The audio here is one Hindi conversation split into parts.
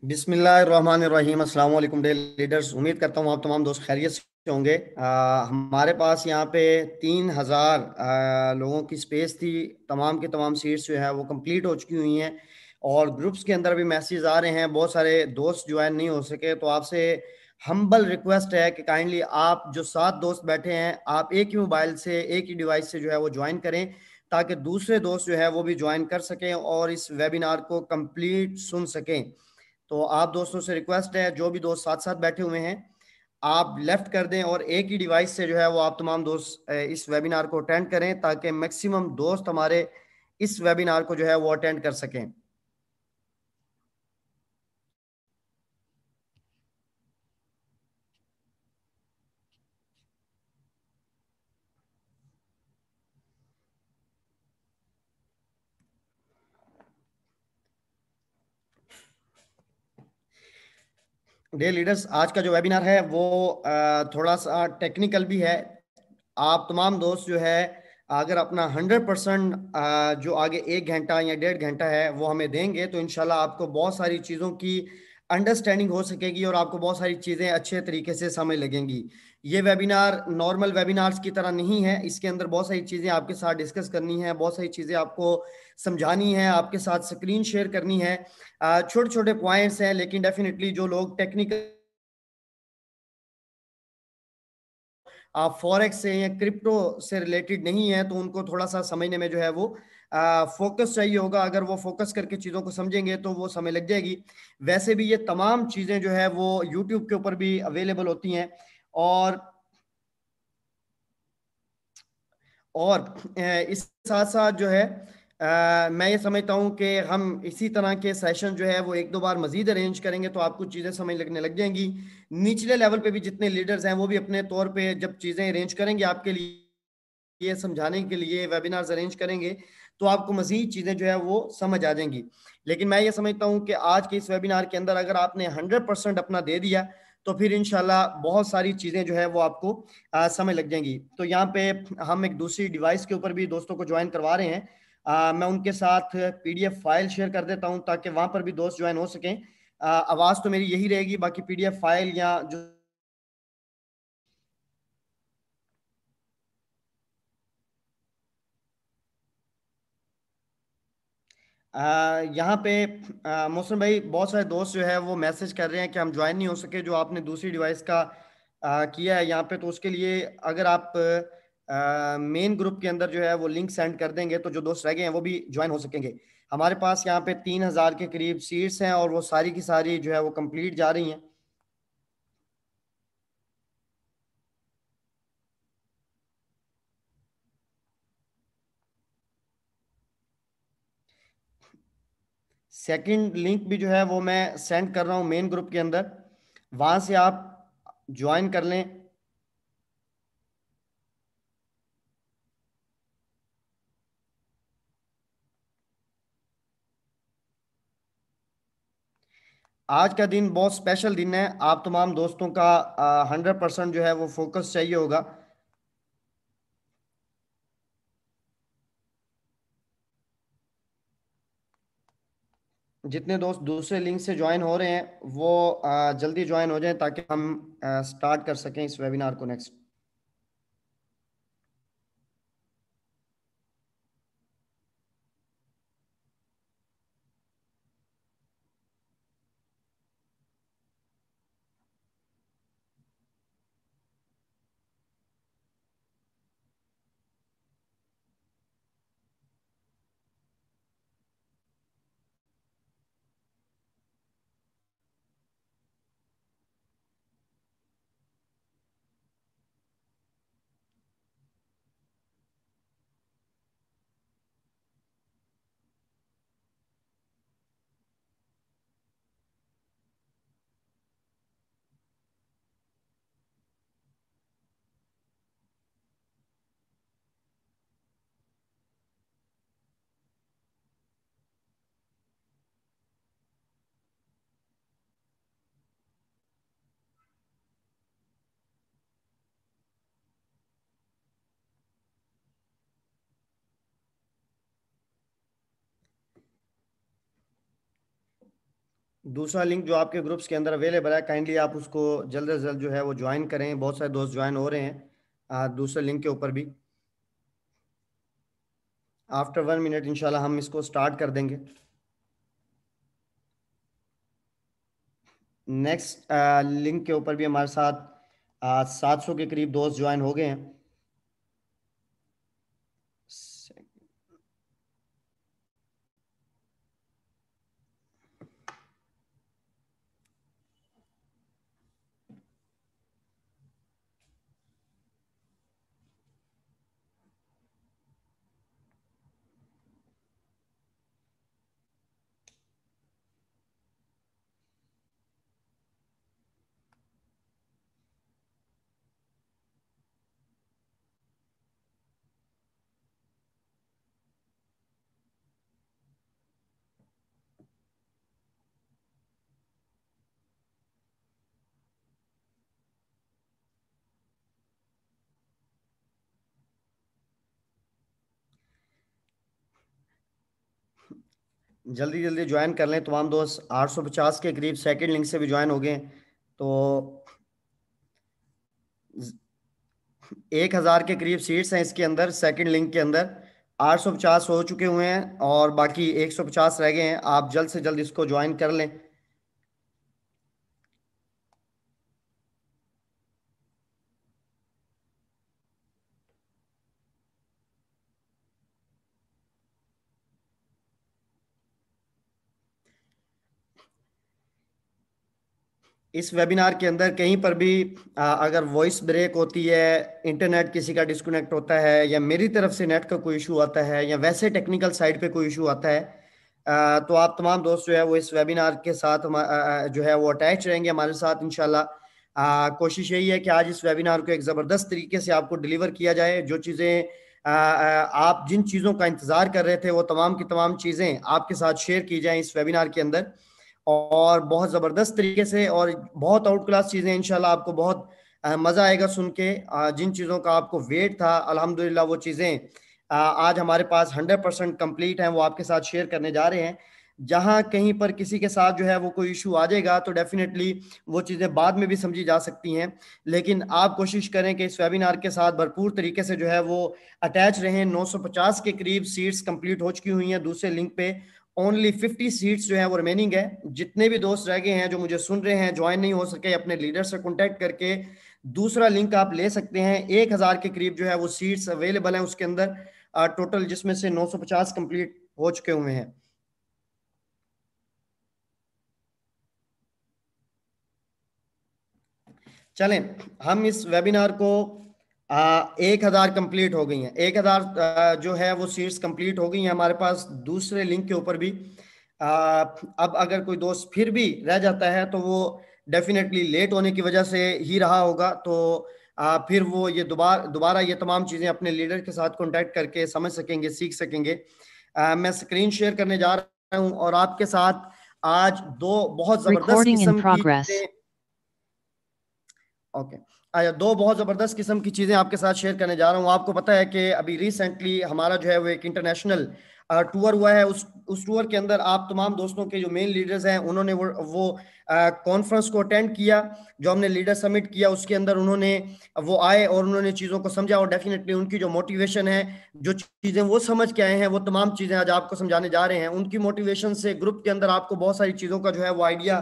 बिस्मिल्लाहिर्रहमानिर्रहीम। अस्सलाम वालेकुम डे लीडर्स। उम्मीद करता हूँ आप तमाम दोस्त खैरियत से होंगे। हमारे पास यहाँ पे 3,000 लोगों की स्पेस थी। तमाम के तमाम सीट्स जो है वो कंप्लीट हो चुकी हुई हैं और ग्रुप्स के अंदर भी मैसेज आ रहे हैं। बहुत सारे दोस्त ज्वाइन नहीं हो सके, तो आपसे हम्बल रिक्वेस्ट है कि काइंडली आप जो 7 दोस्त बैठे हैं, आप एक ही मोबाइल से एक ही डिवाइस से जो है वो ज्वाइन करें, ताकि दूसरे दोस्त जो है वो भी ज्वाइन कर सकें और इस वेबिनार को कंप्लीट सुन सकें। तो आप दोस्तों से रिक्वेस्ट है, जो भी दोस्त साथ साथ बैठे हुए हैं, आप लेफ्ट कर दें और एक ही डिवाइस से जो है वो आप तमाम दोस्त इस वेबिनार को अटेंड करें, ताकि मैक्सिमम दोस्त हमारे इस वेबिनार को जो है वो अटेंड कर सकें। डे लीडर्स, आज का जो वेबिनार है वो थोड़ा सा टेक्निकल भी है। आप तमाम दोस्त जो है, अगर अपना 100% जो आगे 1 घंटा या 1.5 घंटा है वो हमें देंगे, तो इंशाल्लाह आपको बहुत सारी चीज़ों की अंडरस्टैंडिंग हो सकेगी और आपको बहुत सारी चीज़ें अच्छे तरीके से समझ लगेंगी। ये वेबिनार नॉर्मल वेबिनार्स की तरह नहीं है। इसके अंदर बहुत सारी चीज़ें आपके साथ डिस्कस करनी है, बहुत सारी चीज़ें आपको समझानी है, आपके साथ स्क्रीन शेयर करनी है। छोटे छोटे पॉइंट्स हैं, लेकिन डेफिनेटली जो लोग टेक्निकल आप फॉरेक्स से या क्रिप्टो से रिलेटेड नहीं है, तो उनको थोड़ा सा समझने में जो है वो फोकस चाहिए होगा। अगर वो फोकस करके चीज़ों को समझेंगे तो वो समय लग जाएगी। वैसे भी ये तमाम चीज़ें जो है वो यूट्यूब के ऊपर भी अवेलेबल होती हैं। और इस साथ साथ जो है मैं ये समझता हूँ कि हम इसी तरह के सेशन जो है वो 1-2 बार मजीद अरेंज करेंगे, तो आपको चीज़ें समझ लगने लग जाएंगी। निचले लेवल पे भी जितने लीडर्स हैं वो भी अपने तौर पे जब चीज़ें अरेंज करेंगे आपके लिए, ये समझाने के लिए वेबिनार्स अरेंज करेंगे, तो आपको मजीद चीज़ें जो है वो समझ आ जाएंगी। लेकिन मैं ये समझता हूँ कि आज के इस वेबिनार के अंदर अगर आपने 100% अपना दे दिया, तो फिर इंशाल्लाह बहुत सारी चीज़ें जो है वो आपको समझ लग जाएंगी। तो यहाँ पे हम एक दूसरी डिवाइस के ऊपर भी दोस्तों को ज्वाइन करवा रहे हैं। मैं उनके साथ पीडीएफ फाइल शेयर कर देता हूँ, ताकि वहाँ पर भी दोस्त ज्वाइन हो सकें। आवाज़ तो मेरी यही रहेगी, बाकी पीडीएफ फाइल या जो यहाँ पे मौसम भाई, बहुत सारे दोस्त जो है वो मैसेज कर रहे हैं कि हम ज्वाइन नहीं हो सके, जो आपने दूसरी डिवाइस का किया है यहाँ पे। तो उसके लिए अगर आप मेन ग्रुप के अंदर जो है वो लिंक सेंड कर देंगे, तो जो दोस्त रह गए हैं वो भी ज्वाइन हो सकेंगे। हमारे पास यहाँ पे 3,000 के करीब सीट्स हैं और वो सारी की सारी जो है वो कंप्लीट जा रही हैं। सेकंड लिंक भी जो है वो मैं सेंड कर रहा हूँ मेन ग्रुप के अंदर, वहाँ से आप ज्वाइन कर लें। आज का दिन बहुत स्पेशल दिन है। आप तमाम दोस्तों का 100% जो है वो फोकस चाहिए होगा। जितने दोस्त दूसरे लिंक से ज्वाइन हो रहे हैं वो जल्दी ज्वाइन हो जाएं, ताकि हम स्टार्ट कर सकें इस वेबिनार को नेक्स्ट। दूसरा लिंक जो आपके ग्रुप्स के अंदर अवेलेबल है, काइंडली आप उसको जल्द से जल्द जो है वो ज्वाइन करें। बहुत सारे दोस्त ज्वाइन हो रहे हैं दूसरे लिंक के ऊपर भी। आफ्टर 1 मिनट इंशाल्लाह हम इसको स्टार्ट कर देंगे। नेक्स्ट लिंक के ऊपर भी हमारे साथ 700 के करीब दोस्त ज्वाइन हो गए हैं। जल्दी जल्दी ज्वाइन कर लें तमाम दोस्त। 850 के करीब सेकंड लिंक से भी ज्वाइन हो गए हैं। तो 1000 के करीब सीट्स हैं इसके अंदर। सेकंड लिंक के अंदर 850 हो चुके हुए हैं और बाकी 150 रह गए हैं। आप जल्द से जल्द इसको ज्वाइन कर लें। इस वेबिनार के अंदर कहीं पर भी अगर वॉइस ब्रेक होती है, इंटरनेट किसी का डिस्कनेक्ट होता है, या मेरी तरफ से नेट का कोई इशू आता है, या वैसे टेक्निकल साइड पे कोई इशू आता है, तो आप तमाम दोस्त जो है वो इस वेबिनार के साथ जो है वो अटैच रहेंगे हमारे साथ इंशाल्लाह। कोशिश यही है कि आज इस वेबिनार को एक ज़बरदस्त तरीके से आपको डिलीवर किया जाए। जो चीज़ें आप जिन चीज़ों का इंतज़ार कर रहे थे वो तमाम की तमाम चीज़ें आपके साथ शेयर की जाएं इस वेबिनार के अंदर, और बहुत ज़बरदस्त तरीके से, और बहुत आउट क्लास चीज़ें इंशाल्लाह। आपको बहुत मज़ा आएगा सुन के। जिन चीज़ों का आपको वेट था, अल्हम्दुलिल्लाह वो चीज़ें आज हमारे पास 100% कंप्लीट हैं। वो आपके साथ शेयर करने जा रहे हैं। जहाँ कहीं पर किसी के साथ जो है वो कोई इशू आ जाएगा तो डेफिनेटली वो चीज़ें बाद में भी समझी जा सकती हैं। लेकिन आप कोशिश करें कि इस वेबिनार के साथ भरपूर तरीके से जो है वो अटैच रहें। 950 के करीब सीट्स कंप्लीट हो चुकी हुई हैं दूसरे लिंक पे। ओनली 50 सीट्स जो है वो रिमेनिंग है। जितने भी दोस्त रह गए हैं जो मुझे सुन रहे हैं, ज्वाइन नहीं हो सके, अपने लीडर से कॉन्टैक्ट करके दूसरा लिंक आप ले सकते हैं। 1000 के करीब जो है वो सीट्स अवेलेबल हैं उसके अंदर टोटल, जिसमें से 950 कंप्लीट हो चुके हुए हैं। चलें, हम इस वेबिनार को 1000 कंप्लीट हो गई हैं। 1000 जो है वो सीट्स कंप्लीट हो गई हैं हमारे पास दूसरे लिंक के ऊपर भी। अब अगर कोई दोस्त फिर भी रह जाता है तो वो डेफिनेटली लेट होने की वजह से ही रहा होगा। तो फिर वो ये दोबारा दोबारा ये तमाम चीज़ें अपने लीडर के साथ कांटेक्ट करके समझ सकेंगे, सीख सकेंगे। मैं स्क्रीन शेयर करने जा रहा हूं और आपके साथ आज दो बहुत ज़बरदस्त Recording in किस्म की progress. चीज़ें, ओके, आया दो बहुत ज़बरदस्त किस्म की चीज़ें आपके साथ शेयर करने जा रहा हूँ। आपको पता है कि अभी रिसेंटली हमारा जो है वो एक इंटरनेशनल टूर हुआ है। उस टूर के अंदर आप तमाम दोस्तों के जो मेन लीडर्स हैं उन्होंने वो कॉन्फ्रेंस को अटेंड किया। जो हमने लीडर समिट किया उसके अंदर उन्होंने वो आए और उन्होंने चीज़ों को समझा, और डेफिनेटली उनकी जो मोटिवेशन है, जो चीज़ें वो समझ के आए हैं, वो तमाम चीज़ें आज आपको समझाने जा रहे हैं। उनकी मोटिवेशन से ग्रुप के अंदर आपको बहुत सारी चीज़ों का जो है वो आइडिया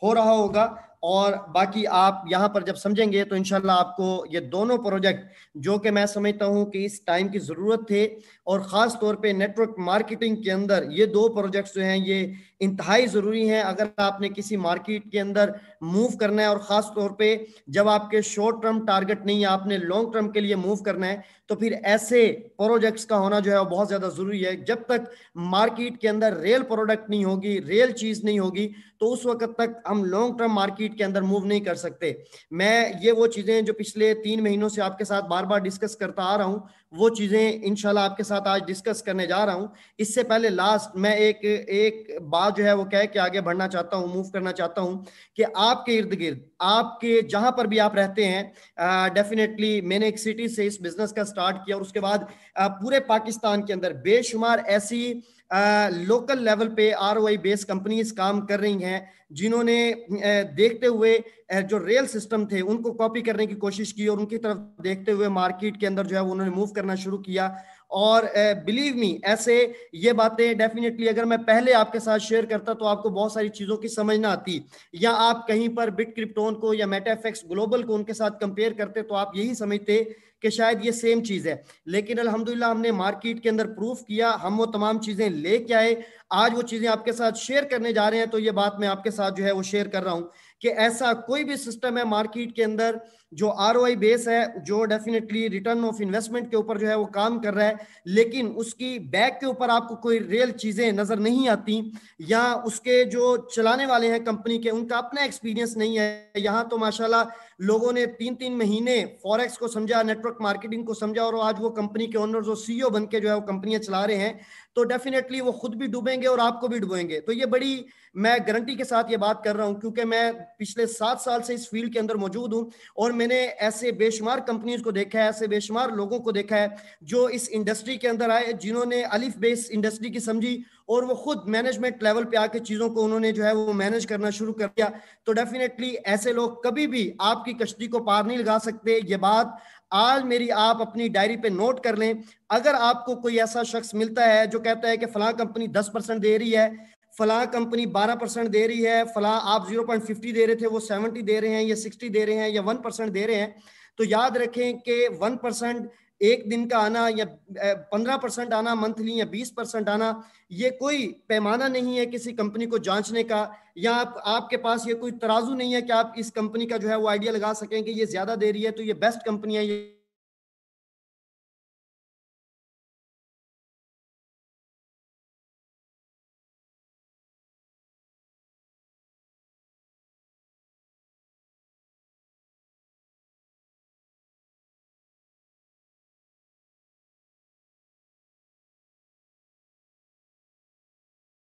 हो रहा होगा। और बाकी आप यहाँ पर जब समझेंगे तो इंशाल्लाह आपको ये दोनों प्रोजेक्ट, जो कि मैं समझता हूँ कि इस टाइम की ज़रूरत थे, और ख़ास तौर पे नेटवर्क मार्केटिंग के अंदर ये दो प्रोजेक्ट्स जो हैं ये इंतहाई ज़रूरी हैं। अगर आपने किसी मार्केट के अंदर मूव करना है, और ख़ास तौर पे जब आपके शॉर्ट टर्म टारगेट नहीं है, आपने लॉन्ग टर्म के लिए मूव करना है, तो फिर ऐसे प्रोजेक्ट्स का होना जो है वो बहुत ज़्यादा ज़रूरी है। जब तक मार्केट के अंदर रियल प्रोडक्ट नहीं होगी, रियल चीज़ नहीं होगी, तो उस वक्त तक हम लॉन्ग टर्म मार्केट के अंदर मूव नहीं कर सकते। मैं ये वो चीज़ें जो पिछले 3 महीनों से आपके साथ बार बार डिस्कस करता आ रहा हूँ, वो चीज़ें इंशाल्लाह आपके साथ आज डिस्कस करने जा रहा हूँ। इससे पहले लास्ट मैं एक एक बात जो है वो कह के आगे बढ़ना चाहता हूँ, मूव करना चाहता हूँ कि आपके इर्द गिर्द, आपके जहां पर भी आप रहते हैं, डेफिनेटली मैंने एक सिटी से इस बिजनेस का स्टार्ट किया, और उसके बाद पूरे पाकिस्तान के अंदर बेशुमार ऐसी लोकल लेवल पे ROI बेस्ड कंपनीज काम कर रही हैं, जिन्होंने देखते हुए जो रियल सिस्टम थे उनको कॉपी करने की कोशिश की और उनकी तरफ देखते हुए मार्केट के अंदर जो है उन्होंने मूव करना शुरू किया। और बिलीव मी, ऐसे ये बातें डेफिनेटली अगर मैं पहले आपके साथ शेयर करता तो आपको बहुत सारी चीजों की समझ ना आती, या आप कहीं पर बिट क्रिप्टोन को या मेटाफेक्स ग्लोबल को उनके साथ कंपेयर करते तो आप यही समझते कि शायद ये सेम चीज है। लेकिन अल्हम्दुलिल्लाह हमने मार्केट के अंदर प्रूफ किया, हम वो तमाम चीजें लेके आए, आज वो चीजें आपके साथ शेयर करने जा रहे हैं। तो ये बात मैं आपके साथ जो है वो शेयर कर रहा हूं कि ऐसा कोई भी सिस्टम है मार्केट के अंदर जो ROI बेस है, जो डेफिनेटली रिटर्न ऑफ इन्वेस्टमेंट के ऊपर जो है वो काम कर रहा है, लेकिन उसकी बैक के ऊपर आपको कोई रियल चीजें नजर नहीं आती, या उसके जो चलाने वाले हैं कंपनी के उनका अपना एक्सपीरियंस नहीं है। यहाँ तो माशाल्लाह लोगों ने 3-3 महीने फॉरेक्स को समझा, नेटवर्क मार्केटिंग को समझा, और आज वो कंपनी के ओनर जो CEO बन के जो है वो कंपनियां चला रहे हैं, तो डेफिनेटली वो खुद भी डूबेंगे और आपको भी डुबोएंगे। तो ये बड़ी मैं गारंटी के साथ ये बात कर रहा हूं, क्योंकि मैं पिछले 7 साल से इस फील्ड के अंदर मौजूद हूं और मैंने ऐसे बेशुमार कंपनीज को देखा है, ऐसे बेशुमार लोगों को देखा है जो इस इंडस्ट्री के अंदर आए, जिन्होंने अलिफ बेस इंडस्ट्री की समझी और वो खुद मैनेजमेंट लेवल पे आके चीजों को उन्होंने जो है वो मैनेज करना शुरू कर दिया। तो डेफिनेटली ऐसे लोग कभी भी आपकी कश्ती को पार नहीं लगा सकते। ये बात आज मेरी आप अपनी डायरी पे नोट कर लें। अगर आपको कोई ऐसा शख्स मिलता है जो कहता है कि फलां कंपनी 10% दे रही है, फलां कंपनी 12% दे रही है, फलां आप 0.50 दे रहे थे वो 70 दे रहे हैं, या 60 दे रहे हैं, या 1% दे रहे हैं, तो याद रखें कि 1% एक दिन का आना या 15% आना मंथली या 20% आना, ये कोई पैमाना नहीं है किसी कंपनी को जांचने का, या आपके पास ये कोई तराजू नहीं है कि आप इस कंपनी का जो है वो आइडिया लगा सकें कि ये ज्यादा दे रही है तो ये बेस्ट कंपनी है, ये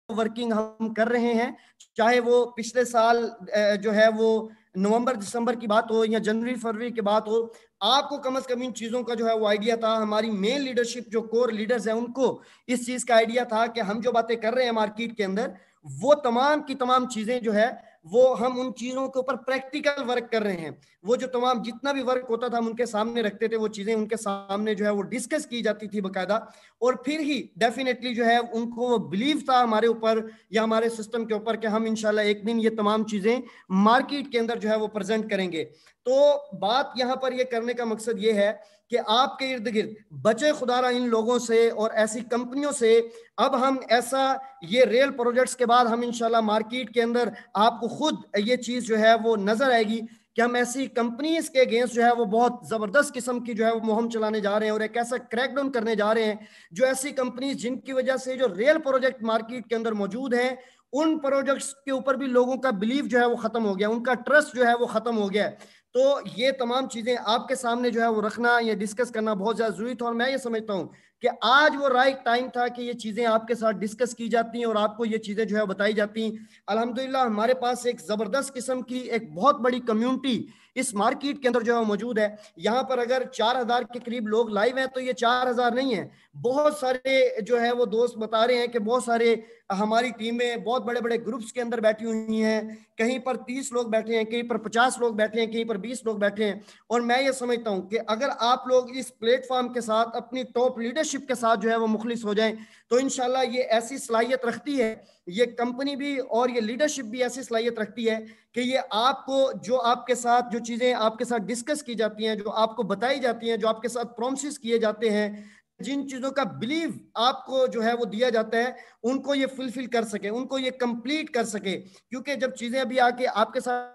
वर्किंग हम कर रहे हैं। चाहे वो पिछले साल जो है वो नवंबर दिसंबर की बात हो या जनवरी फरवरी की बात हो, आपको कम से कम इन चीजों का जो है वो आइडिया था। हमारी मेन लीडरशिप जो कोर लीडर्स है उनको इस चीज का आइडिया था कि हम जो बातें कर रहे हैं मार्केट के अंदर, वो तमाम की तमाम चीजें जो है वो हम उन चीजों के ऊपर प्रैक्टिकल वर्क कर रहे हैं। वो जो तमाम जितना भी वर्क होता था हम उनके सामने रखते थे, वो चीजें उनके सामने जो है वो डिस्कस की जाती थी बकायदा, और फिर ही डेफिनेटली जो है उनको वो बिलीव था हमारे ऊपर या हमारे सिस्टम के ऊपर कि हम इंशाल्लाह एक दिन ये तमाम चीजें मार्केट के अंदर जो है वो प्रेजेंट करेंगे। तो बात यहाँ पर ये करने का मकसद ये है कि आपके इर्द गिर्द बचे खुदारा इन लोगों से और ऐसी कंपनियों से। अब हम ऐसा ये रियल प्रोजेक्ट्स के बाद हम इंशाल्लाह मार्केट के अंदर आपको खुद ये चीज जो है वो नजर आएगी कि हम ऐसी कंपनीज के अगेंस्ट जो है वो बहुत जबरदस्त किस्म की जो है वो मुहिम चलाने जा रहे हैं और एक ऐसा क्रैकडाउन करने जा रहे हैं जो ऐसी कंपनीज जिनकी वजह से जो रियल प्रोजेक्ट मार्केट के अंदर मौजूद हैं, उन प्रोजेक्ट्स के ऊपर भी लोगों का बिलीव जो है वो खत्म हो गया, उनका ट्रस्ट जो है वो खत्म हो गया। तो ये तमाम चीजें आपके सामने जो है वो रखना, ये डिस्कस करना बहुत ज्यादा जरूरी था, और मैं ये समझता हूँ कि आज वो राइट टाइम था कि ये चीजें आपके साथ डिस्कस की जाती हैं और आपको ये चीजें जो है बताई जाती हैं। अल्हम्दुलिल्लाह हमारे पास एक जबरदस्त किस्म की एक बहुत बड़ी कम्युनिटी इस मार्केट के अंदर जो है मौजूद है। यहाँ पर अगर 4,000 के करीब लोग लाइव हैं तो ये 4,000 नहीं है, बहुत सारे जो है वो दोस्त बता रहे हैं कि बहुत सारे हमारी टीमें बहुत बड़े बड़े ग्रुप्स के अंदर बैठी हुई हैं, कहीं पर 30 लोग बैठे हैं, कहीं पर 50 लोग बैठे हैं, कहीं पर 20 लोग बैठे हैं। और मैं ये समझता हूं कि अगर आप लोग इस प्लेटफॉर्म के साथ अपनी टॉप लीडरशिप के साथ जो है वो मुखलिस हो जाएं तो इंशाल्लाह ये ऐसी सलाहियत रखती है, ये कंपनी भी और ये लीडरशिप भी ऐसी सलाहियत रखती है कि ये आपको जो आपके साथ जो चीजें आपके साथ डिस्कस की जाती हैं, जो आपको बताई जाती हैं, जो आपके साथ प्रोमिस किए जाते हैं, जिन चीजों का बिलीव आपको जो है वो दिया जाता है, उनको ये फुलफिल कर सके, उनको ये कंप्लीट कर सके। क्योंकि जब चीजें अभी आके आपके साथ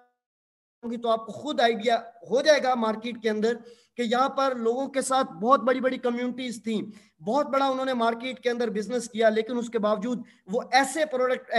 होंगी तो आपको खुद आइडिया हो जाएगा मार्केट के अंदर कि यहाँ पर लोगों के साथ बहुत बड़ी बड़ी कम्युनिटीज थी, बहुत बड़ा उन्होंने मार्केट के अंदर बिजनेस किया, लेकिन उसके बावजूद वो ऐसे प्रोडक्ट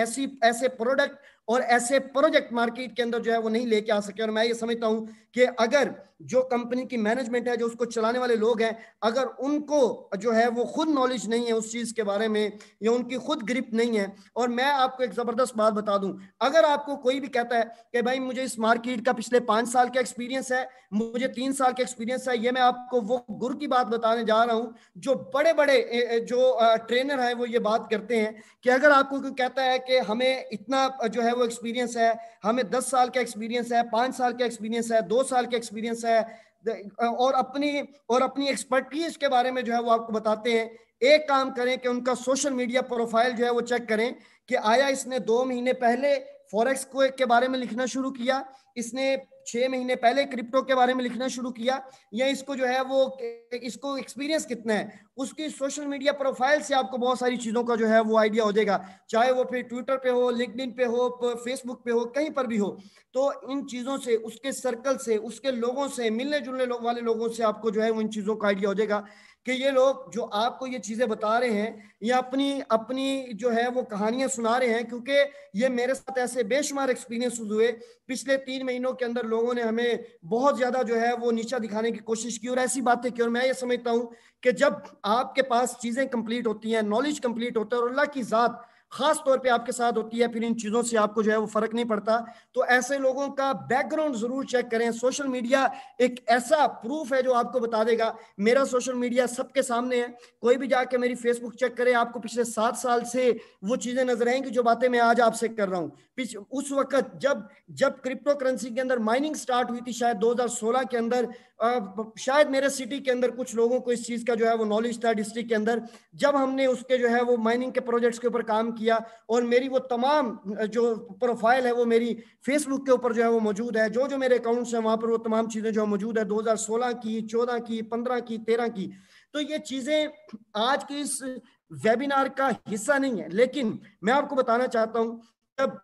ऐसे प्रोडक्ट और ऐसे प्रोजेक्ट मार्केट के अंदर जो है वो नहीं लेके आ सके। और मैं ये समझता हूं कि अगर जो कंपनी की मैनेजमेंट है, जो उसको चलाने वाले लोग हैं, अगर उनको जो है वो खुद नॉलेज नहीं है उस चीज के बारे में या उनकी खुद ग्रिप नहीं है। और मैं आपको एक जबरदस्त बात बता दूं, अगर आपको कोई भी कहता है कि भाई मुझे इस मार्केट का पिछले 5 साल का एक्सपीरियंस है, मुझे 3 साल का एक्सपीरियंस है, ये मैं आपको वो गुर की बात बताने जा रहा हूं जो बड़े बड़े बड़े जो ट्रेनर हैं वो ये बात करते हैं कि अगर आपको कोई कहता है कि हमें इतना जो है वो एक्सपीरियंस है, हमें 10 साल का एक्सपीरियंस है, 5 साल का एक्सपीरियंस है, 2 साल का एक्सपीरियंस है, और अपनी एक्सपर्टीज के बारे में जो है वो आपको बताते हैं, एक काम करें कि उनका सोशल मीडिया प्रोफाइल जो है वो चेक करें कि आया इसने 2 महीने पहले फॉरेक्स को के बारे में लिखना शुरू किया, इसने 6 महीने पहले क्रिप्टो के बारे में लिखना शुरू किया, या इसको जो है वो इसको एक्सपीरियंस कितना है। उसकी सोशल मीडिया प्रोफाइल से आपको बहुत सारी चीजों का जो है वो आइडिया हो जाएगा, चाहे वो फिर ट्विटर पे हो, लिंक्डइन पे हो, फेसबुक पे हो, कहीं पर भी हो। तो इन चीजों से, उसके सर्कल से, उसके लोगों से, मिलने जुलने वाले लोगों से आपको जो है वो इन चीजों का आइडिया हो जाएगा कि ये लोग जो आपको ये चीजें बता रहे हैं, या अपनी अपनी जो है वो कहानियां सुना रहे हैं, क्योंकि ये मेरे साथ ऐसे बेशुमार एक्सपीरियंस हुए पिछले 3 महीनों के अंदर। लोगों ने हमें बहुत ज्यादा जो है वो नीचा दिखाने की कोशिश की और ऐसी बातें की, और मैं ये समझता हूं कि जब आपके पास चीजें कंप्लीट होती हैं, नॉलेज कंप्लीट होता है और अल्लाह की जात खास तौर पे आपके साथ होती है, फिर इन चीजों से आपको जो है वो फर्क नहीं पड़ता। तो ऐसे लोगों का बैकग्राउंड जरूर चेक करें। सोशल मीडिया एक ऐसा प्रूफ है जो आपको बता देगा। मेरा सोशल मीडिया सबके सामने है, कोई भी जाके मेरी फेसबुक चेक करे, आपको पिछले 7 साल से वो चीजें नजर आएंगी जो बातें मैं आज आपसे कर रहा हूँ। उस वक्त जब जब क्रिप्टो करेंसी के अंदर माइनिंग स्टार्ट हुई थी, शायद 2016 के अंदर, शायद मेरे सिटी के अंदर कुछ लोगों को इस चीज का जो है वो नॉलेज था, डिस्ट्रिक्ट के अंदर, जब हमने उसके जो है वो माइनिंग के प्रोजेक्ट्स के ऊपर काम किया, और मेरी वो तमाम जो प्रोफाइल है वो मेरी फेसबुक के ऊपर जो है वो मौजूद है, जो जो मेरे अकाउंट्स हैं वहां पर वो तमाम चीजें जो है मौजूद है, 2016 की, 14 की, 15 की, 13 की। तो ये चीजें आज की इस वेबिनार का हिस्सा नहीं है, लेकिन मैं आपको बताना चाहता हूं, जब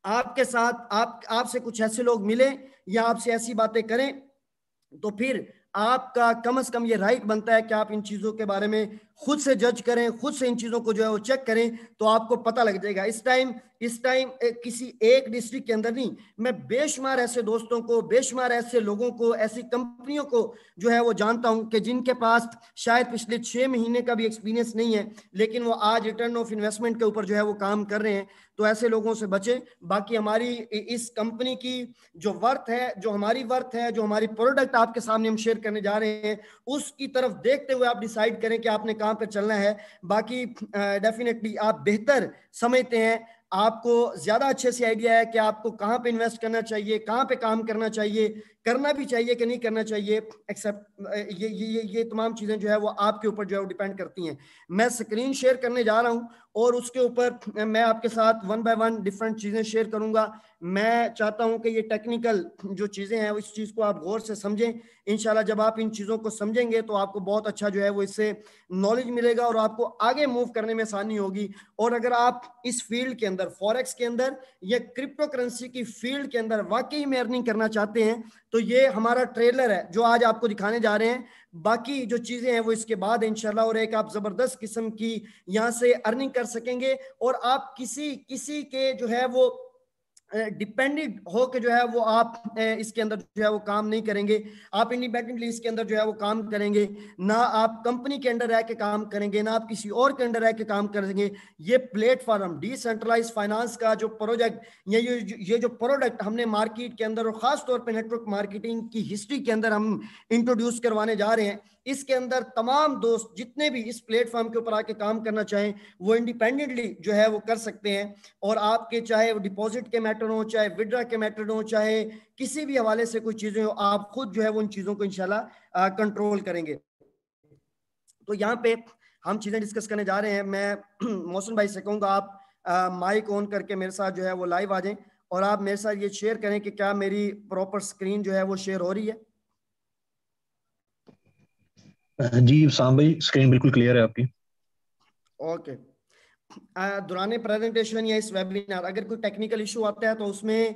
आपके साथ आपसे कुछ ऐसे लोग मिले या आपसे ऐसी बातें करें, तो फिर आपका कम से कम ये राइट बनता है कि आप इन चीजों के बारे में खुद से जज करें, खुद से इन चीजों को जो है वो चेक करें, तो आपको पता लग जाएगा। इस टाइम किसी एक डिस्ट्रिक्ट के अंदर नहीं, मैं बेशुमार ऐसे दोस्तों को, बेशुमार ऐसे लोगों को, ऐसी कंपनियों को जो है वो जानता हूं कि जिनके पास शायद पिछले 6 महीने का भी एक्सपीरियंस नहीं है, लेकिन वो आज रिटर्न ऑफ इन्वेस्टमेंट के ऊपर जो है वो काम कर रहे हैं। तो ऐसे लोगों से बचें। बाकी हमारी इस कंपनी की जो वर्थ है, जो हमारी वर्थ है, जो हमारी प्रोडक्ट आपके सामने हम शेयर करने जा रहे हैं, उसकी तरफ देखते हुए आप डिसाइड करें कि आपने कहां पर चलना है। बाकी डेफिनेटली आप बेहतर समझते हैं, आपको ज्यादा अच्छे से आइडिया है कि आपको कहां पे इन्वेस्ट करना चाहिए, कहां पे काम करना चाहिए, करना भी चाहिए कि नहीं करना चाहिए। एक्सेप्ट ये तमाम चीजें जो है वो आपके ऊपर जो है वो डिपेंड करती हैं। मैं स्क्रीन शेयर करने जा रहा हूं और उसके ऊपर मैं आपके साथ 1 बाय 1 डिफरेंट चीजें शेयर करूंगा। मैं चाहता हूं कि ये टेक्निकल जो चीजें हैं इस चीज को आप गौर से समझें। इंशाल्लाह जब आप इन चीजों को समझेंगे तो आपको बहुत अच्छा जो है वो इससे नॉलेज मिलेगा और आपको आगे मूव करने में आसानी होगी। और अगर आप इस फील्ड के अंदर, फॉरेक्स के अंदर या क्रिप्टो करेंसी की फील्ड के अंदर वाकई में अर्निंग करना चाहते हैं, तो ये हमारा ट्रेलर है जो आज आपको दिखाने जा रहे हैं। बाकी जो चीजें हैं वो इसके बाद इंशाल्लाह, और एक आप जबरदस्त किस्म की यहाँ से अर्निंग कर सकेंगे। और आप किसी किसी के जो है वो डिपेंडेंट हो के जो है वो आप इसके अंदर जो है वो काम नहीं करेंगे। आप इंडिपेंडेंटली इसके अंदर जो है वो काम करेंगे, ना आप कंपनी के अंडर रह के काम करेंगे, ना आप किसी और के अंडर रह के काम करेंगे। ये प्लेटफॉर्म डिसेंट्रलाइज फाइनेंस का जो प्रोजेक्ट, ये जो प्रोडक्ट हमने मार्केट के अंदर और खास तौर पे नेटवर्क मार्केटिंग की हिस्ट्री के अंदर हम इंट्रोड्यूस करवाने जा रहे हैं, इसके अंदर तमाम दोस्त जितने भी इस प्लेटफॉर्म के ऊपर आके काम करना चाहें वो इंडिपेंडेंटली जो है वो कर सकते हैं। और आपके चाहे डिपॉजिट के मैटर हो, चाहे विड्रा के मैटर हो, चाहे किसी भी हवाले से कोई चीजें हो, आप खुद जो है वो उन चीजों को इंशाल्लाह कंट्रोल करेंगे। तो यहाँ पे हम चीजें डिस्कस करने जा रहे हैं। मैं मौसम भाई से कहूँगा आप माइक ऑन करके मेरे साथ जो है वो लाइव आ जाएं और आप मेरे साथ ये शेयर करें कि क्या मेरी प्रॉपर स्क्रीन जो है वो शेयर हो रही है। जी साम भाई, स्क्रीन बिल्कुल क्लियर है आपकी। ओके। दौरान प्रेजेंटेशन या इस वेबिनार अगर कोई टेक्निकल इशू आता है तो उसमें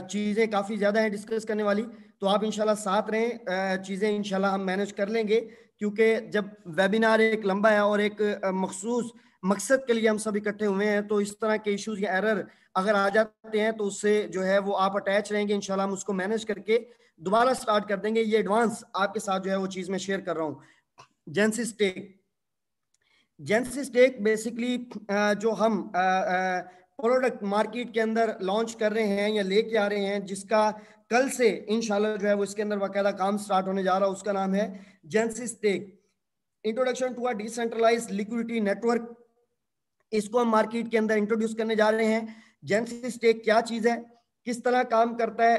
चीज़ें काफ़ी ज़्यादा हैं डिस्कस करने वाली, तो आप इंशाल्लाह साथ रहें, चीज़ें इंशाल्लाह हम मैनेज कर लेंगे। क्योंकि जब वेबिनार एक लंबा है और एक मखसूस मकसद के लिए हम सब इकट्ठे हुए हैं, तो इस तरह के इश्यूज या एरर अगर आ जाते हैं तो उससे जो है वो आप अटैच रहेंगे। इंशाल्लाह हम उसको मैनेज करके दोबारा स्टार्ट कर देंगे। ये एडवांस आपके साथ जो है वो चीज़ मैं शेयर कर रहा हूँ। Genesis Tech, Genesis Tech basically जो हम प्रोडक्ट मार्केट के अंदर लॉन्च कर रहे हैं या लेके आ रहे हैं, जिसका कल से इंशाल्लाह जो है वो इसके अंदर बाकायदा काम स्टार्ट होने जा रहा है, उसका नाम है Genesis Tech. Introduction to a decentralised liquidity network, इसको हम मार्केट के अंदर इंट्रोड्यूस करने जा रहे हैं। जेनेसिस स्टेक क्या चीज है, किस तरह काम करता है,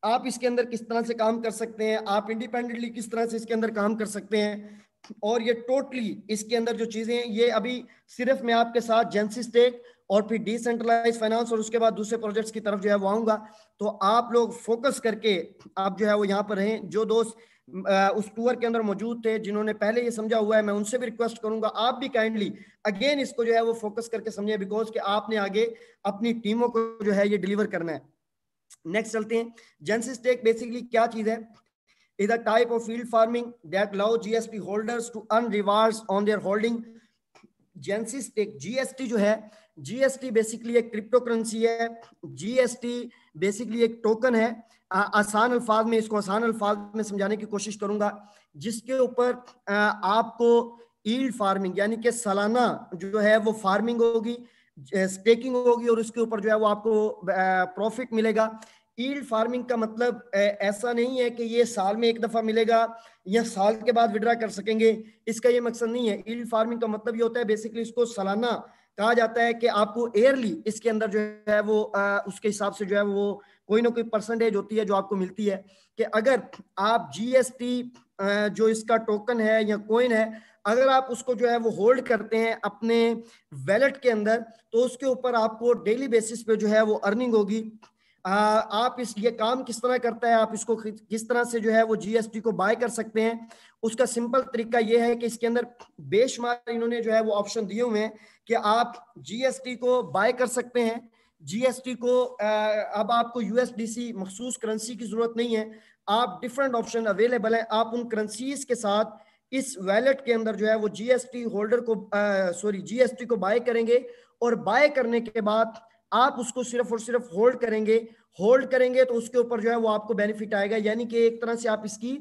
आप इसके अंदर किस तरह से काम कर सकते हैं, आप इंडिपेंडेंटली किस तरह से इसके अंदर काम कर सकते हैं, और ये टोटली इसके अंदर जो चीजें हैं, ये अभी सिर्फ मैं आपके साथ जेनेसिस स्टेक और फिर डिसेंट्रलाइज फाइनेंस और उसके बाद दूसरे प्रोजेक्ट्स की तरफ जो है वो आऊंगा। तो आप लोग फोकस करके आप जो है वो यहाँ पर रहें। जो दोस्त उस टूर के अंदर मौजूद थे, जिन्होंने पहले ये समझा हुआ है, मैं उनसे भी रिक्वेस्ट करूंगा आप भी काइंडली अगेन इसको जो है वो फोकस करके समझें, बिकॉज कि आपने आगे अपनी टीमों को जो है ये डिलीवर करना है। नेक्स्ट चलते हैं। जेनेसिस स्टेक बेसिकली क्या चीज है? is a type of field farming that allow GST holders to earn rewards on their holding. Genesis stake, GST जो है, जीएसटी बेसिकली एक क्रिप्टो करेंसी है। जीएसटी बेसिकली एक टोकन है। आसान अल्फाज में, इसको आसान अल्फाज में समझाने की कोशिश करूंगा, जिसके ऊपर आपको ईल्ड फार्मिंग यानी कि सालाना जो है वो फार्मिंग होगी, स्टेकिंग होगी, और उसके ऊपर जो है वो आपको प्रॉफिट मिलेगा। ईल्ड फार्मिंग का मतलब ऐसा नहीं है कि ये साल में एक दफा मिलेगा या साल के बाद विड्रा कर सकेंगे, इसका ये मकसद नहीं है। ईल्ड फार्मिंग का मतलब ये होता है, बेसिकली इसको सालाना कहा जाता है कि आपको ईयरली इसके अंदर जो है वो उसके हिसाब से जो है वो कोई ना कोई परसेंटेज होती है जो आपको मिलती है। कि अगर आप जीएसटी जो इसका टोकन है या कॉइन है, अगर आप उसको जो है वो होल्ड करते हैं अपने वैलेट के अंदर, तो उसके ऊपर आपको डेली बेसिस पे जो है वो अर्निंग होगी। आप इस ये काम किस तरह करता है, आप इसको किस तरह से जो है वो जीएसटी को बाय कर सकते हैं, उसका सिंपल तरीका ये है कि इसके अंदर बेशुमार इन्होंने जो है वो ऑप्शन दिए हुए हैं कि आप जीएसटी को बाय कर सकते हैं। जीएसटी को अब आपको यूएसडीसी मखसूस करेंसी की जरूरत नहीं है, आप डिफरेंट ऑप्शन अवेलेबल है, आप उन करेंसीज के साथ इस वैलेट के अंदर जो है वो जीएसटी होल्डर को जीएसटी को बाय करेंगे, और बाय करने के बाद आप उसको सिर्फ और सिर्फ होल्ड करेंगे तो उसके ऊपर जो है वो आपको बेनिफिट आएगा। यानी कि एक तरह से आप इसकी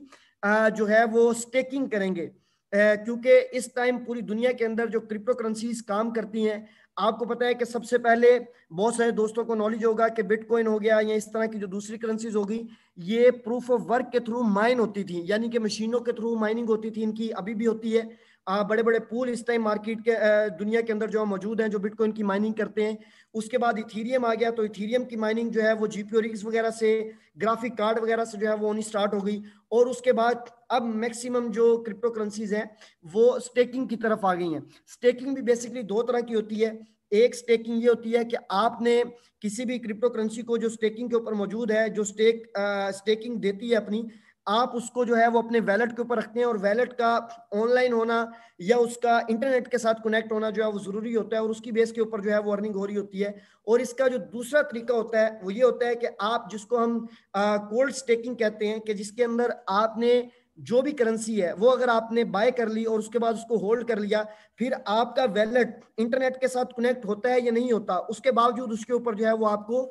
जो है वो स्टेकिंग करेंगे, क्योंकि इस टाइम पूरी दुनिया के अंदर जो क्रिप्टो करेंसीज काम करती हैं, आपको पता है कि सबसे पहले बहुत सारे दोस्तों को नॉलेज होगा कि बिटकॉइन हो गया या इस तरह की जो दूसरी करेंसीज होगी, ये प्रूफ ऑफ वर्क के थ्रू माइन होती थी, यानी कि मशीनों के थ्रू माइनिंग होती थी। इनकी अभी भी होती है। बड़े बड़े पूल इस टाइम मार्केट के दुनिया के अंदर जो मौजूद हैं जो बिटकॉइन की माइनिंग करते हैं। उसके बाद इथीरियम आ गया, तो इथीरियम की माइनिंग जो है वो जीपीओ रिग्स वगैरह से, ग्राफिक कार्ड वगैरह से जो है वो होनी स्टार्ट हो गई। और उसके बाद अब मैक्सिमम जो क्रिप्टो करेंसीज हैं वो स्टेकिंग की तरफ आ गई हैं। स्टेकिंग भी बेसिकली दो तरह की होती है। एक स्टेकिंग ये होती है कि आपने किसी भी क्रिप्टो करेंसी को जो स्टेकिंग के ऊपर मौजूद है, जो स्टेकिंग देती है अपनी, आप उसको जो है वो अपने वैलेट के ऊपर रखते हैं, और वैलेट का ऑनलाइन होना या उसका इंटरनेट के साथ कनेक्ट होना जो है वो जरूरी होता है, और उसकी बेस के ऊपर जो है वो अर्निंग हो रही होती है। और इसका जो दूसरा तरीका होता है वो ये होता है कि आप जिसको हम कोल्ड स्टेकिंग कहते हैं, कि जिसके अंदर आपने जो भी करेंसी है वो अगर आपने बाय कर ली और उसके बाद उसको होल्ड कर लिया, फिर आपका वैलेट इंटरनेट के साथ कनेक्ट होता है या नहीं होता, उसके बावजूद उसके ऊपर जो है वो आपको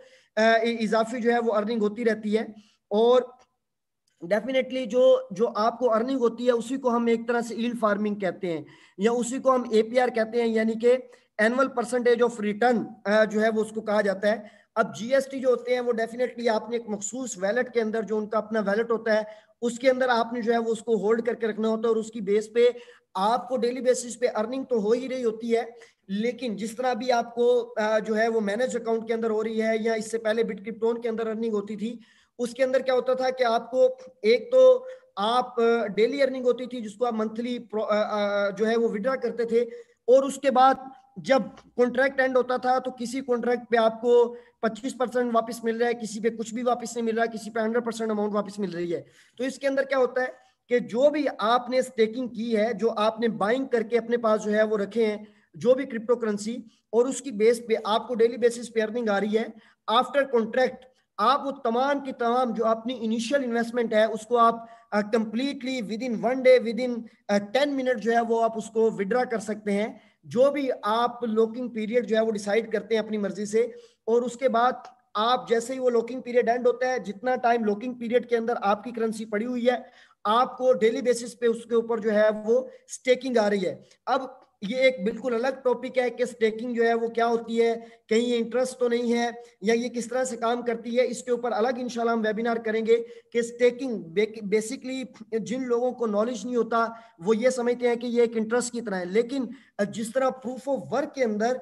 इजाफी जो है वो अर्निंग होती रहती है। और डेफिनेटली जो जो आपको अर्निंग होती है उसी को हम एक तरह से यील्ड फार्मिंग कहते हैं, या उसी को हम एपीआर कहते हैं, यानी कि एनुअल परसेंटेज ऑफ रिटर्न जो है वो उसको कहा जाता है। अब जीएसटी जो होते हैं वो डेफिनेटली आपने एक मखसूस वैलेट के अंदर, जो उनका अपना वैलेट होता है, उसके अंदर आपने जो है वो उसको होल्ड करके रखना होता है, और उसकी बेस पे आपको डेली बेसिस पे अर्निंग तो हो ही रही होती है। लेकिन जिस तरह भी आपको जो है वो मैनेज अकाउंट के अंदर हो रही है, या इससे पहले बिटक्रिप्टोन के अंदर अर्निंग होती थी, उसके अंदर क्या होता था कि आपको एक तो आप डेली अर्निंग होती थी जिसको आप मंथली जो है वो विड्रा करते थे, और उसके बाद जब कॉन्ट्रैक्ट एंड होता था तो किसी कॉन्ट्रैक्ट पे आपको 25% वापस मिल रहा है, किसी पे कुछ भी वापस नहीं मिल रहा है, किसी पे 100% अमाउंट वापस मिल रही है। तो इसके अंदर क्या होता है कि जो भी आपने स्टेकिंग की है, जो आपने बाइंग करके अपने पास जो है वो रखे हैं जो भी क्रिप्टो करेंसी, और उसकी बेस पे आपको डेली बेसिस पे अर्निंग आ रही है, आफ्टर कॉन्ट्रैक्ट आप वो तमाम की तमाम जो अपनी इनिशियल इन्वेस्टमेंट है उसको आप completely with in 1 day, with in 10 minute जो है वो आप उसको विड्रा कर सकते हैं, जो भी आप लॉकिंग पीरियड जो है वो डिसाइड करते हैं अपनी मर्जी से। और उसके बाद आप जैसे ही वो लॉकिंग पीरियड एंड होता है, जितना टाइम लॉकिंग पीरियड के अंदर आपकी करेंसी पड़ी हुई है, आपको डेली बेसिस पे उसके ऊपर जो है वो स्टेकिंग आ रही है। अब ये एक बिल्कुल अलग टॉपिक है कि स्टेकिंग जो है वो क्या होती है, कहीं इंटरेस्ट तो नहीं है, या ये किस तरह से काम करती है। इसके ऊपर अलग इंशाल्लाह हम वेबिनार करेंगे कि स्टेकिंग बेसिकली जिन लोगों को नॉलेज नहीं होता वो ये समझते हैं कि ये एक इंटरेस्ट की तरह है, लेकिन जिस तरह प्रूफ ऑफ वर्क के अंदर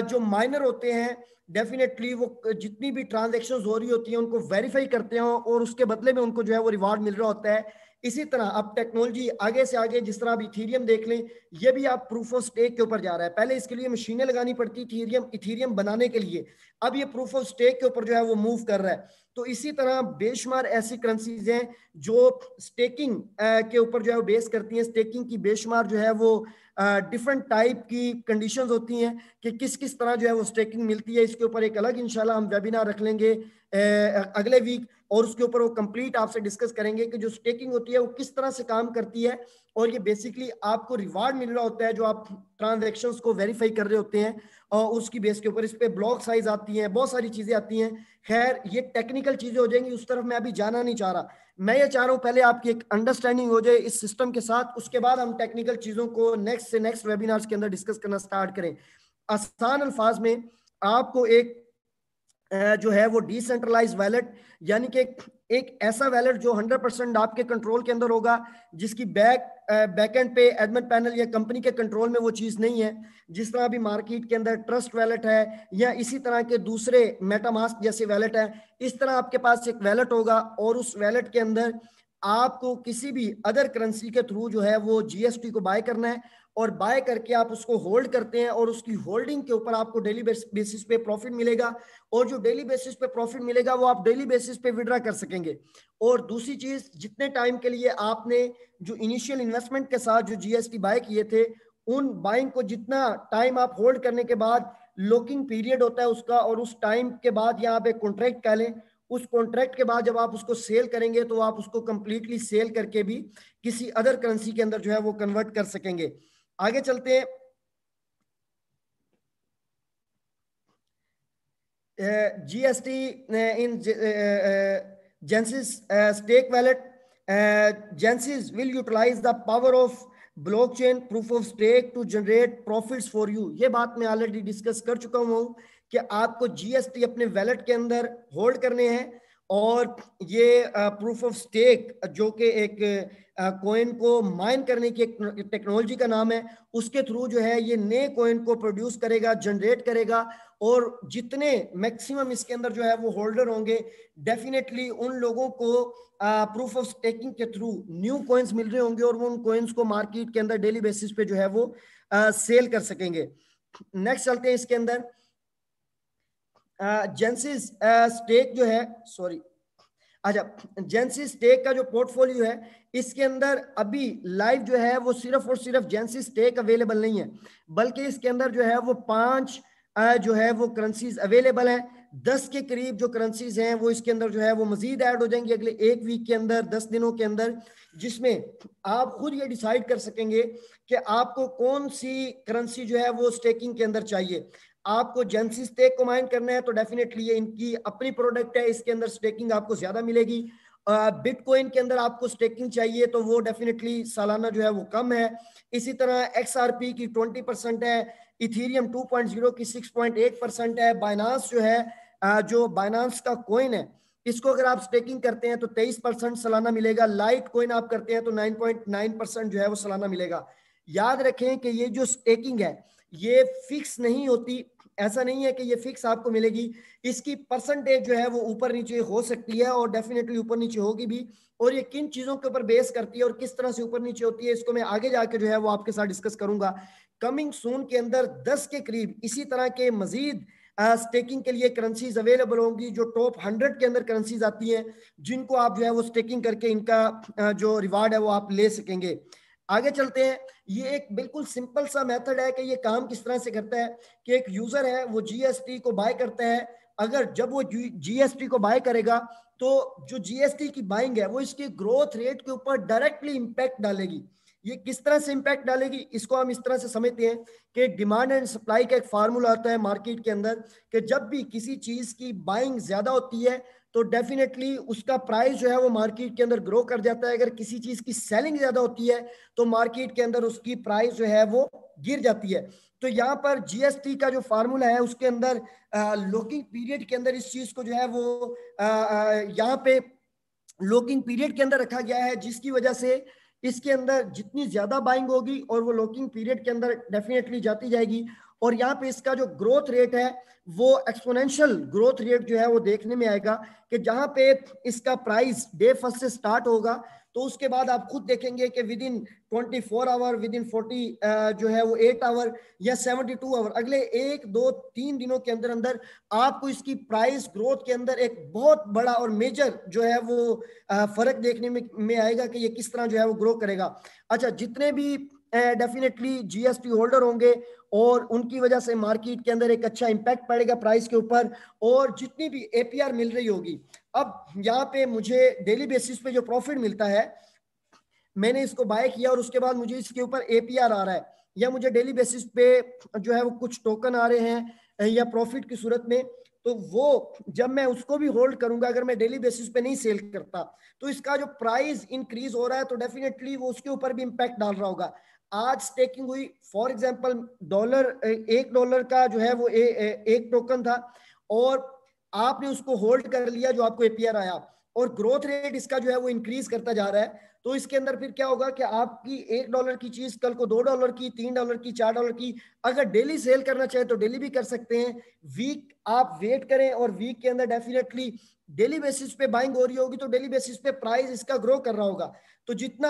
जो माइनर होते हैं डेफिनेटली वो जितनी भी ट्रांजेक्शन हो रही होती है उनको वेरीफाई करते हैं और उसके बदले में उनको जो है वो रिवार्ड मिल रहा होता है। इसी तरह अब टेक्नोलॉजी आगे से आगे, जिस तरह अब इथीरियम देख लें, ये भी आप प्रूफ ऑफ स्टेक के ऊपर जा रहा है। पहले इसके लिए मशीनें लगानी पड़ती इथीरियम इथीरियम बनाने के लिए, अब ये प्रूफ ऑफ स्टेक के ऊपर जो है वो मूव कर रहा है। तो इसी तरह बेशुमार ऐसी करेंसीज हैं जो स्टेकिंग के ऊपर जो है वो बेस करती हैं। स्टेकिंग की बेशुमार जो है वो डिफरेंट टाइप की कंडीशंस होती हैं कि किस किस तरह जो है वो स्टेकिंग मिलती है। इसके ऊपर एक अलग इंशाल्लाह हम वेबिनार रख लेंगे अगले वीक, और उसके ऊपर वो कंप्लीट आपसे डिस्कस करेंगे कि जो स्टेकिंग होती है वो किस तरह से काम करती है, और ये बेसिकली आपको रिवार्ड मिल रहा होता है जो आप ट्रांजैक्शंस को वेरीफाई कर रहे होते हैं, और उसकी बेस के ऊपर इस पे ब्लॉक साइज आती है, बहुत सारी चीजें आती हैं। खैर ये टेक्निकल चीजें हो जाएंगी, उस तरफ मैं अभी जाना नहीं चाह रहा। मैं ये चाह रहा हूँ पहले आपकी एक अंडरस्टैंडिंग हो जाए इस सिस्टम के साथ, उसके बाद हम टेक्निकल चीजों को नेक्स्ट से नेक्स्ट वेबिनार्स के अंदर डिस्कस करना स्टार्ट करें। आसान अल्फाज में आपको एक जो है वो डिसेंट्रलाइज वैलेट, यानी कि एक ऐसा वैलेट जो 100% आपके कंट्रोल के अंदर होगा, जिसकी बैकएंड पे एडमिन पैनल या कंपनी के कंट्रोल में वो चीज नहीं है। जिस तरह अभी मार्केट के अंदर ट्रस्ट वैलेट है या इसी तरह के दूसरे मेटामास्क जैसे वैलेट है, इस तरह आपके पास एक वैलेट होगा, और उस वैलेट के अंदर आपको किसी भी अदर करेंसी के थ्रू जो है वो जीएसटी को बाय करना है, और बाय करके आप उसको होल्ड करते हैं, और उसकी होल्डिंग के ऊपर आपको डेली बेसिस पे प्रॉफिट मिलेगा, और जो डेली बेसिस पे प्रॉफिट मिलेगा वो आप डेली बेसिस पे विड्रा कर सकेंगे। और दूसरी चीज, जितने टाइम के लिए आपने जो इनिशियल इन्वेस्टमेंट के साथ जो जीएसटी बाय किए थे, उन बाइंग को जितना टाइम आप होल्ड करने के बाद लॉकिंग पीरियड होता है उसका, और उस टाइम के बाद यहाँ पे कॉन्ट्रैक्ट कह लें, उस कॉन्ट्रैक्ट के बाद जब आप उसको सेल करेंगे तो आप उसको कंप्लीटली सेल करके भी किसी अदर करेंसी के अंदर जो है वो कन्वर्ट कर सकेंगे। आगे चलते हैं। GST in Genesis stake wallet. Genesis will utilize the power of blockchain proof of stake to generate profits for you. ये बात मैं ऑलरेडी डिस्कस कर चुका हूँ कि आपको जीएसटी अपने वैलेट के अंदर होल्ड करने हैं, और ये प्रूफ ऑफ स्टेक जो कि एक कोइन को माइन करने की एक टेक्नोलॉजी का नाम है, उसके थ्रू जो है ये नए कोइन को प्रोड्यूस करेगा, जनरेट करेगा, और जितने मैक्सिमम इसके अंदर जो है वो होल्डर होंगे, डेफिनेटली उन लोगों को प्रूफ ऑफ स्टेकिंग के थ्रू न्यू कॉइन्स मिल रहे होंगे, और वो उन कॉइन्स को मार्केट के अंदर डेली बेसिस पे जो है वो सेल कर सकेंगे। नेक्स्ट चलते हैं इसके अंदर। जेंसिस स्टेक जो है, सॉरी, अच्छा, जेंसिस स्टेक का जो पोर्टफोलियो है, इसके अंदर अभी लाइव जो है वो सिर्फ और सिर्फ जेंसिस स्टेक अवेलेबल नहीं है, बल्कि इसके अंदर जो है वो 5 जो है वो करेंसीज अवेलेबल है। 10 के करीब जो करेंसीज हैं वो इसके अंदर जो है वो मजीद ऐड हो जाएंगी अगले 1 वीक के अंदर, 10 दिनों के अंदर, जिसमें आप खुद ये डिसाइड कर सकेंगे कि आपको कौन सी करेंसी जो है वो स्टेकिंग के अंदर चाहिए। आपको जेंसिस स्टेक को माइन करना है तो डेफिनेटली ये इनकी अपनी प्रोडक्ट है, इसके अंदर स्टेकिंग आपको ज्यादा मिलेगी। बिटकॉइन के अंदर आपको स्टेकिंग चाहिए तो वो डेफिनेटली सालाना जो है वो कम है। इसी तरह XRP की 20% है, इथीरियम 2.0 की 6.8% है। बाइनांस जो है जो बाइनांस का कॉइन है, इसको अगर आप स्टेकिंग करते हैं तो 23% सालाना मिलेगा। लाइट कॉइन आप करते हैं तो 9.9% जो है वो सालाना मिलेगा। याद रखें कि ये जो स्टेकिंग है ये फिक्स नहीं होती, ऐसा नहीं है कि ये फिक्स आपको मिलेगी, इसकी परसेंटेज जो है वो ऊपर नीचे हो सकती है, और डेफिनेटली ऊपर नीचे होगी भी। और ये किन चीजों के ऊपर बेस करती है और किस तरह से ऊपर नीचे होती है, इसको मैं आगे जाके जो है वो आपके साथ डिस्कस करूंगा। कमिंग सून के अंदर 10 के करीब इसी तरह के मजीद स्टेकिंग के लिए करेंसीज अवेलेबल होंगी, जो टॉप 100 के अंदर करेंसीज आती हैं, जिनको आप जो है वो स्टेकिंग करके इनका जो रिवार्ड है वो आप ले सकेंगे। आगे चलते हैं। ये एक बिल्कुल सिंपल सा मेथड है कि ये काम किस तरह से करता है कि एक यूजर है वो जीएसटी को बाय करता है। अगर जब वो जीएसटी को बाय करेगा तो जो जीएसटी की बाइंग है वो इसकी ग्रोथ रेट के ऊपर डायरेक्टली इंपैक्ट डालेगी। ये किस तरह से इंपैक्ट डालेगी, इसको हम इस तरह से समझते हैं कि डिमांड एंड सप्लाई का एक फार्मूला आता है मार्केट के अंदर कि जब भी किसी चीज की बाइंग ज्यादा होती है तो डेफिनेटली उसका प्राइस जो है वो मार्केट के अंदर ग्रो कर जाता है। अगर किसी चीज की सेलिंग ज्यादा होती है तो मार्केट के अंदर उसकी प्राइस जो है वो गिर जाती है। तो यहाँ पर जीएसटी का जो फार्मूला है उसके अंदर लॉकिंग पीरियड के अंदर इस चीज को जो है वो यहाँ पे लॉकिंग पीरियड के अंदर रखा गया है, जिसकी वजह से इसके अंदर जितनी ज्यादा बाइंग होगी और वो लॉकिंग पीरियड के अंदर डेफिनेटली जाती जाएगी। और यहाँ पे इसका जो ग्रोथ रेट है वो एक्सपोनेंशियल ग्रोथ रेट जो है वो देखने में आएगा कि जहां पे इसका प्राइस डे फर्स्ट से स्टार्ट होगा तो उसके बाद आप खुद देखेंगे कि within 24 hour, within 40 जो है वो 8 आवर या 72 आवर, अगले 1 2 3 दिनों के अंदर अंदर आपको इसकी प्राइस ग्रोथ के अंदर एक बहुत बड़ा और मेजर जो है वो फर्क देखने में आएगा कि ये किस तरह जो है वो ग्रो करेगा। अच्छा, जितने भी डेफिनेटली जीएसटी होल्डर होंगे और उनकी वजह से मार्केट के अंदर एक अच्छा इंपैक्ट पड़ेगा प्राइस के ऊपर, और जितनी भी एपीआर मिल रही होगी। अब यहाँ पे मुझे डेली बेसिस पे जो प्रॉफिट मिलता है, मैंने इसको बाय किया और उसके बाद मुझे इसके ऊपर एपीआर आ रहा है या मुझे डेली बेसिस पे जो है वो कुछ टोकन आ रहे हैं या प्रॉफिट की सूरत में, तो वो जब मैं उसको भी होल्ड करूंगा, अगर मैं डेली बेसिस पे नहीं सेल करता तो इसका जो प्राइस इंक्रीज हो रहा है तो डेफिनेटली वो उसके ऊपर भी इंपैक्ट डाल रहा होगा। आज स्टेकिंग हुई फॉर एग्जांपल $1 का जो है वो एक टोकन था और आपने उसको होल्ड कर लिया जो आपको एपीआर आया और ग्रोथ रेट इसका जो है वो इंक्रीज करता जा रहा है। तो इसके अंदर फिर क्या होगा कि आपकी $1 की चीज कल को $2 की, $3 की, $4 की अगर डेली सेल करना चाहे तो डेली भी कर सकते हैं। वीक आप वेट करें और वीक के अंदर डेफिनेटली डेली बेसिस पे बाइंग हो रही होगी तो डेली बेसिस पे प्राइस इसका ग्रो कर रहा होगा। तो जितना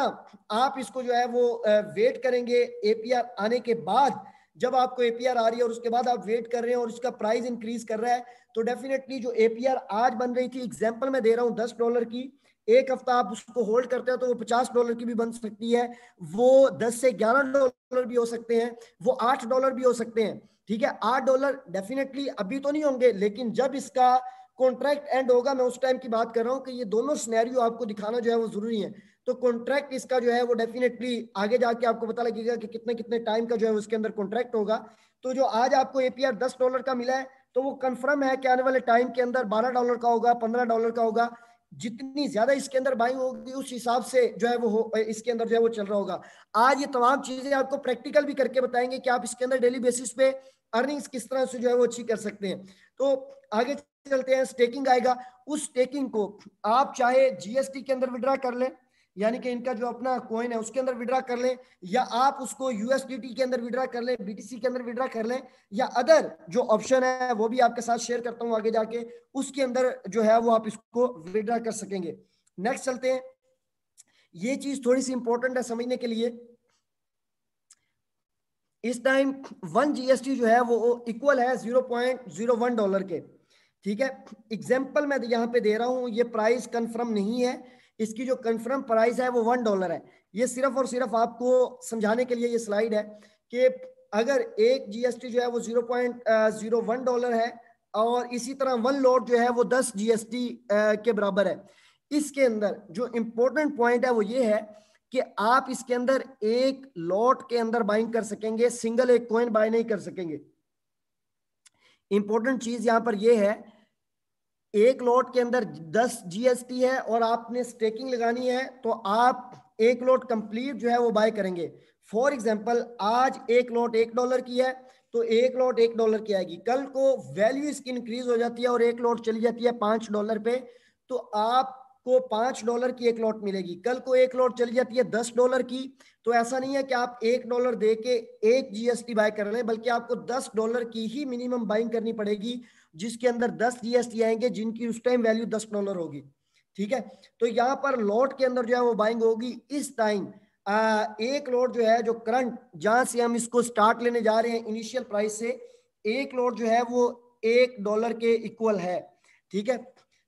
आप इसको जो है वो वेट करेंगे एपीआर आने के बाद, जब आपको एपीआर आ रही है और उसके बाद आप वेट कर रहे हैं और इसका प्राइस इंक्रीज कर रहा है, तो डेफिनेटली जो एपीआर आज बन रही थी, एग्जांपल मैं दे रहा हूं $10 की, एक हफ्ता आप उसको होल्ड करते हो तो वो $50 की भी बन सकती है, वो 10 से $11 भी हो सकते हैं, वो $8 भी हो सकते हैं। ठीक है, $8 डेफिनेटली अभी तो नहीं होंगे, लेकिन जब इसका कॉन्ट्रैक्ट एंड होगा, मैं उस टाइम की बात कर रहा हूं कि ये दोनों सिनेरियो आपको दिखाना जो है वो जरूरी है। तो कॉन्ट्रैक्ट इसका जो है वो डेफिनेटली आगे जाके आपको पता लगेगा कि कितने कितने टाइम का जो है उसके अंदर कॉन्ट्रैक्ट होगा। तो जो आज आपको एपीआर $10 का मिला है तो वो कंफर्म है कि आने वाले टाइम के अंदर $12 का होगा, $15 का होगा। जितनी ज्यादा इसके अंदर बाइंग होगी उस हिसाब से जो है वो इसके अंदर जो है वो चल रहा होगा। आज ये तमाम चीजें आपको प्रैक्टिकल भी करके बताएंगे कि आप इसके अंदर डेली बेसिस पे अर्निंग्स किस तरह से जो है वो अच्छी कर सकते हैं। तो आगे चलते हैं, स्टेकिंग आएगा। उस स्टेकिंग को आप चाहे जीएसटी के अंदर विड्रा कर लें, यानी कि इनका जो अपना कॉइन है उसके अंदर विड्रा कर लें, या आप उसको यूएसडीटी के अंदर विड्रा कर लें, बीटीसी के अंदर विड्रा कर लें, या अदर जो ऑप्शन है वो भी आपके साथ शेयर करता हूं आगे जाके, उसके अंदर जो है वो आप इसको विड्रा कर सकेंगे। नेक्स्ट चलते हैं, ये चीज थोड़ी सी इंपॉर्टेंट है समझने के लिए। इस टाइम 1 जीएसटी जो है वो इक्वल है $0.01 के। ठीक है, एग्जाम्पल मैं यहाँ पे दे रहा हूं, ये प्राइस कंफर्म नहीं है, इसकी जो कंफर्म प्राइस है वो $1 है। ये सिर्फ और सिर्फ आपको समझाने के लिए ये स्लाइड है कि अगर एक जीएसटी जो है वो $0.01 है और इसी तरह 1 लॉट जो है वो 10 जीएसटी के बराबर है। इसके अंदर जो इंपॉर्टेंट पॉइंट है वो ये है कि आप इसके अंदर एक लॉट के अंदर बाइंग कर सकेंगे, सिंगल एक कॉइन बाय नहीं कर सकेंगे। इंपॉर्टेंट चीज यहां पर यह है, एक लॉट के अंदर 10 जीएसटी है और आपने स्टेकिंग लगानी है तो आप एक लॉट कंप्लीट जो है वो बाय करेंगे। फॉर एग्जांपल आज एक लॉट $1 की है तो एक लॉट $1 की आएगी, कल को वैल्यू इसकी इंक्रीज हो जाती है और एक लॉट चली जाती है $5 पे, तो आपको $5 की एक लॉट मिलेगी। कल को एक लॉट चली जाती है $10 की, तो ऐसा नहीं है कि आप $1 दे के एक जीएसटी बाय कर लें, बल्कि आपको $10 की ही मिनिमम बाइंग करनी पड़ेगी, जिसके अंदर 10 जीएसटी आएंगे जिनकी उस टाइम वैल्यू $10 होगी। ठीक है, तो यहाँ पर लॉट के अंदर जो है वो बाइंग होगी। इस टाइम एक लॉट जो है जो करंट जहां से हम इसको स्टार्ट लेने जा रहे हैं इनिशियल प्राइस से, एक लॉट जो है वो $1 के इक्वल है। ठीक है,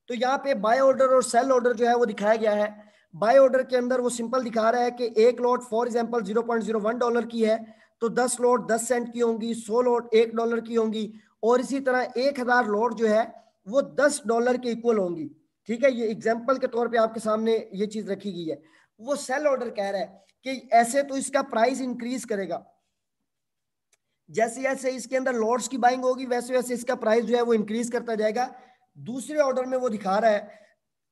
तो यहाँ पे बाय ऑर्डर और सेल ऑर्डर जो है वो दिखाया गया है। बाय ऑर्डर के अंदर वो सिंपल दिखा रहा है कि एक लॉट फॉर एग्जांपल $0.01 की है तो 10 लॉट 10 सेंट की होंगी, 100 लॉट $1 की होंगी, और इसी तरह 1000 लॉट जो है वो $10 के इक्वल होंगी। ठीक है, ये एग्जाम्पल के तौर पे आपके सामने ये चीज रखी गई है। वो सेल ऑर्डर कह रहा है कि ऐसे तो इसका प्राइस इंक्रीज करेगा, जैसे जैसे इसके अंदर लॉट्स की बाइंग होगी वैसे वैसे इसका प्राइस जो है वो इंक्रीज करता जाएगा। दूसरे ऑर्डर में वो दिखा रहा है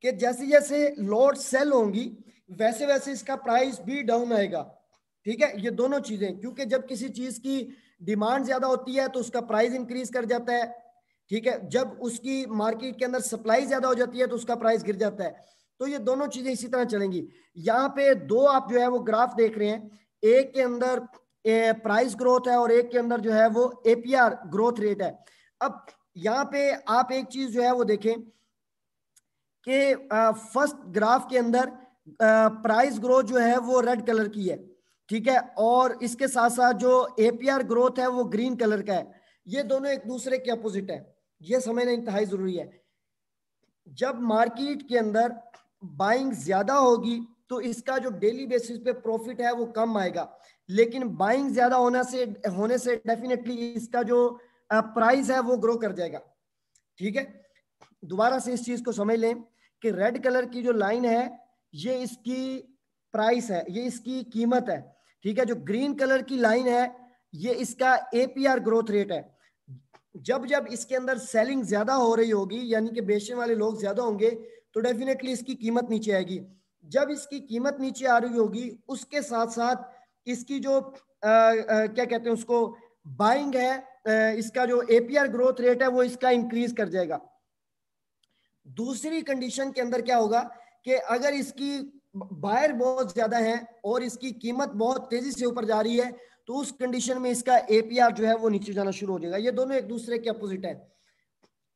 कि जैसे जैसे लॉट सेल होंगी वैसे वैसे इसका प्राइस भी डाउन आएगा। ठीक है, ये दोनों चीजें, क्योंकि जब किसी चीज की डिमांड ज्यादा होती है तो उसका प्राइस इंक्रीज कर जाता है। ठीक है, जब उसकी मार्केट के अंदर सप्लाई ज्यादा हो जाती है तो उसका प्राइस गिर जाता है। तो ये दोनों चीजें इसी तरह चलेंगी। यहाँ पे दो आप जो है वो ग्राफ देख रहे हैं, एक के अंदर प्राइस ग्रोथ है और एक के अंदर जो है वो एपीआर ग्रोथ रेट है। अब यहाँ पे आप एक चीज जो है वो देखें कि फर्स्ट ग्राफ के अंदर प्राइस ग्रोथ जो है वो रेड कलर की है। ठीक है, और इसके साथ साथ जो एपीआर ग्रोथ है वो ग्रीन कलर का है। ये दोनों एक दूसरे के अपोजिट है, ये समझना इंतहाई जरूरी है। जब मार्केट के अंदर बाइंग ज्यादा होगी तो इसका जो डेली बेसिस पे प्रॉफिट है वो कम आएगा, लेकिन बाइंग ज्यादा होने से डेफिनेटली इसका जो प्राइस है वो ग्रो कर जाएगा। ठीक है, दोबारा से इस चीज को समझ लें कि रेड कलर की जो लाइन है ये इसकी प्राइस है, ये इसकी कीमत है। ठीक है, जो ग्रीन कलर की लाइन है ये इसका एपीआर ग्रोथ रेट है। जब जब इसके अंदर सेलिंग ज्यादा हो रही होगी यानी कि बेचने वाले लोग ज्यादा होंगे तो डेफिनेटली इसकी कीमत नीचे आएगी। जब इसकी कीमत नीचे आ रही होगी उसके साथ साथ इसकी जो क्या कहते हैं उसको बाइंग है, इसका जो एपीआर ग्रोथ रेट है वो इसका इंक्रीज कर जाएगा। दूसरी कंडीशन के अंदर क्या होगा कि अगर इसकी बायर बहुत ज्यादा है और इसकी कीमत बहुत तेजी से ऊपर जा रही है तो उस कंडीशन में इसका एपीआर जो है वो नीचे जाना शुरू हो जाएगा। ये दोनों एक दूसरे के अपोजिट है।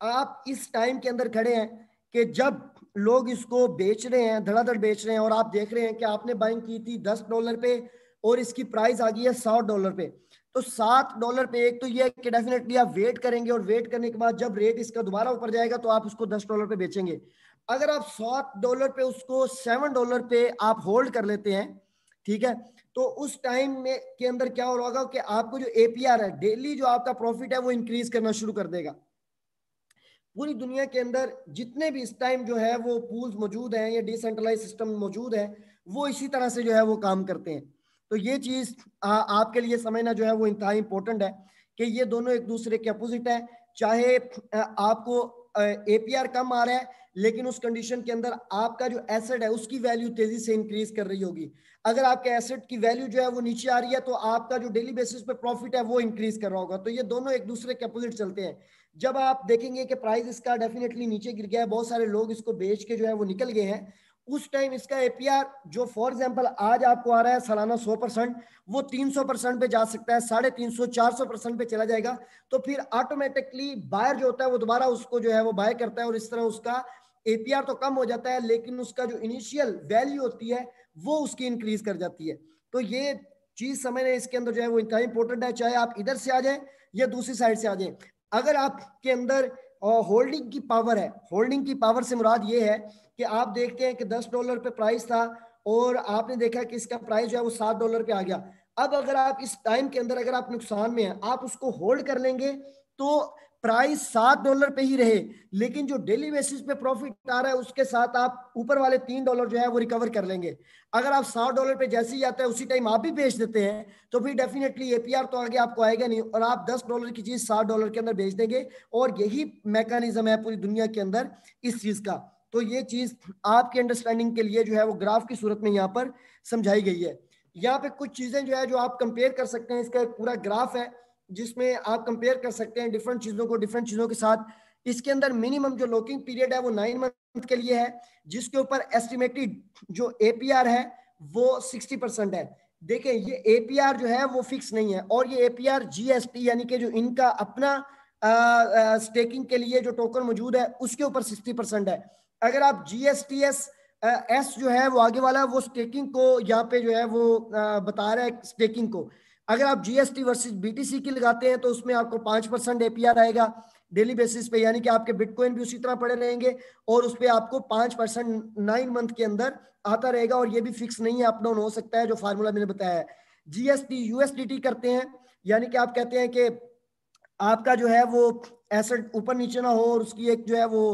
आप इस टाइम के अंदर खड़े हैं कि जब लोग इसको बेच रहे हैं, धड़ाधड़ बेच रहे हैं, और आप देख रहे हैं कि आपने बाइंग की थी $10 पे और इसकी प्राइस आ गई है $60 पे। तो $7 पे एक तो ये है कि डेफिनेटली आप वेट करेंगे और वेट करने के बाद जब रेट इसका दोबारा ऊपर जाएगा तो आप उसको $10 पे बेचेंगे। अगर आप $7 पे उसको $7 पे आप होल्ड कर लेते हैं, ठीक है, तो उस टाइम में के अंदर क्या हो रहा होगा कि आपको जो एपीआर है, डेली जो आपका प्रॉफिट है वो इंक्रीज करना शुरू कर देगा। पूरी दुनिया के अंदर जितने भी इस टाइम जो है वो पूल्स मौजूद हैं या डिसेंट्रलाइज सिस्टम मौजूद है वो इसी तरह से जो है वो काम करते हैं। तो ये चीज आपके लिए समझना जो है वो इंतहाई इंपॉर्टेंट है कि ये दोनों एक दूसरे के अपोजिट है। चाहे आपको एपीआर कम आ रहा है लेकिन उस कंडीशन के अंदर आपका जो एसेट है उसकी वैल्यू तेजी से इंक्रीज कर रही होगी। अगर आपके एसेट की वैल्यू जो है वो नीचे आ रही है तो आपका जो डेली बेसिस पे प्रॉफिट है वो इंक्रीज कर रहा होगा। तो ये दोनों एक दूसरे के अपोजिट चलते हैं। जब आप देखेंगे कि प्राइस इसका डेफिनेटली नीचे गिर गया है, बहुत सारे लोग इसको बेच के जो है वो निकल गए हैं, उस टाइम इसका एपीआर जो फॉर एग्जांपल आज आपको आ रहा है सालाना 100%, वो 300% पे जा सकता है, 350 400% पे चला जाएगा। तो फिर ऑटोमेटिकली बायर जो होता है वो दोबारा उसको जो है वो बाय करता है और इस तरह उसका एपीआर तो कम हो जाता है लेकिन उसका जो इनिशियल वैल्यू होती है वो उसकी इंक्रीज कर जाती है। तो ये चीज समझना इसके अंदर जो है वो इतना इंपॉर्टेंट है, चाहे आप इधर से आ जाए या दूसरी साइड से आ जाए। अगर आपके अंदर होल्डिंग की पावर है, होल्डिंग की पावर से मुराद ये है कि आप देखते हैं कि $10 पे प्राइस था और आपने देखा कि इसका प्राइस जो है वो $7 पे आ गया। अब अगर आप इस टाइम के अंदर अगर आप नुकसान में हैं, आप उसको होल्ड कर लेंगे तो प्राइस $7 पे ही रहे लेकिन जो डेली बेसिस पे प्रॉफिट आ रहा है उसके साथ आप ऊपर वाले $3 जो है वो रिकवर कर लेंगे। अगर आप $60 पे जैसे ही आता है उसी टाइम आप भी बेच देते हैं तो फिर डेफिनेटली एपीआर तो आगे आपको आएगा नहीं और आप $10 की चीज $60 के अंदर बेच देंगे। और यही मैकेनिज्म है पूरी दुनिया के अंदर इस चीज का। तो ये चीज आपके अंडरस्टैंडिंग के लिए जो है वो ग्राफ की सूरत में यहाँ पर समझाई गई है। यहाँ पे कुछ चीजें जो है जो आप कंपेयर कर सकते हैं, इसका एक पूरा ग्राफ है जिसमें आप कंपेयर कर सकते हैं डिफरेंट चीजों को डिफरेंट चीजों के साथ। इसके अंदर मिनिमम जो लॉकिंग पीरियड है वो 9 मंथ के लिए है जिसके ऊपर एस्टिमेटेड जो एपीआर है वो 60% है। देखें ये एपीआर जो है वो फिक्स नहीं है और ये एपीआर जीएसटी यानी कि जो इनका अपना स्टेकिंग के लिए जो टोकन मौजूद है उसके ऊपर 60% है। अगर आप जीएसटीएस एस जो है वो आगे वाला वो स्टेकिंग को यहाँ पे जो है वो बता रहा है स्टेकिंग को। अगर आप जीएसटी वर्सेस बीटीसी की लगाते हैं तो उसमें आपको 5% एपीआर आएगा डेली बेसिस पे, यानी कि आपके बिटकॉइन भी उसी तरह पड़े रहेंगे और उस पर आपको 5% 9 मंथ के अंदर आता रहेगा और ये भी फिक्स नहीं है, अप डाउन हो सकता है जो फार्मूला मैंने बताया है। जीएसटी यूएसडीटी करते हैं यानी कि आप कहते हैं कि आपका जो है वो एसेट ऊपर नीचे ना हो और उसकी एक जो है वो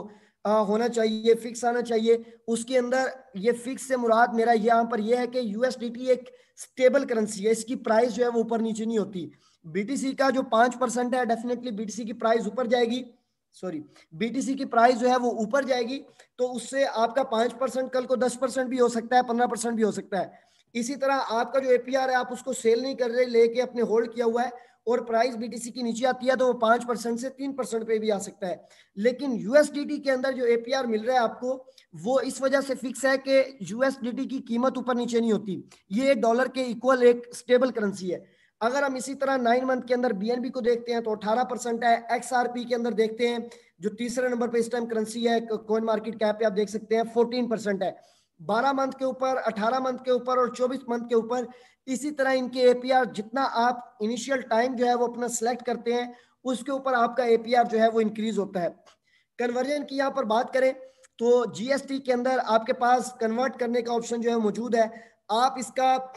होना चाहिए, फिक्स आना चाहिए। उसके अंदर ये फिक्स से मुराद मेरा यहाँ पर यह है कि यूएसडीटी एक स्टेबल करेंसी है, इसकी प्राइस जो है वो ऊपर नीचे नहीं होती। बीटीसी का जो 5% है, डेफिनेटली बीटीसी की प्राइस ऊपर जाएगी, सॉरी बीटीसी की प्राइस जो है वो ऊपर जाएगी, तो उससे आपका 5% कल को 10% भी हो सकता है, 15% भी हो सकता है। इसी तरह आपका जो एपीआर है, आप उसको सेल नहीं कर रहे, लेके अपने होल्ड किया हुआ है, और प्राइस बीटीसी की नीचे आती है तो वो 5% से 3% पे भी आ सकता है। लेकिन यूएसडीटी के अंदर जो एपीआर मिल रहा है आपको, वो इस वजह से फिक्स है कि यूएसडीटी की कीमत ऊपर नीचे नहीं होती, ये डॉलर के इक्वल एक स्टेबल करेंसी है। अगर हम इसी तरह 9 मंथ के अंदर बीएनबी को देखते हैं तो 18% है। एक्सआरपी के अंदर देखते हैं, जो तीसरे नंबर पे इस टाइम करेंसी है कॉइन मार्केट कैप पे, आप देख सकते हैं 14% है। 12 मंथ के ऊपर, 18 मंथ के ऊपर और 24 मंथ के ऊपर। इसी तरह इनके एपीआर, जितना आप इनिशियल टाइम जो है वो अपना सेलेक्ट करते हैं, उसके ऊपर आपका एपीआर जो है वो इंक्रीज होता है। कन्वर्जन की यहाँ पर बात करें तो जीएसटी के अंदर आपके पास कन्वर्ट करने का ऑप्शन जो है मौजूद है। आप इसका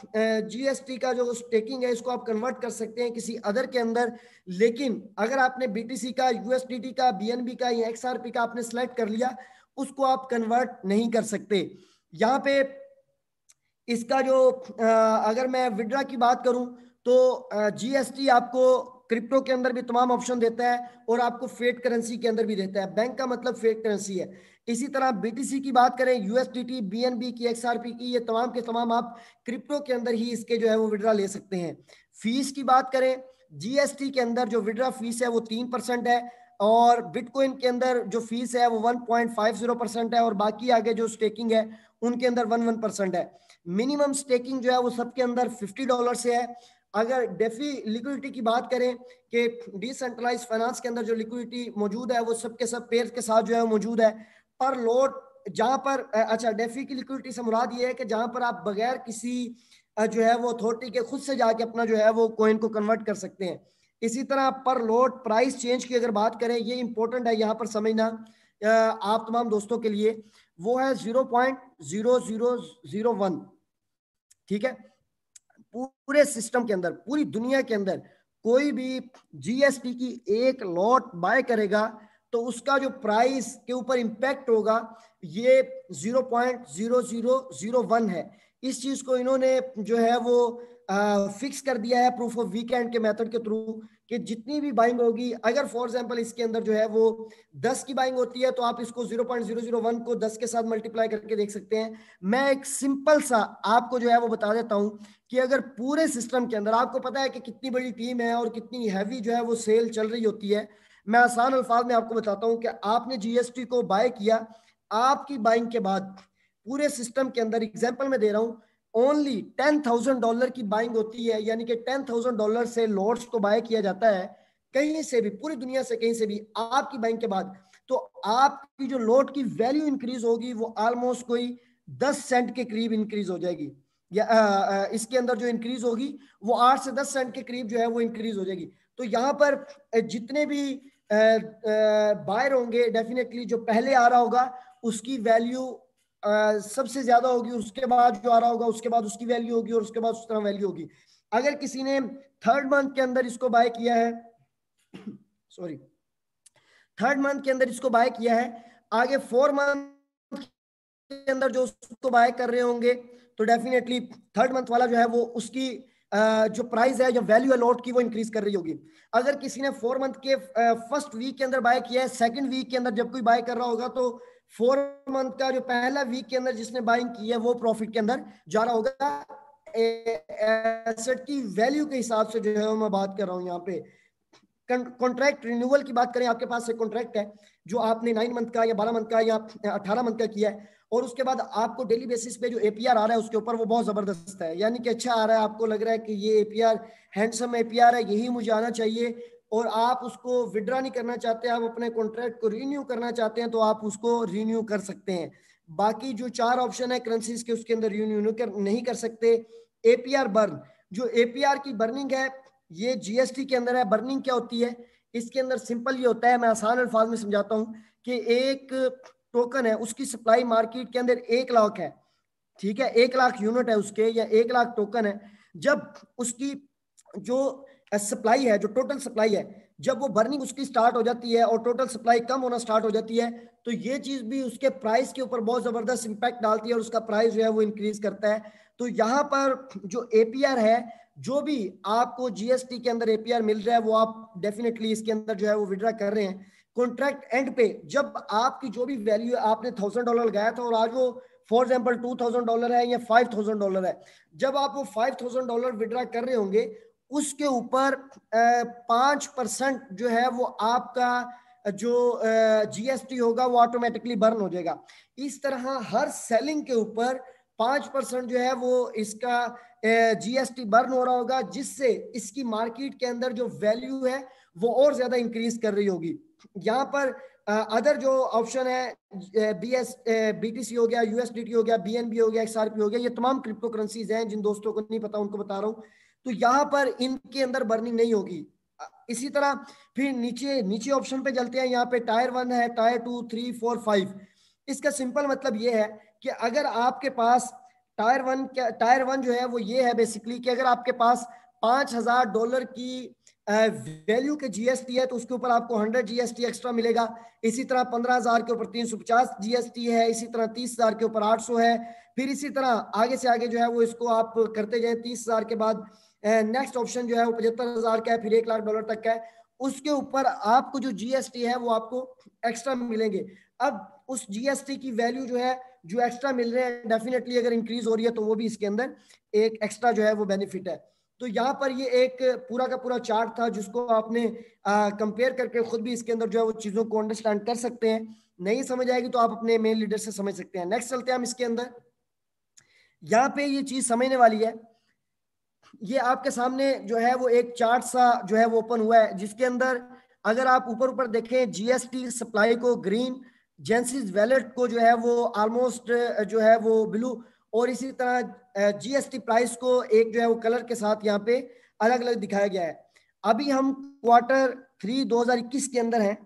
जीएसटी का जो स्टेकिंग है, इसको आप कन्वर्ट कर सकते हैं किसी अदर के अंदर। लेकिन अगर आपने बीटीसी का, यूएसडीटी का, बीएनबी का या एक्सआरपी का आपने सेलेक्ट कर लिया, उसको आप कन्वर्ट नहीं कर सकते। यहाँ पे इसका जो अगर मैं विड्रा की बात करूं तो जीएसटी आपको क्रिप्टो के अंदर भी तमाम ऑप्शन देता है, और आपको फेट करेंसी के अंदर भी देता है। बैंक का मतलब फेट करेंसी है। इसी तरह बीटीसी की बात करें, यूएसडीटी, बीएनबी की, एक्सआरपी की, ये तमाम के तमाम आप क्रिप्टो के अंदर ही इसके जो है वो विड्रा ले सकते हैं। फीस की बात करें, जीएसटी के अंदर जो विड्रा फीस है वो 3% है, और बिटकॉइन के अंदर जो फीस है वो 1.50% है, और बाकी आगे जो स्टेकिंग है उनके अंदर 1% है। मिनिमम स्टेकिंग जो है वो सबके अंदर $50 से है। अगर डेफी लिक्विडिटी की बात करें कि डिसेंट्रलाइज फाइनेंस के अंदर जो लिक्विडिटी मौजूद है वो सबके सब पेयर के साथ जो है मौजूद है। पर लोड जहां पर अच्छा, डेफी की लिक्विडिटी से मुराद ये है कि जहां पर आप बगैर किसी जो है वो अथॉरिटी के खुद से जाके अपना जो है वो कॉइन को कन्वर्ट कर सकते हैं। इसी तरह पर लोड प्राइस चेंज की अगर बात करें, ये इंपॉर्टेंट है यहाँ पर समझना आप तमाम दोस्तों के लिए, वो है 0.0001। ठीक है, पूरे सिस्टम के अंदर, पूरी दुनिया के अंदर कोई भी जीएसटी की एक लॉट बाय करेगा तो उसका जो प्राइस के ऊपर इंपैक्ट होगा ये 0.0001 है। इस चीज को इन्होंने जो है वो फिक्स कर दिया है प्रूफ ऑफ वीकेंड के मेथड के थ्रू, कि जितनी भी बाइंग होगी, अगर फॉर एग्जांपल इसके अंदर जो है वो 10 की बाइंग होती है तो आप इसको 0.001 को 10 के साथ मल्टीप्लाई करके देख सकते हैं। मैं एक सिंपल सा आपको जो है वो बता देता हूं कि अगर पूरे सिस्टम के अंदर आपको पता है कि कितनी बड़ी टीम है और कितनी हैवी जो है वो सेल चल रही होती है, मैं आसान अल्फाज में आपको बताता हूं कि आपने जीएसटी को बाय किया, आपकी बाइंग के बाद पूरे सिस्टम के अंदर, एग्जाम्पल में दे रहा हूं, ओनली $10,000 की बाइंग होती है, यानी कि $10,000 से लॉट्स को बाय किया जाता है कहीं से भी, पूरी दुनिया से कहीं से भी आपकी बाइंग के बाद। तो आपकी जो लॉट की वैल्यू इंक्रीज होगी वो ऑलमोस्ट कोई 10 सेंट के करीब इंक्रीज हो जाएगी, या इसके अंदर जो इंक्रीज होगी वो 8 से 10 सेंट के करीब जो है वो इंक्रीज हो जाएगी। तो यहाँ पर जितने भी बायर होंगे, डेफिनेटली जो पहले आ रहा होगा उसकी वैल्यू सबसे ज्यादा होगी, उसके बाद जो आ रहा होगा उसके बाद उसकी वैल्यू होगी, और उसके बाद उस तरह वैल्यू होगी। अगर किसी ने 3rd मंथ के अंदर इसको बाय किया है सॉरी 3rd मंथ के अंदर इसको बाय किया है, आगे 4 मंथ के अंदर जो उसको बाय कर रहे होंगे, तो डेफिनेटली 3rd मंथ वाला जो है वो उसकी जो प्राइस है, जो वैल्यू है लॉट की, वो इंक्रीज कर रही होगी। अगर किसी ने 4 मंथ के फर्स्ट वीक के अंदर बाय किया है, 2nd वीक के अंदर जब कोई बाय कर रहा होगा, तो 4 मंथ का जो पहला वीक के अंदर जिसने बाइंग की है वो प्रॉफिट के अंदर जा रहा होगा। एसेट की वैल्यू के हिसाब से जो है मैं बात कर रहा हूं यहाँ पे। कॉन्ट्रैक्ट रिन्यूअल की बात करें, आपके पास एक कॉन्ट्रैक्ट है जो आपने 9 मंथ का या 12 मंथ का या 18 मंथ का किया है, और उसके बाद आपको डेली बेसिस पे जो एपीआर आ रहा है उसके ऊपर वो बहुत जबरदस्त है, यानी कि अच्छा आ रहा है, आपको लग रहा है कि ये एपीआर हैंडसम एपीआर है, यही मुझे आना चाहिए, और आप उसको विड्रा नहीं करना चाहते, आप अपने कॉन्ट्रैक्ट को रिन्यू करना चाहते हैं, तो आप उसको रिन्यू कर सकते हैं। बाकी जो 4 ऑप्शन है करेंसीज के, उसके अंदर रिन्यू नहीं कर सकते। एपीआर बर्न, जो एपीआर की बर्निंग है ये जीएसटी के अंदर है। बर्निंग क्या होती है, इसके अंदर सिंपल ये होता है, मैं आसान अल्फाज में समझाता हूं कि एक टोकन है, उसकी सप्लाई मार्केट के अंदर 1 लाख है, ठीक है, 1 लाख यूनिट है उसके, या 1 लाख टोकन है। जब उसकी जो सप्लाई है, जो टोटल सप्लाई है, जब वो बर्निंग उसकी स्टार्ट हो जाती है और टोटल सप्लाई कम होना स्टार्ट हो जाती है, तो ये चीज भी उसके प्राइस के ऊपर बहुत जबरदस्त इंपैक्ट डालती है और उसका प्राइस जो है वो इंक्रीज करता है। तो यहाँ पर जो एपीआर है, जो भी आपको जीएसटी के अंदर एपीआर मिल रहा है, वो आप डेफिनेटली इसके अंदर जो है वो विड्रा कर रहे हैं। कॉन्ट्रैक्ट एंड पे जब आपकी जो भी वैल्यू है, आपने $1000 लगाया था और आज वो फॉर एग्जाम्पल $2000 है या $5000 है, जब आप वो $5000 विड्रा कर रहे होंगे, उसके ऊपर 5% जो है वो आपका जो जीएसटी होगा वो ऑटोमेटिकली बर्न हो जाएगा। इस तरह हर सेलिंग के ऊपर 5% जो है वो इसका जीएसटी बर्न हो रहा होगा, जिससे इसकी मार्केट के अंदर जो वैल्यू है वो और ज्यादा इंक्रीज कर रही होगी। यहाँ पर अदर जो ऑप्शन है, बीटीसी हो गया, यूएसडीटी हो गया, बीएनबी हो गया, एक्सआरपी हो गया, ये तमाम क्रिप्टो करेंसीज हैं। जिन दोस्तों को नहीं पता उनको बता रहा हूँ। तो यहाँ पर इनके अंदर बर्निंग नहीं होगी। इसी तरह फिर नीचे नीचे ऑप्शन पे चलते हैं। यहाँ पे टायर 1 है, टायर 2, 3, 4, 5। इसका सिंपल मतलब ये है कि अगर आपके पास टायर वन जो है वो ये है बेसिकली कि अगर आपके पास $5000 की वैल्यू के जीएसटी है, तो उसके ऊपर आपको 100 जीएसटी एक्स्ट्रा मिलेगा। इसी तरह 15,000 के ऊपर 350 जीएसटी है। इसी तरह 30,000 के ऊपर 800 है। फिर इसी तरह आगे से आगे जो है वो इसको आप करते जाए। 30,000 के बाद नेक्स्ट ऑप्शन जो है वो 75,000 का है, फिर $1,00,000 तक का है। उसके ऊपर आपको जो जीएसटी है वो आपको एक्स्ट्रा मिलेंगे। अब उस जीएसटी की वैल्यू जो है, जो एक्स्ट्रा मिल रहे हैं, डेफिनेटली अगर इंक्रीज हो रही है तो वो भी इसके अंदर एक एक्स्ट्रा जो है वो बेनिफिट है। तो यहाँ पर ये एक पूरा का पूरा चार्ट था जिसको आपने कंपेयर करके खुद भी इसके अंदर जो है वो चीजों को अंडरस्टैंड कर सकते हैं। नहीं समझ आएगी तो आप अपने मेन लीडर से समझ सकते हैं। नेक्स्ट चलते हैं हम इसके अंदर। यहाँ पे ये चीज समझने वाली है। ये आपके सामने जो है वो एक चार्ट सा जो है वो ओपन हुआ है, जिसके अंदर अगर आप ऊपर ऊपर देखें, जीएसटी सप्लाई को ग्रीन, जेंसिस वैलेट को जो है वो ऑलमोस्ट जो है वो ब्लू, और इसी तरह जीएसटी प्राइस को एक जो है वो कलर के साथ यहाँ पे अलग अलग दिखाया गया है। अभी हम Q3 2021 के अंदर हैं।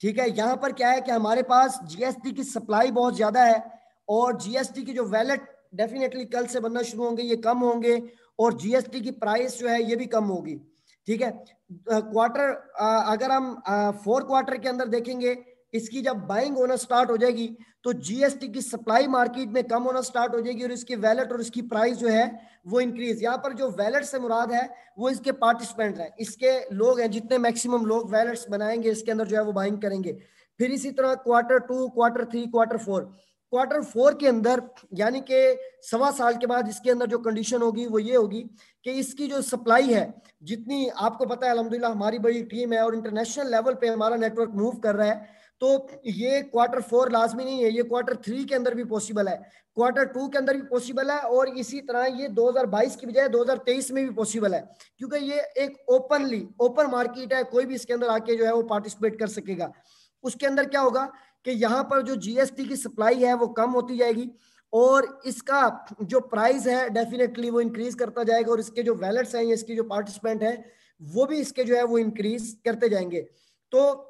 ठीक है, यहाँ पर क्या है कि हमारे पास जीएसटी की सप्लाई बहुत ज्यादा है और जीएसटी की जो वैलेट डेफिनेटली कल से बनना शुरू होंगे, ये कम होंगे, और जीएसटी की प्राइस जो है ये भी कम होगी। ठीक है, अगर हम 4 क्वार्टर के अंदर देखेंगे, इसकी जब बाइंग होना स्टार्ट हो जाएगी तो जीएसटी की सप्लाई मार्केट में कम होना स्टार्ट हो जाएगी और इसकी वैलेट और इसकी प्राइस जो है वो इंक्रीज। यहाँ पर जो वैलेट से मुराद है वो इसके पार्टिसिपेंट हैं, इसके लोग हैं, जितने मैक्सिमम लोग वैलेट्स बनाएंगे इसके अंदर जो है वो बाइंग करेंगे। फिर इसी तरह Q2, Q3, Q4 के अंदर, यानी कि 1.25 साल के बाद इसके अंदर जो कंडीशन होगी वो ये होगी कि इसकी जो सप्लाई है, जितनी आपको पता है अल्हम्दुलिल्लाह हमारी बड़ी टीम है और इंटरनेशनल लेवल पे हमारा नेटवर्क मूव कर रहा है, तो ये Q4 लाजमी नहीं है, ये Q3 के अंदर भी पॉसिबल है, Q2 के अंदर भी पॉसिबल है, और इसी तरह ये 2022 की बजाय 2023 में भी पॉसिबल है, क्योंकि ये एक ओपन मार्केट है, कोई भी इसके अंदर आके जो है वो पार्टिसिपेट कर सकेगा। उसके अंदर क्या होगा कि यहाँ पर जो जीएसटी की सप्लाई है वो कम होती जाएगी और इसका जो प्राइस है डेफिनेटली वो इंक्रीज करता जाएगा, और इसके जो वैलेट्स हैं, इसके जो पार्टिसिपेंट हैं, वो भी इसके जो है वो इंक्रीज करते जाएंगे। तो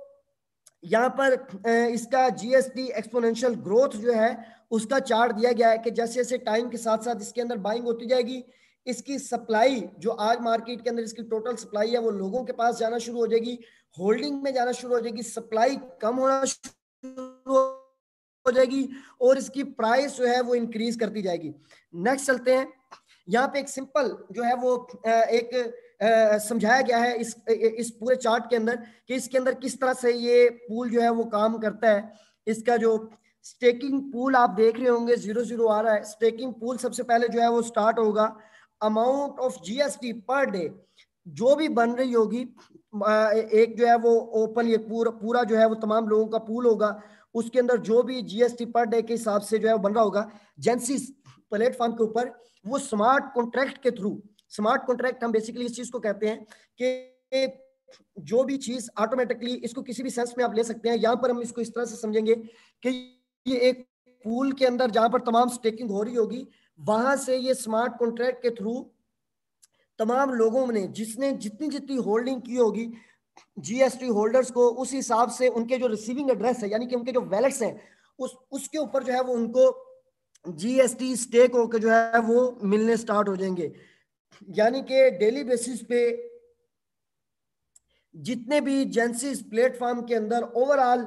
यहाँ पर इसका जीएसटी एक्सपोनेंशियल ग्रोथ जो है उसका चार्ट दिया गया है कि जैसे जैसे टाइम के साथ साथ इसके अंदर बाइंग होती जाएगी, इसकी सप्लाई जो आज मार्केट के अंदर इसकी टोटल सप्लाई है वो लोगों के पास जाना शुरू हो जाएगी, होल्डिंग में जाना शुरू हो जाएगी, सप्लाई कम होना शुरू हो जाएगी और इसकी प्राइस जो है वो इंक्रीज करती जाएगी। नेक्स्ट चलते हैं। यहाँ पे एक सिंपल जो है वो एक समझाया गया है इस पूरे चार्ट के अंदर कि इसके अंदर किस तरह से ये पूल जो है वो काम करता है। इसका जो स्टेकिंग पूल आप देख रहे होंगे 00 आ रहा है। स्टेकिंग पूल सबसे पहले जो है वो स्टार्ट होगा, amount of GST per day जो भी बन रही होगी, एक जो है वो ओपन, ये पूरा जो है वो तमाम लोगों का पूल होगा, उसके अंदर जो भी जीएसटी पर डे के हिसाब से जो है वो बन रहा होगा जेंसिस प्लेटफॉर्म के ऊपर, वो स्मार्ट कॉन्ट्रैक्ट के थ्रू, स्मार्ट कॉन्ट्रैक्ट हम बेसिकली इस चीज को कहते हैं कि जो भी चीज ऑटोमेटिकली, इसको किसी भी सेंस में आप ले सकते हैं। यहां पर हम इसको इस तरह से समझेंगे कि ये एक पूल के अंदर जहां पर तमाम स्टेकिंग हो रही होगी, वहां से ये स्मार्ट कॉन्ट्रैक्ट के थ्रू तमाम लोगों ने जिसने जितनी जितनी होल्डिंग की होगी जीएसटी होल्डर्स को, उस हिसाब से उनके जो रिसीविंग एड्रेस है, यानी कि उनके जो वैलेट्स हैं, उसके ऊपर जो है वो उनको जीएसटी स्टेक होकर जो है वो मिलने स्टार्ट हो जाएंगे। यानी कि डेली बेसिस पे जितने भी जेंसिस प्लेटफॉर्म के अंदर ओवरऑल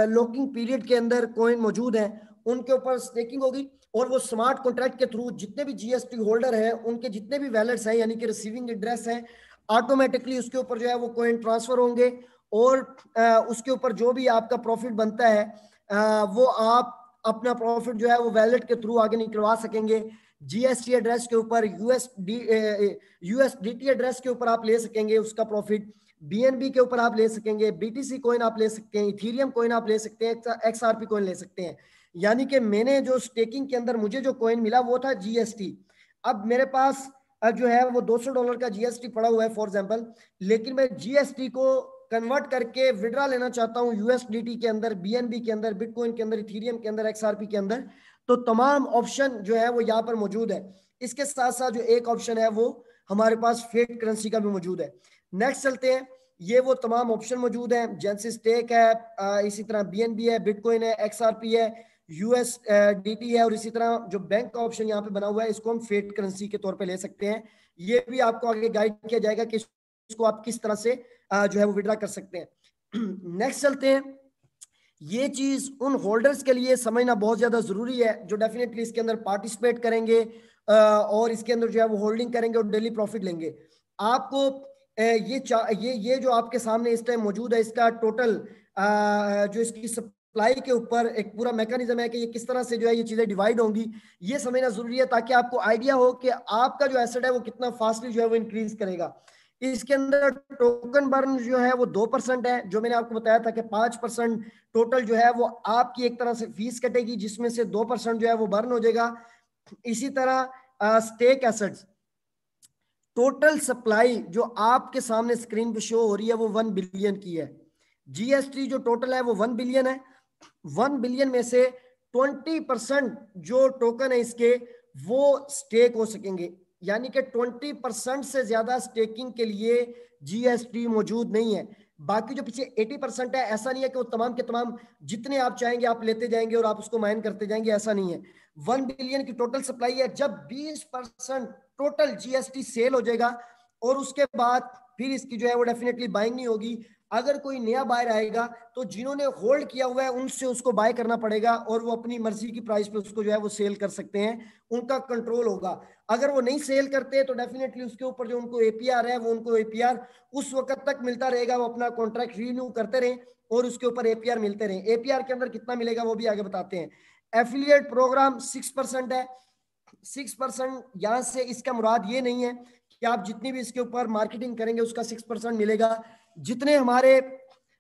लॉकिंग पीरियड के अंदर कॉइन मौजूद हैं उनके ऊपर स्टेकिंग होगी, और वो स्मार्ट कॉन्ट्रैक्ट के थ्रू जितने भी जीएसटी होल्डर हैं उनके जितने भी वैलेट्स हैं यानी कि रिसीविंग एड्रेस हैं, ऑटोमेटिकली उसके ऊपर जो है वो कॉइन ट्रांसफर होंगे, और उसके ऊपर जो भी आपका प्रॉफिट बनता है वो आप अपना प्रॉफिट जो है वो वैलेट के थ्रू आगे निकलवा सकेंगे। जीएसटी एड्रेस के ऊपर यूएसडीटी एड्रेस के ऊपर आप ले सकेंगे उसका प्रॉफिट, बीएनबी के ऊपर आप ले सकेंगे, बीटीसी कॉइन आप ले सकते हैं, इथीरियम कॉइन आप ले सकते हैं, एक्सआरपी कॉइन ले सकते हैं। यानी कि मैंने जो स्टेकिंग के अंदर मुझे जो कॉइन मिला वो था जीएसटी। अब मेरे पास जो है वो $200 का जीएसटी पड़ा हुआ है फॉर एग्जांपल, लेकिन मैं जीएसटी को कन्वर्ट करके विड्रा लेना चाहता हूं यूएसडीटी के अंदर, बीएनबी के अंदर, बिटकॉइन के अंदर, इथीरियम के अंदर, एक्सआरपी के अंदर, तो तमाम ऑप्शन जो है वो यहाँ पर मौजूद है। इसके साथ साथ जो एक ऑप्शन है वो हमारे पास फिएट करेंसी का भी मौजूद है। नेक्स्ट चलते हैं, ये वो तमाम ऑप्शन मौजूद हैं, जैसे स्टेक है, इसी तरह बीएनबी है, बिटकॉइन है, एक्सआरपी है, यूएसडीटी है, और इसी तरह जो बैंक का ऑप्शन यहाँ पे बना हुआ है इसको हम फिएट करेंसी के तौर पे ले सकते हैं। ये भी आपको आगे गाइड किया जाएगा कि इसको आप किस तरह से जो है वो विड्रा कर सकते हैं। नेक्स्ट चलते हैं, ये चीज उन होल्डर्स के लिए समझना बहुत ज्यादा जरूरी है जो डेफिनेटली इसके अंदर पार्टिसिपेट करेंगे और इसके अंदर जो है वो होल्डिंग करेंगे और डेली प्रॉफिट लेंगे। आपको ये जो आपके सामने इस टाइम मौजूद है इसका टोटल जो इसकी सप्लाई के ऊपर एक पूरा मैकेनिज्म है कि ये किस तरह से जो है ये चीजें डिवाइड होंगी, ये समझना जरूरी है ताकि आपको आइडिया हो कि आपका जो एसेट है वो कितना फास्टली जो है वो इंक्रीज करेगा। इसके अंदर टोकन बर्न जो है वो 2% है, जो मैंने आपको बताया था कि 5% टोटल जो है वो आपकी एक तरह से फीस कटेगी जिसमें से 2% जो है वो बर्न हो जाएगा। इसी तरह स्टेक एसेट्स टोटल सप्लाई जो आपके सामने स्क्रीन पे शो हो रही है वो 1 बिलियन की है। जीएसटी जो टोटल है वो 1 बिलियन है। 1 बिलियन में से 20% जो टोकन है इसके वो स्टेक हो सकेंगे, यानी कि 20% से ज्यादा स्टेकिंग के लिए जीएसटी मौजूद नहीं है। बाकी जो पीछे 80% है, ऐसा नहीं है कि वो तमाम के तमाम जितने आप चाहेंगे आप लेते जाएंगे और आप उसको माइन करते जाएंगे, ऐसा नहीं है। 1 बिलियन की टोटल सप्लाई है। जब 20% टोटल जीएसटी सेल हो जाएगा और उसके बाद फिर इसकी जो है वो डेफिनेटली बाइंग नहीं होगी। अगर कोई नया बायर आएगा तो जिन्होंने होल्ड किया हुआ है उनसे उसको बाय करना पड़ेगा और वो अपनी मर्जी की प्राइस पे उसको जो है वो सेल कर सकते हैं, उनका कंट्रोल होगा। अगर वो नहीं सेल करते तो डेफिनेटली उसके ऊपर जो उनको एपीआर है वो उनको एपीआर उस वक्त तक मिलता रहेगा, वो अपना कॉन्ट्रैक्ट रिन्यू करते रहे और उसके ऊपर एपीआर मिलते रहे। एपीआर के अंदर कितना मिलेगा वो भी आगे बताते हैं। एफिलिएट प्रोग्राम 6% है। 6% यहां से इसका मुराद ये नहीं है कि आप जितनी भी इसके ऊपर मार्केटिंग करेंगे उसका 6% मिलेगा। जितने हमारे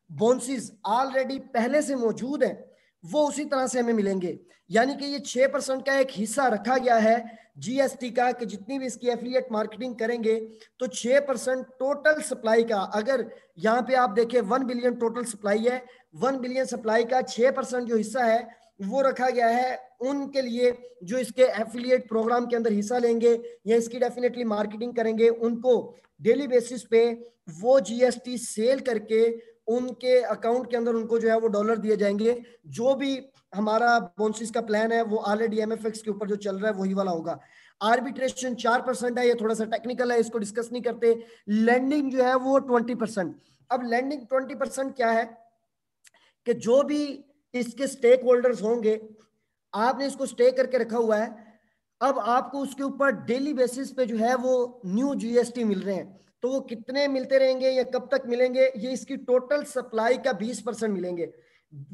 बोनसीज ऑलरेडी पहले से मौजूद हैं वो उसी तरह से हमें मिलेंगे। यानी कि ये 6% का एक हिस्सा रखा गया है जीएसटी का कि जितनी भी इसकी एफिलिएट मार्केटिंग करेंगे तो 6% टोटल सप्लाई का, अगर यहाँ पे आप देखें 1 बिलियन टोटल सप्लाई है, 1 बिलियन सप्लाई का 6% जो हिस्सा है वो रखा गया है उनके लिए जो इसके एफिलिएट प्रोग्राम के अंदर हिस्सा लेंगे या इसकी डेफिनेटली मार्केटिंग करेंगे, उनको डेली बेसिस पे वो जीएसटी सेल करके उनके अकाउंट के अंदर उनको जो है वो डॉलर दिए जाएंगे। जो भी हमारा बोनसिस का प्लान है वो ऑलरेडी एमएफएक्स के ऊपर जो चल रहा है वही वाला होगा। आर्बिट्रेशन 4% है, ये थोड़ा सा टेक्निकल है, इसको डिस्कस नहीं करते। लैंडिंग जो है वो 20%। अब लैंडिंग 20% क्या है कि जो भी इसके स्टेक होल्डर्स होंगे, आपने इसको स्टे करके रखा हुआ है, अब आपको उसके ऊपर डेली बेसिस पे जो है वो न्यू जीएसटी मिल रहे हैं, तो वो कितने मिलते रहेंगे या कब तक मिलेंगे, ये इसकी टोटल सप्लाई का 20% मिलेंगे।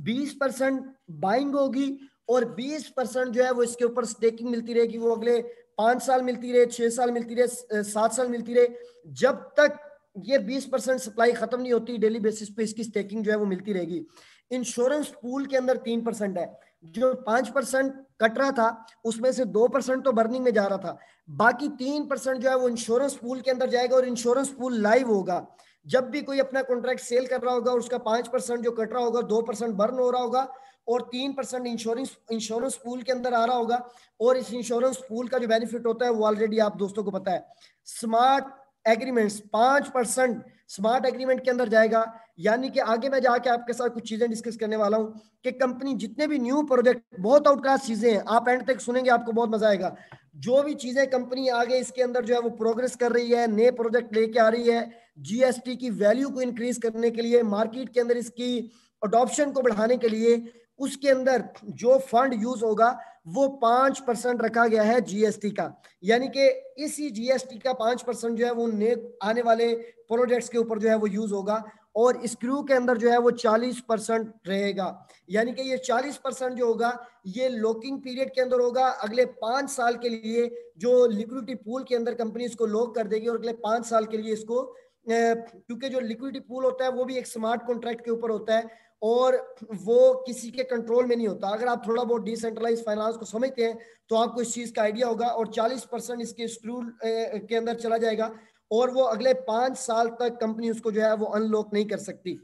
20% बाइंग होगी और 20% जो है वो इसके ऊपर स्टेकिंग मिलती रहेगी, वो अगले 5 साल मिलती रहे, 6 साल मिलती रहे, 7 साल मिलती रहे, जब तक ये 20% सप्लाई खत्म नहीं होती डेली बेसिस पे इसकी स्टेकिंग जो है वो मिलती रहेगी। इंश्योरेंस पूल के अंदर 3% है, जो 5% कट रहा था उसमें से 2% तो बर्निंग में जा रहा था, बाकी 3% जो है वो इंश्योरेंस पूल के अंदर जाएगा और इंश्योरेंस पूल लाइव होगा। जब भी कोई अपना कॉन्ट्रैक्ट सेल कर रहा होगा उसका 5% जो कट रहा होगा, 2% बर्न हो रहा होगा और 3% इंश्योरेंस पूल के अंदर आ रहा होगा। और इस इंश्योरेंस पूल का जो बेनिफिट होता है वो ऑलरेडी आप दोस्तों को पता है। स्मार्ट एग्रीमेंट्स 5% स्मार्ट एग्रीमेंट के अंदर जाएगा। यानी कि आगे मैं जाके आपके साथ कुछ चीजें डिस्कस करने वाला हूं कि कंपनी जितने भी न्यू प्रोजेक्ट, बहुत आउट क्लास चीजें हैं, आप एंड तक सुनेंगे आपको बहुत मजा आएगा। जो भी चीजें कंपनी आगे इसके अंदर जो है वो प्रोग्रेस कर रही है, नए प्रोजेक्ट लेके आ रही है, जीएसटी की वैल्यू को इंक्रीज करने के लिए, मार्केट के अंदर इसकी अडॉप्शन को बढ़ाने के लिए, उसके अंदर जो फंड यूज होगा वो 5% रखा गया है जीएसटी का। यानी कि इसी जीएसटी का 5% जो है वो नए आने वाले प्रोजेक्ट्स के ऊपर जो है वो यूज होगा, और स्क्रू के अंदर जो है वो 40% रहेगा। यानी कि ये 40% जो होगा ये लॉकिंग पीरियड के अंदर होगा, अगले 5 साल के लिए जो लिक्विडिटी पूल के अंदर कंपनी इसको लॉक कर देगी, और अगले 5 साल के लिए इसको, क्योंकि जो लिक्विडिटी पूल होता है वो भी एक स्मार्ट कॉन्ट्रैक्ट के ऊपर होता है और वो किसी के कंट्रोल में नहीं होता। अगर आप थोड़ा बहुत डिसेंट्रलाइज फाइनेंस को समझते हैं तो आपको इस चीज का आइडिया होगा। और 40% इसके स्क्रू के अंदर चला जाएगा, और वो अगले 5 साल तक कंपनी उसको जो है वो अनलॉक नहीं कर सकती।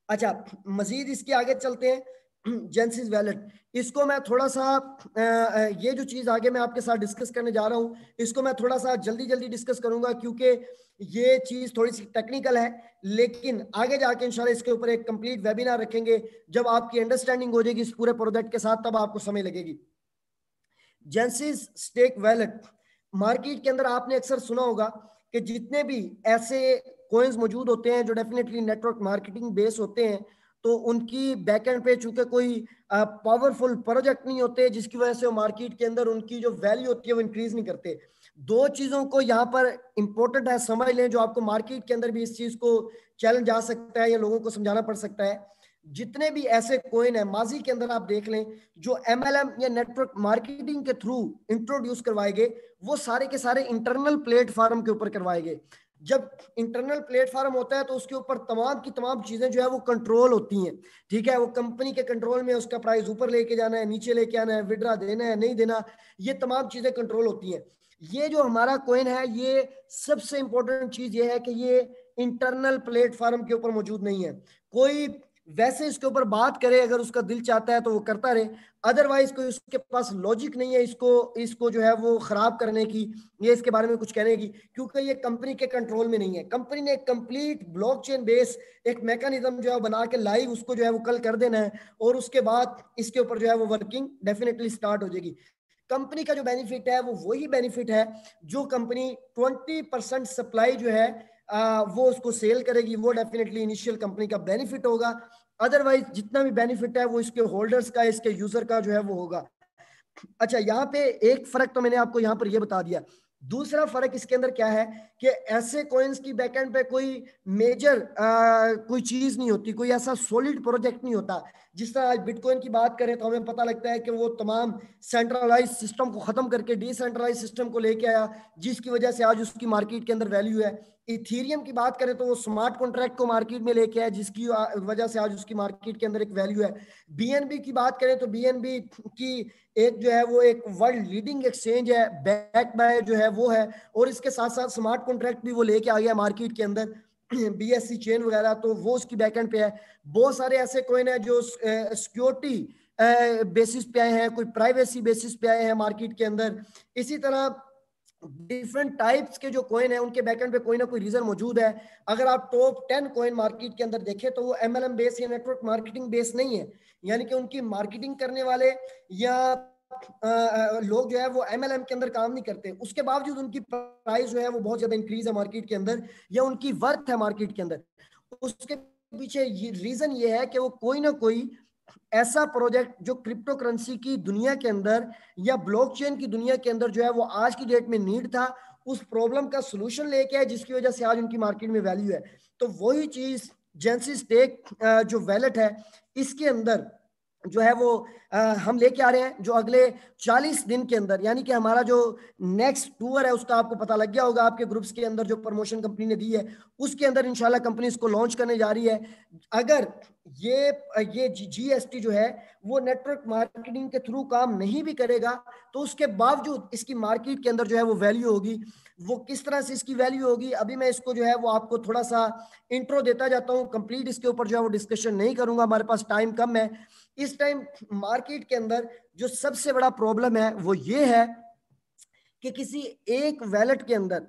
अच्छा, मजीद इसके आगे चलते हैं। जेंसिस वैलेट, इसको मैं थोड़ा सा ये जो चीज आगे मैं आपके साथ डिस्कस करने जा रहा हूं, इसको मैं थोड़ा सा जल्दी जल्दी डिस्कस करूंगा क्योंकि ये चीज थोड़ी सी टेक्निकल है, लेकिन आगे जाके इंशाल्लाह इसके ऊपर एक कंप्लीट वेबिनार रखेंगे। जब आपकी अंडरस्टैंडिंग हो जाएगी इस पूरे प्रोजेक्ट के साथ, तब आपको समझ लगेगी। जेंसिस स्टेक वैलेट, मार्केट के अंदर आपने अक्सर सुना होगा कि जितने भी ऐसे कॉइन्स मौजूद होते हैं जो डेफिनेटली नेटवर्क मार्केटिंग बेस होते हैं, तो उनकी बैकएंड पे चूंकि कोई पावरफुल प्रोजेक्ट नहीं होते, जिसकी वजह से वो मार्केट के अंदर उनकी जो वैल्यू होती है वो इंक्रीज नहीं करते। दो चीजों को यहाँ पर इंपॉर्टेंट है समझ लें, जो आपको मार्केट के अंदर भी इस चीज को चैलेंज आ सकता है या लोगों को समझाना पड़ सकता है। जितने भी ऐसे कोइन है माजी के अंदर आप देख लें जो एमएलएम या नेटवर्क मार्केटिंग के थ्रू इंट्रोड्यूस करवाए गए, वो सारे के सारे इंटरनल प्लेटफॉर्म के ऊपर करवाए गए। जब इंटरनल प्लेटफॉर्म होता है तो उसके ऊपर तमाम की तमाम चीजें जो है वो कंट्रोल होती हैं। ठीक है, वो कंपनी के कंट्रोल में, उसका प्राइस ऊपर लेके जाना है, नीचे लेके आना है, विड्रा देना है, नहीं देना, ये तमाम चीजें कंट्रोल होती हैं। ये जो हमारा कोइन है, ये सबसे इंपॉर्टेंट चीज ये है कि ये इंटरनल प्लेटफॉर्म के ऊपर मौजूद नहीं है। कोई वैसे इसके ऊपर बात करे, अगर उसका दिल चाहता है तो वो करता रहे, अदरवाइज कोई उसके पास लॉजिक नहीं है इसको इसको जो है वो खराब करने की, ये इसके बारे में कुछ कहने की, क्योंकि ये कंपनी के कंट्रोल में नहीं है। कंपनी ने एक कंप्लीट ब्लॉकचेन बेस एक मैकेनिज्म जो है बना के लाइव उसको जो है वो कल कर देना है, और उसके बाद इसके ऊपर जो है वो वर्किंग डेफिनेटली स्टार्ट हो जाएगी। कंपनी का जो बेनिफिट है वो वही बेनिफिट है जो कंपनी 20% सप्लाई जो है वो उसको सेल करेगी, वो डेफिनेटली इनिशियल कंपनी का बेनिफिट होगा। अदरवाइज जितना भी बेनिफिट है वो इसके होल्डर्स का, इसके यूजर का जो है वो होगा। अच्छा, यहाँ पे एक फर्क तो मैंने आपको यहाँ पर ये बता दिया। दूसरा फर्क इसके अंदर क्या है कि ऐसे कॉइन्स की बैकएंड पे कोई मेजर कोई चीज नहीं होती, कोई ऐसा सॉलिड प्रोजेक्ट नहीं होता। जिस तरह आज बिटकॉइन की बात करें तो हमें पता लगता है कि वो तमाम सेंट्रलाइज सिस्टम को खत्म करके डिसेंट्रलाइज सिस्टम को लेके आया, जिसकी वजह से आज उसकी मार्केट के अंदर वैल्यू है। इथीरियम की बात करें तो वो स्मार्ट कॉन्ट्रैक्ट को मार्केट में लेके आया, जिसकी वजह से आज उसकी मार्केट के अंदर एक वैल्यू है। बीएनबी की बात करें तो बीएनबी की एक जो है वो एक वर्ल्ड लीडिंग एक्सचेंज है, बैक बाय जो है वो है, और इसके साथ साथ स्मार्ट कॉन्ट्रैक्ट भी वो लेके आ गया मार्केट के अंदर, बीएससी चेन वगैरह, तो वो उसकी बैकएंड पे है। बहुत सारे ऐसे कोइन है जो सिक्योरिटी बेसिस पे आए हैं, कोई प्राइवेसी बेसिस पे आए हैं मार्केट के अंदर। इसी तरह डिफरेंट टाइप्स के जो कॉइन है उनके बैकएंड पे कोई ना कोई रीजन मौजूद है। अगर आप टॉप 10 कॉइन मार्केट के अंदर देखें तो वो एमएलएम बेस या नेटवर्क मार्केटिंग बेस नहीं है, यानी कि उनकी मार्केटिंग करने वाले या लोग जो है वो एमएलएम के अंदर काम नहीं करते, उसके बावजूद उनकी प्राइस जो है वो बहुत ज्यादा इंक्रीज है मार्केट के अंदर, या उनकी वर्थ है मार्केट के अंदर। उसके पीछे रीजन ये है कि वो कोई ना कोई ऐसा प्रोजेक्ट जो क्रिप्टो करेंसी की दुनिया के अंदर या ब्लॉकचेन की दुनिया के अंदर जो है वो आज की डेट में नीड था, उस प्रॉब्लम का सलूशन लेके आए, जिसकी वजह से आज उनकी मार्केट में वैल्यू है। तो वही चीज जेंसिस स्टेक जो वैलेट है, इसके अंदर जो है वो हम लेके आ रहे हैं, जो अगले 40 दिन के अंदर, यानी कि हमारा जो नेक्स्ट टूर है उसका आपको पता लग गया होगा आपके ग्रुप्स के अंदर, जो प्रमोशन कंपनी ने दी है उसके अंदर इंशाल्लाह कंपनी इसको लॉन्च करने जा रही है। अगर ये जीएसटी जो है वो नेटवर्क मार्केटिंग के थ्रू काम नहीं भी करेगा, तो उसके बावजूद इसकी मार्केट के अंदर जो है वो वैल्यू होगी। वो किस तरह से इसकी वैल्यू होगी, अभी मैं इसको जो है वो आपको थोड़ा सा इंट्रो देता जाता हूँ, कंप्लीट इसके ऊपर जो है वो डिस्कशन नहीं करूंगा, हमारे पास टाइम कम है। इस टाइम मार्केट के अंदर जो सबसे बड़ा प्रॉब्लम है वो ये है कि किसी एक वैलेट के अंदर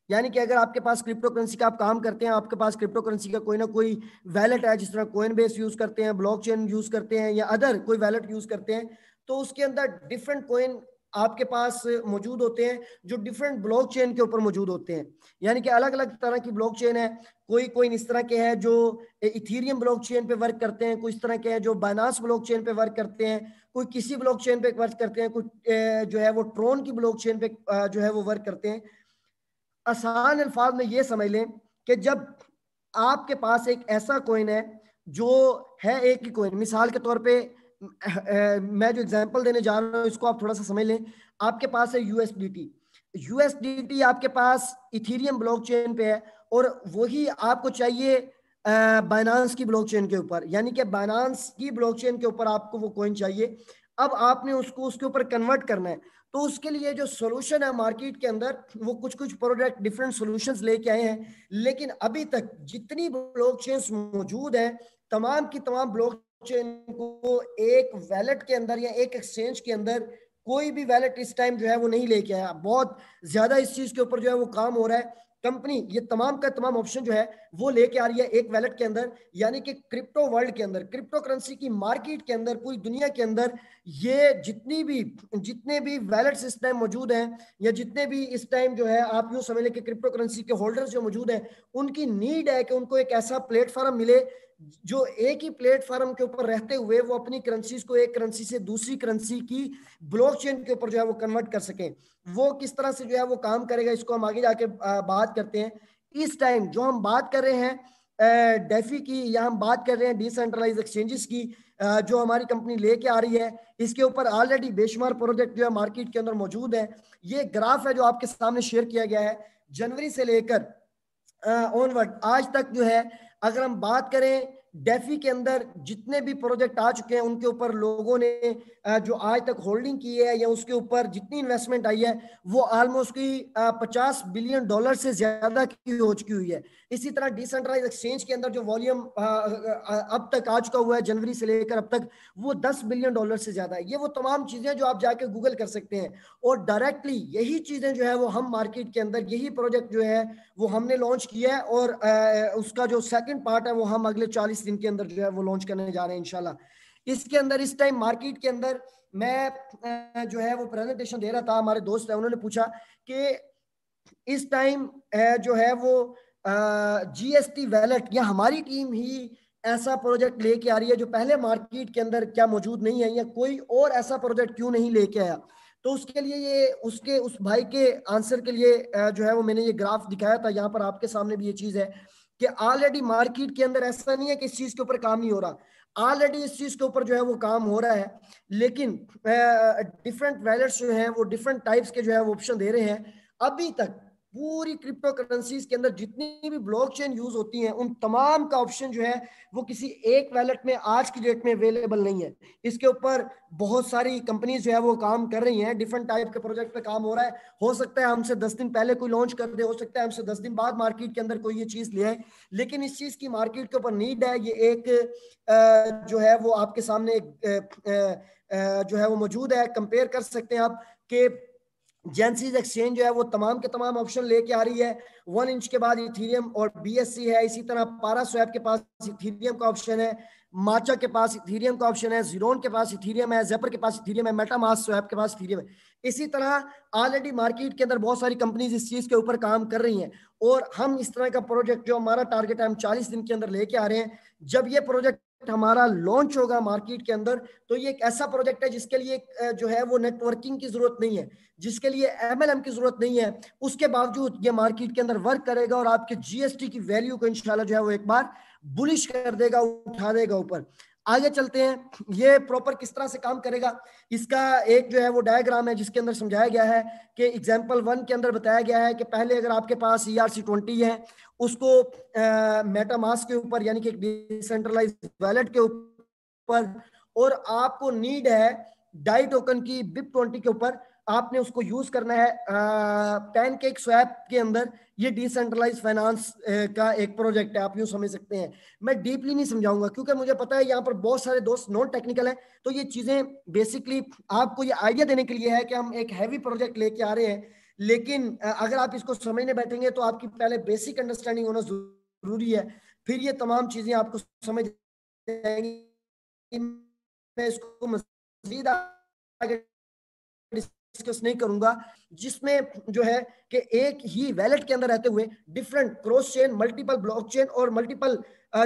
यानी कि अगर आपके पास क्रिप्टो करेंसी का आप काम करते हैं, आपके पास क्रिप्टो करेंसी का कोई ना कोई वैलेट है, जिस तरह कोइन बेस यूज करते हैं, ब्लॉकचेन यूज करते हैं, या अदर कोई वैलेट यूज करते हैं, तो उसके अंदर डिफरेंट कोइन आपके पास मौजूद होते हैं जो डिफरेंट ब्लॉकचेन के ऊपर मौजूद होते हैं। यानी कि अलग अलग तरह की ब्लॉकचेन है। कोई कोइन इस तरह के हैं जो इथीरियम ब्लॉकचेन पे वर्क करते हैं, कुछ तरह के हैं जो बाइनांस ब्लॉकचेन पे वर्क करते हैं, कोई किसी ब्लॉकचेन पे वर्क करते हैं, कुछ जो है वो ट्रोन की ब्लॉकचेन पे जो है वो वर्क करते हैं। आसान अल्फाज में ये समझ लें कि जब आपके पास एक ऐसा कोइन है जो है एक ही कोइन, मिसाल के तौर पे मैं जो एग्जांपल देने जा रहा हूँ इसको आप थोड़ा सा समझ लें। आपके पास है यूएसडीटी। यूएसडीटी आपके पास इथीरियम ब्लॉकचेन पे है, और वही आपको चाहिए बाइनांस की ब्लॉकचेन के ऊपर, यानी कि बाइनांस की ब्लॉकचेन के ऊपर आपको वो कॉइन चाहिए। अब आपने उसको उसके ऊपर कन्वर्ट करना है, तो उसके लिए जो सोल्यूशन है मार्केट के अंदर, वो कुछ कुछ प्रोडक्ट डिफरेंट सॉल्यूशंस लेके आए हैं। लेकिन अभी तक जितनी ब्लॉकचेन्स मौजूद हैं, तमाम की तमाम ब्लॉकचेन को एक वैलेट के अंदर या एक एक्सचेंज के अंदर कोई भी वैलेट इस टाइम जो है वो नहीं लेके आया। बहुत ज्यादा इस चीज के ऊपर जो है वो काम हो रहा है। कंपनी ये तमाम का तमाम ऑप्शन जो है वो लेके आ रही है एक वैलेट के अंदर, यानी कि क्रिप्टो वर्ल्ड के अंदर, क्रिप्टो करेंसी की मार्केट के अंदर, पूरी दुनिया के अंदर ये जितने भी वैलेट्स इस टाइम मौजूद हैं, या जितने भी इस टाइम जो है आप यूं समझ लें कि क्रिप्टो करेंसी के होल्डर्स जो मौजूद हैं, उनकी नीड है कि उनको एक ऐसा प्लेटफॉर्म मिले जो एक ही प्लेटफॉर्म के ऊपर रहते हुए वो अपनी करेंसीज को एक करेंसी से दूसरी करेंसी की ब्लॉकचेन के ऊपर जो है वो कन्वर्ट कर सकें। वो किस तरह से जो है वो काम करेगा, इसको हम आगे जाके बात करते हैं। इस टाइम जो हम बात कर रहे हैं डेफी की, या हम बात कर रहे हैं डिसेंट्रलाइज एक्सचेंजेस की, जो हमारी कंपनी लेके आ रही है, इसके ऊपर ऑलरेडी बेशुमार प्रोजेक्ट जो है मार्केट के अंदर मौजूद है। ये ग्राफ है जो आपके सामने शेयर किया गया है, जनवरी से लेकर ऑनवर्ड आज तक जो है, अगर हम बात करें डेफी के अंदर जितने भी प्रोजेक्ट आ चुके हैं, उनके ऊपर लोगों ने जो आज तक होल्डिंग की है या उसके ऊपर जितनी इन्वेस्टमेंट आई है, वो ऑलमोस्ट की $50 बिलियन से ज्यादा की हो चुकी हुई है। इसी तरह डिसेंट्रलाइज एक्सचेंज के अंदर जो वॉल्यूम अब तक आ चुका हुआ है जनवरी से लेकर अब तक, वो $10 बिलियन से ज्यादा है। ये वो तमाम चीजें जो आप जाके गूगल कर सकते हैं, और डायरेक्टली यही चीजें जो है वो हम मार्केट के अंदर, यही प्रोजेक्ट जो है वो हमने लॉन्च किया है, और उसका जो सेकंड पार्ट है वो हम अगले 40 दिन के अंदर जो है वो लॉन्च करने जा रहे हैं इंशाल्लाह। इसके अंदर इस टाइम मार्केट के अंदर मैं जो है वो प्रेजेंटेशन दे रहा था, हमारे दोस्त है उन्होंने पूछा कि इस टाइम जो है वो जीएसटी वैलेट या हमारी टीम ही ऐसा प्रोजेक्ट लेके आ रही है जो पहले मार्केट के अंदर क्या मौजूद नहीं है, या कोई और ऐसा प्रोजेक्ट क्यों नहीं लेके आया। तो उसके लिए ये उसके उस भाई के आंसर के लिए जो है वो मैंने ये ग्राफ दिखाया था। यहाँ पर आपके सामने भी ये चीज है कि ऑलरेडी मार्केट के अंदर ऐसा नहीं है कि इस चीज के ऊपर काम नहीं हो रहा, ऑलरेडी इस चीज के ऊपर जो है वो काम हो रहा है। लेकिन डिफरेंट वैलेट्स जो है वो डिफरेंट टाइप्स के जो है वो ऑप्शन दे रहे हैं। अभी तक पूरी क्रिप्टो करेंसीज के अंदर जितनी भी ब्लॉकचेन यूज होती हैं, उन तमाम का ऑप्शन जो है वो किसी एक वैलेट में आज की डेट में अवेलेबल नहीं है। इसके ऊपर बहुत सारी कंपनीज जो है वो काम कर रही हैं, डिफरेंट टाइप के प्रोजेक्ट पे काम हो रहा है। हो सकता है हमसे 10 दिन पहले कोई लॉन्च कर दे, हो सकता है हमसे 10 दिन बाद मार्केट के अंदर कोई ये चीज ले आए, लेकिन इस चीज की मार्केट के ऊपर नीड है। ये एक जो है वो आपके सामने जो है वो मौजूद है, कंपेयर कर सकते हैं आप कि जेंसीज एक्सचेंज जो है वो तमाम के तमाम ऑप्शन लेके आ रही है। 1 इंच के बाद इथीरियम और बीएससी है, इसी तरह पारास्वैप के पास इथीरियम का ऑप्शन है, माचा के पास इथीरियम का ऑप्शन है, जीरोन के पास इथीरियम है, जेपर के पास इथीरियम है, मेटामास्क स्वैप के पास इथीरियम है। इसी तरह ऑलरेडी मार्केट के अंदर बहुत सारी कंपनीज इस चीज के ऊपर काम कर रही हैं, और हम इस तरह का प्रोजेक्ट जो हमारा टारगेट है हम 40 दिन के अंदर लेके आ रहे हैं। जब ये प्रोजेक्ट हमारा लॉन्च होगा मार्केट के अंदर, तो ये एक ऐसा प्रोजेक्ट है जिसके लिए जो है वो नेटवर्किंग की जरूरत नहीं है, जिसके लिए एमएलएम की जरूरत नहीं है। उसके बावजूद ये मार्केट के अंदर वर्क करेगा और आपके जीएसटी की वैल्यू को इंशाल्लाह जो है वो एक बार बुलिश कर देगा, उठा देगा ऊपर। आगे चलते हैं, ये प्रॉपर किस तरह से काम करेगा, इसका एक जो है वो डायग्राम है जिसके अंदर समझाया गया है कि एग्जाम्पल 1 के अंदर बताया गया है कि पहले अगर आपके पास ERC20 है, उसको मेटामास्क के ऊपर यानी कि डिसेंट्रलाइज वैलेट के ऊपर, और आपको नीड है डाई टोकन की BIP20 के ऊपर, आपने उसको यूज करना है पैनकेक स्वैप के अंदर। ये डिसेंट्रलाइज फाइनेंस का एक प्रोजेक्ट है, आप यूं समझ सकते हैं। मैं डीपली नहीं समझाऊंगा क्योंकि मुझे पता है यहाँ पर बहुत सारे दोस्त नॉन टेक्निकल हैं, तो ये चीजें बेसिकली आपको ये आइडिया देने के लिए है कि हम एक हैवी प्रोजेक्ट लेके आ रहे हैं लेकिन अगर आप इसको समझने बैठेंगे तो आपकी पहले बेसिक अंडरस्टैंडिंग होना जरूरी है, फिर ये तमाम चीजें आपको समझ आएंगी। मैं इसको मजीद आगे डिस्कस नहीं करूंगा, जिसमें जो है कि एक ही वैलेट के अंदर रहते हुए different cross chain, multiple blockchain और मल्टीपल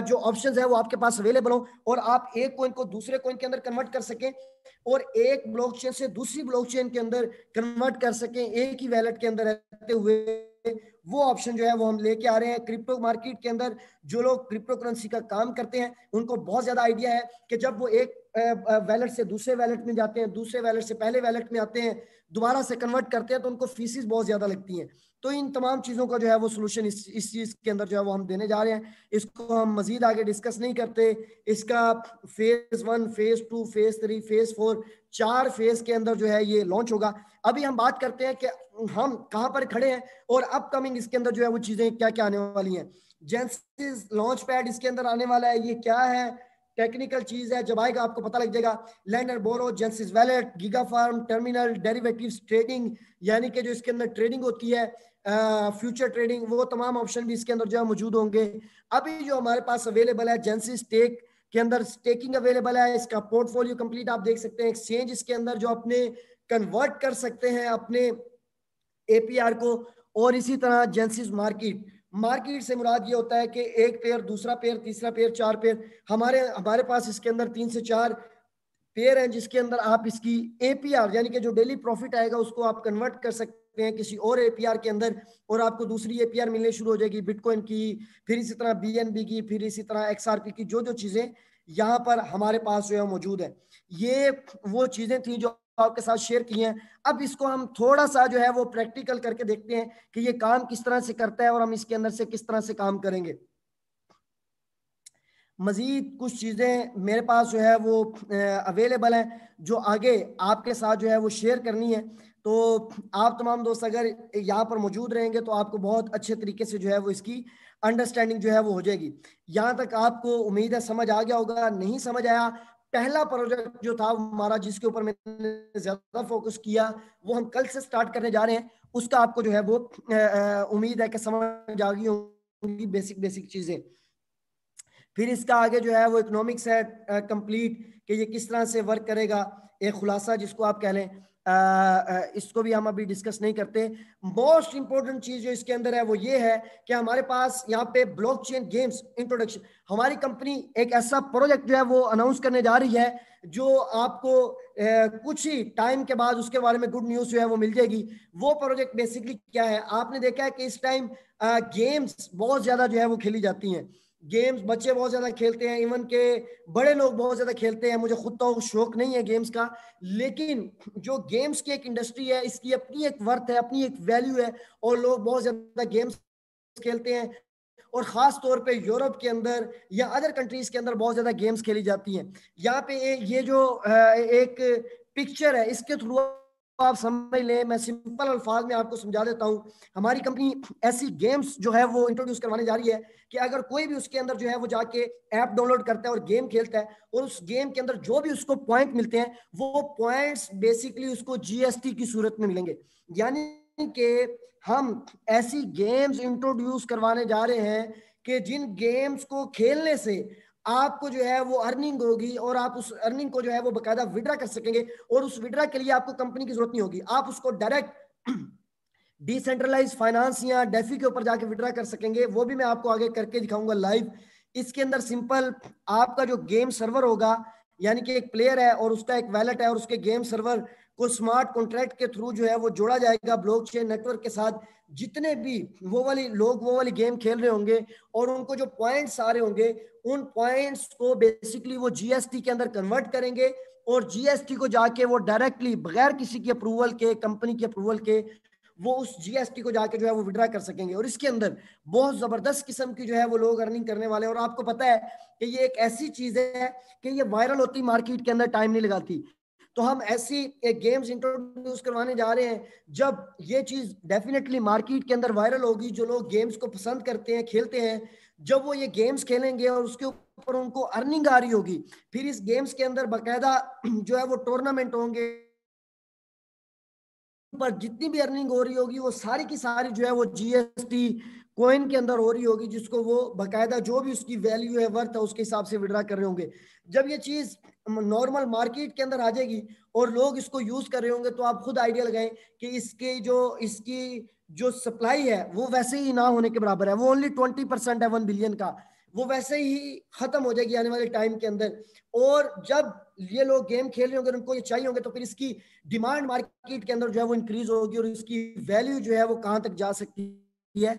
जो ऑप्शंस है वो आपके पास अवेलेबल हो, और आप एक कॉइन को दूसरे कॉइन के अंदर कन्वर्ट कर सकें और एक ब्लॉकचेन से दूसरी ब्लॉकचेन के अंदर कन्वर्ट कर सकें एक ही वैलेट के अंदर रहते हुए। वो ऑप्शन जो है वो हम लेके आ रहे हैं क्रिप्टो मार्केट के अंदर। जो लोग क्रिप्टो करेंसी का काम करते हैं उनको बहुत ज्यादा आइडिया है कि जब वो एक वैलेट से दूसरे वैलेट में जाते हैं, दूसरे वैलेट से पहले वैलेट में आते हैं, दोबारा से कन्वर्ट करते हैं, तो उनको फीसिस बहुत ज्यादा लगती हैं। तो इन तमाम चीजों का जो है वो सोल्यूशन इस चीज के अंदर जो है वो हम देने जा रहे हैं। इसको हम मजीद आगे डिस्कस नहीं करते। इसका phase 1, phase 2, phase 3, phase 4, 4 phase के अंदर जो है ये लॉन्च होगा। अभी हम बात करते हैं कि हम कहां पर खड़े हैं और अपकमिंग इसके अंदर जो है वो चीजें क्या क्या आने वाली हैं। जेंसिस लॉन्च पैड इसके अंदर आने वाला है। ये क्या है, टेक्निकल चीज है, जब आएगा आपको पता लग जाएगा। Lender borrow, Genesis wallet, giga farm, terminal, derivatives trading, यानी कि जो इसके अंदर ट्रेडिंग होती है, फ्यूचर ट्रेडिंग, वो तमाम ऑप्शन भी इसके अंदर जो है मौजूद होंगे। अभी जो हमारे पास अवेलेबल है जेंसिस स्टेक के अंदर, स्टेकिंग अवेलेबल है। इसका पोर्टफोलियो कंप्लीट आप देख सकते हैं। एक्सचेंज इसके अंदर जो अपने कन्वर्ट कर सकते हैं अपने एपीआर को। और इसी तरह जेंसिस मार्केट, मार्केट से मुराद ये होता है कि एक पेयर, दूसरा पेयर, तीसरा पेयर, 4 पेयर, हमारे हमारे पास इसके अंदर 3 से 4 पेयर हैं जिसके अंदर आप इसकी एपीआर यानी कि जो डेली प्रॉफिट आएगा उसको आप कन्वर्ट कर सकते हैं किसी और एपीआर के अंदर, और आपको दूसरी एपीआर मिलने शुरू हो जाएगी बिटकॉइन की, फिर इसी तरह बीएनबी की, फिर इसी तरह एक्सआरपी की। जो जो चीजें यहाँ पर हमारे पास जो है मौजूद है, ये वो चीजें थी जो आपके साथ शेयर की हैं। अब इसको हम थोड़ा सा जो है वो प्रैक्टिकल करके देखते हैं कि ये काम किस तरह से करता है और हम इसके अंदर से किस तरह से काम करेंगे। मजीद कुछ चीज़ें मेरे पास जो है वो अवेलेबल हैं जो आगे आपके साथ जो है वो शेयर करनी है। तो आप तमाम दोस्त अगर यहाँ पर मौजूद रहेंगे तो आपको बहुत अच्छे तरीके से जो है वो इसकी अंडरस्टैंडिंग जो है वो हो जाएगी। यहाँ तक आपको उम्मीद है समझ आ गया होगा। नहीं समझ आया, पहला प्रोजेक्ट जो था हमारा जिसके ऊपर मैंने ज्यादा फोकस किया वो हम कल से स्टार्ट करने जा रहे हैं, उसका आपको जो है वो उम्मीद है कि समझ आ गई होंगी बेसिक बेसिक चीजें। फिर इसका आगे जो है वो इकोनॉमिक्स है कंप्लीट कि ये किस तरह से वर्क करेगा, एक खुलासा जिसको आप कह लें। इसको भी हम अभी डिस्कस नहीं करते। मोस्ट इंपॉर्टेंट चीज जो इसके अंदर है वो ये है कि हमारे पास यहाँ पे ब्लॉकचेन गेम्स इंट्रोडक्शन, हमारी कंपनी एक ऐसा प्रोजेक्ट जो है वो अनाउंस करने जा रही है जो आपको कुछ ही टाइम के बाद उसके बारे में गुड न्यूज जो है वो मिल जाएगी। वो प्रोजेक्ट बेसिकली क्या है, आपने देखा है कि इस टाइम गेम्स बहुत ज्यादा जो है वो खेली जाती हैं। गेम्स बच्चे बहुत ज्यादा खेलते हैं, इवन के बड़े लोग बहुत ज्यादा खेलते हैं। मुझे खुद तो शौक नहीं है गेम्स का, लेकिन जो गेम्स की एक इंडस्ट्री है इसकी अपनी एक वर्थ है, अपनी एक वैल्यू है, और लोग बहुत ज्यादा गेम्स खेलते हैं। और खास तौर पे यूरोप के अंदर या अदर कंट्रीज के अंदर बहुत ज्यादा गेम्स खेली जाती हैं। यहाँ पे ये जो एक पिक्चर है इसके थ्रू आप समझ लें, मैं सिंपल अल्फाज में आपको समझा देता हूँ। हमारी कंपनी ऐसी गेम्स जो है वो इंट्रोड्यूस करवाने जा रही है कि अगर कोई भी उसके अंदर जो है वो जाके ऐप डाउनलोड करता है और गेम खेलता है, और उस गेम के अंदर जो भी उसको पॉइंट मिलते हैं वो पॉइंट्स बेसिकली उसको जीएसटी की सूरत में मिलेंगे। यानी कि हम ऐसी गेम्स इंट्रोड्यूस करवाने जा रहे हैं कि जिन गेम्स को खेलने से आपको जो है वो अर्निंग होगी, और आप उस अर्निंग को जो है वो बकायदा विड्रा कर सकेंगे, और उस विड्रा के लिए आपको कंपनी की जरूरत नहीं होगी। आप उसको डायरेक्ट डिसेंट्रलाइज फाइनेंस या डेफी के ऊपर जाके विड्रा कर सकेंगे। वो भी मैं आपको आगे करके दिखाऊंगा लाइव। इसके अंदर सिंपल आपका जो गेम सर्वर होगा, यानी कि एक प्लेयर है और उसका एक वैलेट है और उसके गेम सर्वर को स्मार्ट कॉन्ट्रैक्ट के थ्रू जो है वो जोड़ा जाएगा ब्लॉकचेन नेटवर्क के साथ। जितने भी वो वाली गेम खेल रहे होंगे और उनको जो पॉइंट्स आ रहे होंगे, उन पॉइंट्स को बेसिकली वो जीएसटी के अंदर कन्वर्ट करेंगे, और जीएसटी को जाके वो डायरेक्टली बगैर किसी की अप्रूवल के, कंपनी की अप्रूवल के, वो उस जीएसटी को जाके जो है वो विड्रा कर सकेंगे। और इसके अंदर बहुत जबरदस्त किस्म की जो है वो लोग अर्निंग करने वाले हैं। और आपको पता है कि ये एक ऐसी चीज है कि ये वायरल होती मार्केट के अंदर टाइम नहीं लगाती। तो हम ऐसी एक गेम्स इंट्रोड्यूस करवाने जा रहे हैं जब ये चीज डेफिनेटली मार्केट के अंदर वायरल होगी। जो लोग गेम्स को पसंद करते हैं, खेलते हैं, जब वो ये गेम्स खेलेंगे और उसके ऊपर उनको अर्निंग आ रही होगी, फिर इस गेम्स के अंदर बाकायदा जो है वो टूर्नामेंट होंगे, ऊपर जितनी भी अर्निंग हो रही होगी वो सारी की सारी जो है वो जीएसटी कॉइन के अंदर हो रही होगी, जिसको वो बकायदा जो भी उसकी वैल्यू है, वर्थ है, उसके हिसाब से विड्रा कर रहे होंगे। जब ये चीज नॉर्मल मार्केट के अंदर आ जाएगी और लोग इसको यूज कर रहे होंगे, तो आप खुद आइडिया लगाएं कि इसकी जो सप्लाई है वो वैसे ही ना होने के बराबर है। वो ओनली 20% है 1 बिलियन का, वो वैसे ही खत्म हो जाएगी आने वाले टाइम के अंदर। और जब ये लोग गेम खेल रहे होंगे, उनको ये चाहिए होंगे, तो फिर इसकी डिमांड मार्केट के अंदर जो है वो इंक्रीज होगी और इसकी वैल्यू जो है वो कहां तक जा सकती है,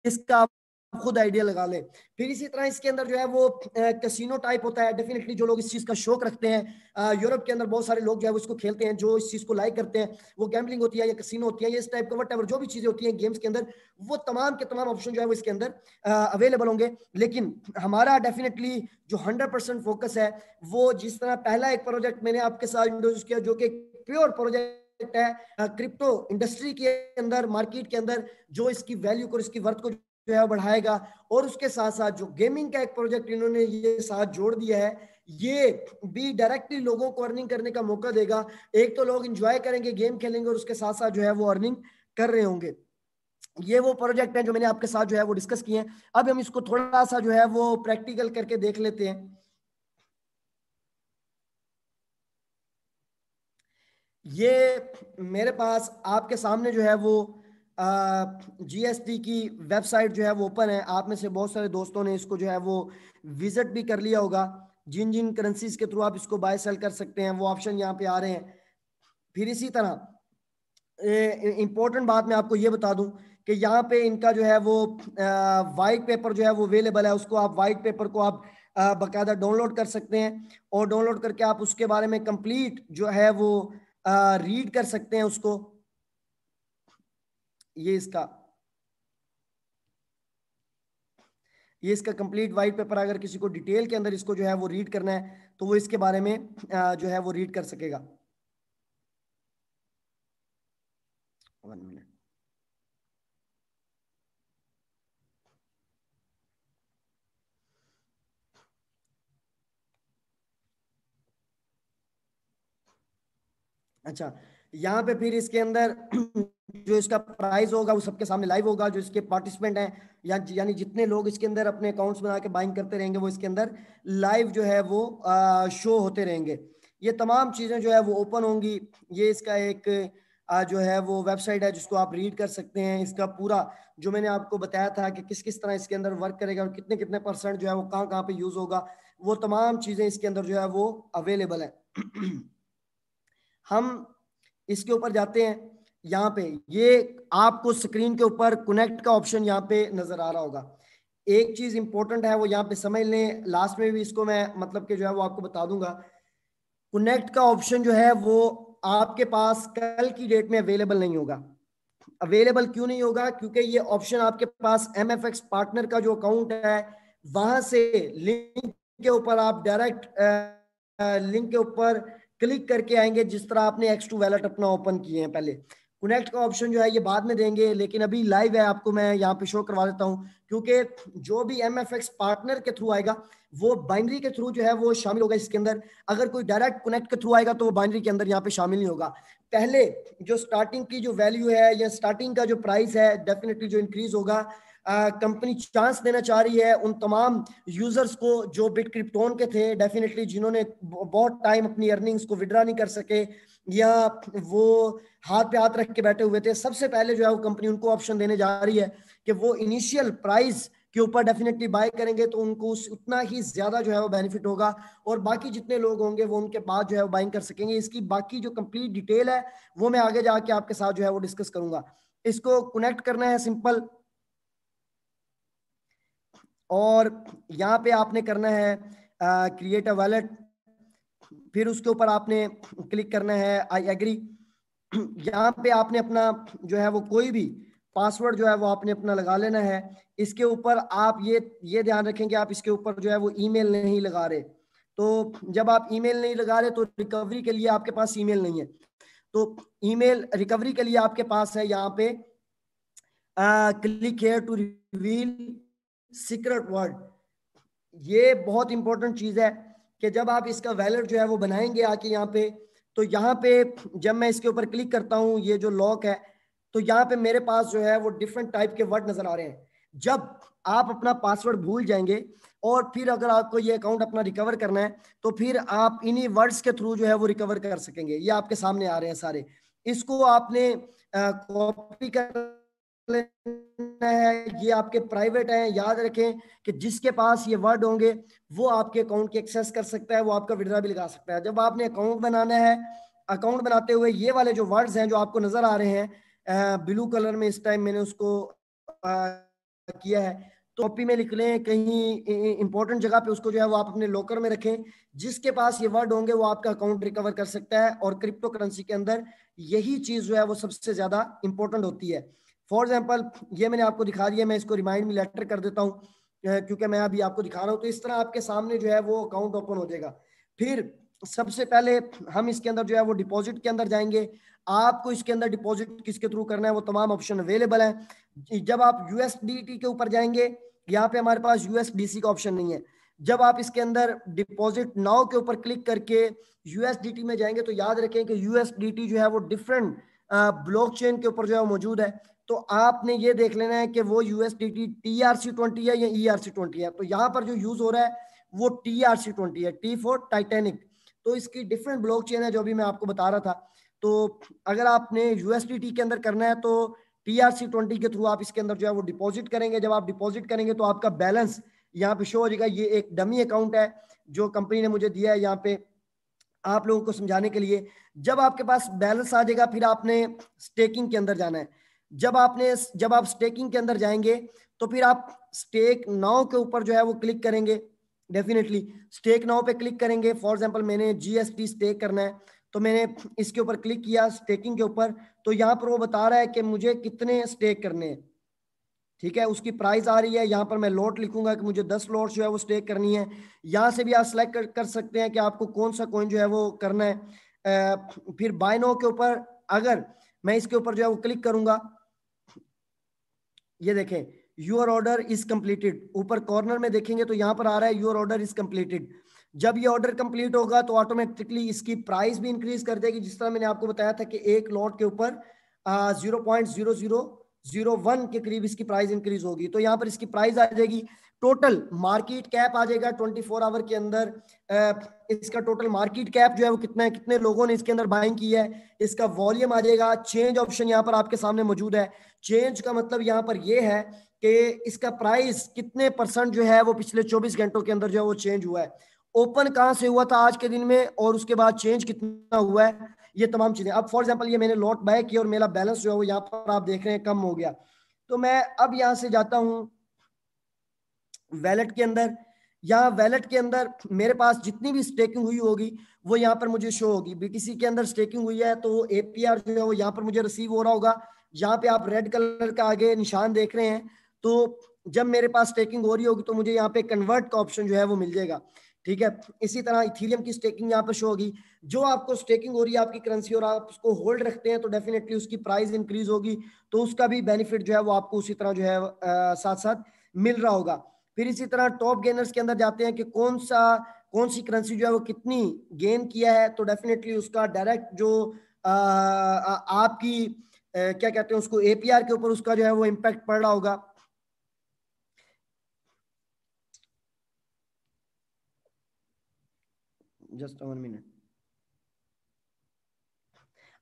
इसका आप खुद आइडिया लगा लें। फिर इसी तरह इसके अंदर जो है वो कैसीनो टाइप होता है। डेफिनेटली जो लोग इस चीज का शौक रखते हैं, यूरोप के अंदर बहुत सारे लोग जो है वो इसको खेलते हैं, जो इस चीज को लाइक करते हैं, वो गैम्बलिंग होती है या कैसीनो होती है या इस टाइप का वट जो भी चीजें होती हैं गेम्स के अंदर, वो तमाम के तमाम ऑप्शन जो है वो इसके अंदर अवेलेबल होंगे। लेकिन हमारा डेफिनेटली जो 100% फोकस है, वो जिस तरह पहला एक प्रोजेक्ट मैंने आपके साथ इंट्रोड्यूस किया, जो कि प्योर प्रोजेक्ट है क्रिप्टो इंडस्ट्री के अंदर, मार्केट के अंदर, जो इसकी वैल्यू को, इसकी वर्थ को जो है बढ़ाएगा। और उसके साथ साथ जो गेमिंग का एक प्रोजेक्ट इन्होंने ये साथ जोड़ दिया है, ये भी डायरेक्टली लोगों को अर्निंग करने का मौका देगा। एक तो लोग एंजॉय करेंगे, गेम खेलेंगे, और उसके साथ साथ जो है वो अर्निंग कर रहे होंगे। ये वो प्रोजेक्ट है जो मैंने आपके साथ जो है वो डिस्कस किए हैं। अब हम इसको थोड़ा सा जो है वो प्रैक्टिकल करके देख लेते हैं। ये मेरे पास आपके सामने जो है वो जीएसटी की वेबसाइट जो है वो ओपन है। आप में से बहुत सारे दोस्तों ने इसको जो है वो विजिट भी कर लिया होगा। जिन जिन करेंसीज के थ्रू आप इसको बाय सेल कर सकते हैं, वो ऑप्शन यहाँ पे आ रहे हैं। फिर इसी तरह इंपॉर्टेंट बात मैं आपको ये बता दूं कि यहाँ पे इनका जो है वो वाइट पेपर जो है वो अवेलेबल है। उसको आप वाइट पेपर को आप बाकायदा डाउनलोड कर सकते हैं, और डाउनलोड करके आप उसके बारे में कंप्लीट जो है वो रीड कर सकते हैं उसको। ये इसका ये इसका कंप्लीट वाइट पेपर, अगर किसी को डिटेल के अंदर इसको जो है वो रीड करना है, तो वो इसके बारे में जो है वो रीड कर सकेगा। 1 मिनट। अच्छा, यहाँ पे फिर इसके अंदर जो इसका प्राइस होगा वो सबके सामने लाइव होगा। जो इसके पार्टिसिपेंट हैं, यानी जितने लोग इसके अंदर अपने अकाउंट्स बना के बाइंग करते रहेंगे, वो इसके अंदर लाइव जो है वो शो होते रहेंगे। ये तमाम चीजें जो है वो ओपन होंगी। ये इसका एक जो है वो वेबसाइट है, जिसको आप रीड कर सकते हैं। इसका पूरा जो मैंने आपको बताया था कि किस किस तरह इसके अंदर वर्क करेगा और कितने कितने % जो है वो कहाँ कहाँ पे यूज होगा, वो तमाम चीजें इसके अंदर जो है वो अवेलेबल है। हम इसके ऊपर जाते हैं। यहाँ पे ये आपको स्क्रीन के ऊपर कनेक्ट का ऑप्शन यहाँ पे नजर आ रहा होगा। एक चीज इंपॉर्टेंट है वो यहाँ पे समझ लें, लास्ट में भी इसको मैं मतलब कि जो है वो आपको बता दूंगा। कनेक्ट का ऑप्शन जो है वो आपके पास कल की डेट में अवेलेबल नहीं होगा। अवेलेबल क्यों नहीं होगा? क्योंकि ये ऑप्शन आपके पास MFX पार्टनर का जो अकाउंट है, वहां से लिंक के ऊपर आप डायरेक्ट लिंक के ऊपर क्लिक करके आएंगे, जिस तरह आपने X2 वैलेट अपना ओपन किए हैं। पहले कनेक्ट का ऑप्शन जो है ये बाद में देंगे, लेकिन अभी लाइव है, आपको मैं यहाँ पे शो करवा देता हूँ। क्योंकि जो भी MFX पार्टनर के थ्रू आएगा, वो बाइनरी के थ्रू जो है वो शामिल होगा इसके अंदर। अगर कोई डायरेक्ट कनेक्ट के थ्रू आएगा तो वो बाइनरी के अंदर यहाँ पे शामिल नहीं होगा। पहले जो स्टार्टिंग की जो वैल्यू है या स्टार्टिंग का जो प्राइस है, डेफिनेटली जो इंक्रीज होगा। कंपनी चांस देना चाह रही है उन तमाम यूजर्स को जो बिटक्रिप्टोन के थे, डेफिनेटली जिन्होंने बहुत टाइम अपनी अर्निंग्स को विड्रा नहीं कर सके, या वो हाथ पे हाथ रख के बैठे हुए थे। सबसे पहले जो है वो कंपनी उनको ऑप्शन देने जा रही है कि वो इनिशियल प्राइस के ऊपर डेफिनेटली बाय करेंगे, तो उनको उतना ही ज्यादा जो है वो बेनिफिट होगा, और बाकी जितने लोग होंगे वो उनके बाद जो है वो बाइंग कर सकेंगे। इसकी बाकी जो कंप्लीट डिटेल है वो मैं आगे जाके आपके साथ जो है वो डिस्कस करूंगा। इसको कनेक्ट करना है सिंपल, और यहाँ पे आपने करना है क्रिएट अ वैलेट। फिर उसके ऊपर आपने क्लिक करना है आई एग्री। यहाँ पे आपने अपना जो है वो कोई भी पासवर्ड जो है वो आपने अपना लगा लेना है। इसके ऊपर आप ये ध्यान रखेंगे, आप इसके ऊपर जो है वो ईमेल नहीं लगा रहे। तो जब आप ईमेल नहीं लगा रहे, तो रिकवरी के लिए आपके पास ईमेल नहीं है। तो ईमेल रिकवरी के लिए आपके पास है यहाँ पे click here to reveal secret word. ये बहुत इंपॉर्टेंट चीज है कि जब आप इसका वैलेट जो है वो बनाएंगे आके यहाँ पे, तो यहाँ पे जब मैं इसके ऊपर क्लिक करता हूँ, ये जो लॉक है, तो यहाँ पे मेरे पास जो है वो डिफरेंट टाइप के वर्ड नजर आ रहे हैं। जब आप अपना पासवर्ड भूल जाएंगे और फिर अगर आपको ये अकाउंट अपना रिकवर करना है, तो फिर आप इन्हीं वर्ड्स के थ्रू जो है वो रिकवर कर सकेंगे। ये आपके सामने आ रहे हैं सारे। इसको आपने कॉपी कर लेना है, ये आपके प्राइवेट हैं। याद रखें कि जिसके पास ये वर्ड होंगे वो आपके अकाउंट की एक्सेस कर सकता है, वो आपका विड्रॉ भी लगा सकता है। जब आपने अकाउंट बनाना है, अकाउंट बनाते हुए ये वाले जो वर्ड्स हैं जो आपको नजर आ रहे हैं ब्लू कलर में, इस टाइम मैंने उसको किया है, तो कॉपी में लिख लें कहीं इंपॉर्टेंट जगह पे, उसको जो है वो आप अपने लॉकर में रखें। जिसके पास ये वर्ड होंगे वो आपका अकाउंट रिकवर कर सकता है। और क्रिप्टो करेंसी के अंदर यही चीज जो है वो सबसे ज्यादा इंपॉर्टेंट होती है। फॉर एग्जाम्पल ये मैंने आपको दिखा दिया, मैं इसको रिमाइंड में लेटर कर देता हूँ क्योंकि मैं अभी आपको दिखा रहा हूँ। तो इस तरह आपके सामने जो है वो अकाउंट ओपन हो जाएगा। फिर सबसे पहले हम इसके अंदर जो है वो डिपॉजिट के अंदर जाएंगे। आपको इसके अंदर डिपॉजिट किसके थ्रू करना है वो तमाम ऑप्शन अवेलेबल है। जब आप यूएसडीटी के ऊपर जाएंगे, यहाँ पे हमारे पास यूएसडीसी का ऑप्शन नहीं है। जब आप इसके अंदर डिपॉजिट नाउ के ऊपर क्लिक करके यूएसडीटी में जाएंगे, तो याद रखें कि यूएसडीटी जो है वो डिफरेंट ब्लॉकचेन के ऊपर जो है मौजूद है। तो आपने ये देख लेना है कि वो यूएसडीटी TRC20 है या ERC20 है। तो यहाँ पर जो यूज हो रहा है वो TRC20 है, T फॉर टाइटैनिक। तो इसकी डिफरेंट ब्लॉकचेन है जो अभी मैं आपको बता रहा था। तो अगर आपने यूएसडीटी के अंदर करना है तो TRC20 के थ्रू आप इसके अंदर जो है वो डिपॉजिट करेंगे। जब आप डिपॉजिट करेंगे तो आपका बैलेंस यहाँ पे शो हो जाएगा। ये एक डमी अकाउंट है जो कंपनी ने मुझे दिया है यहाँ पे आप लोगों को समझाने के लिए। जब आपके पास बैलेंस आ जाएगा, फिर आपने स्टेकिंग के अंदर जाना है। जब आप स्टेकिंग के अंदर जाएंगे तो फिर आप स्टेक नाउ के ऊपर जो है वो क्लिक करेंगे। डेफिनेटली स्टेक नाउ पे क्लिक करेंगे। फॉर एग्जांपल मैंने GST स्टेक करना है, तो मैंने इसके ऊपर क्लिक किया स्टेकिंग के ऊपर। तो यहाँ पर वो बता रहा है कि मुझे कितने स्टेक करने हैं। ठीक है, उसकी प्राइस आ रही है। यहाँ पर मैं लॉट लिखूंगा कि मुझे 10 लॉट जो है वो स्टेक करनी है। यहाँ से भी आप सेलेक्ट कर सकते हैं कि आपको कौन सा कॉइन जो है वो करना है। फिर बाय नाउ के ऊपर अगर मैं इसके ऊपर जो है वो क्लिक करूंगा, ये देखें योर ऑर्डर इज कंप्लीटेड। ऊपर कॉर्नर में देखेंगे तो यहाँ पर आ रहा है योर ऑर्डर इज कंप्लीटेड। जब ये ऑर्डर कंप्लीट होगा तो ऑटोमेटिकली इसकी प्राइस भी इंक्रीज कर देगी। जिस तरह मैंने आपको बताया था कि एक लॉट के ऊपर 0.0001 के करीब इसकी प्राइस इंक्रीज होगी। तो यहाँ पर इसकी प्राइस आ जाएगी। टोटल मार्केट कैप आ जाएगा 24 आवर के अंदर। इसका टोटल मार्केट कैप जो है वो कितना है, कितने लोगों ने इसके अंदर बाइंग की है, इसका वॉल्यूम आ जाएगा। चेंज ऑप्शन यहाँ पर आपके सामने मौजूद है। चेंज का मतलब यहाँ पर ये है कि इसका प्राइस कितने % जो है वो पिछले 24 घंटों के अंदर जो है वो चेंज हुआ है। ओपन कहाँ से हुआ था आज के दिन में, और उसके बाद चेंज कितना हुआ है, ये तमाम चीजें। अब फॉर एग्जांपल ये मैंने लॉट बाय किया और मेरा बैलेंस जो है वो यहाँ पर आप देख रहे हैं कम हो गया। तो मैं अब यहाँ से जाता हूँ वैलेट के अंदर। यहाँ वैलेट के अंदर मेरे पास जितनी भी स्टेकिंग हुई होगी वो यहाँ पर मुझे शो होगी। BTC के अंदर स्टेकिंग हुई है तो APR जो है वो यहाँ पर मुझे रिसीव हो रहा होगा। यहाँ पे आप रेड कलर का आगे निशान देख रहे हैं। तो जब मेरे पास स्टेकिंग हो रही होगी तो मुझे यहाँ पे कन्वर्ट का ऑप्शन जो है वो मिल जाएगा। ठीक है, इसी तरह इथीरियम की स्टेकिंग यहाँ पर शो होगी। जो आपको स्टेकिंग हो रही है आपकी करेंसी और आप उसको होल्ड रखते हैं तो डेफिनेटली उसकी प्राइस इंक्रीज होगी, तो उसका भी बेनिफिट जो है वो आपको उसी तरह जो है साथ साथ मिल रहा होगा। फिर इसी तरह टॉप गेनर्स के अंदर जाते हैं कि कौन सी करेंसी जो है वो कितनी गेन किया है। तो डेफिनेटली उसका डायरेक्ट जो आपकी क्या कहते हैं उसको APR के ऊपर उसका जो है वो इम्पैक्ट पड़ रहा होगा। Just 1 minute.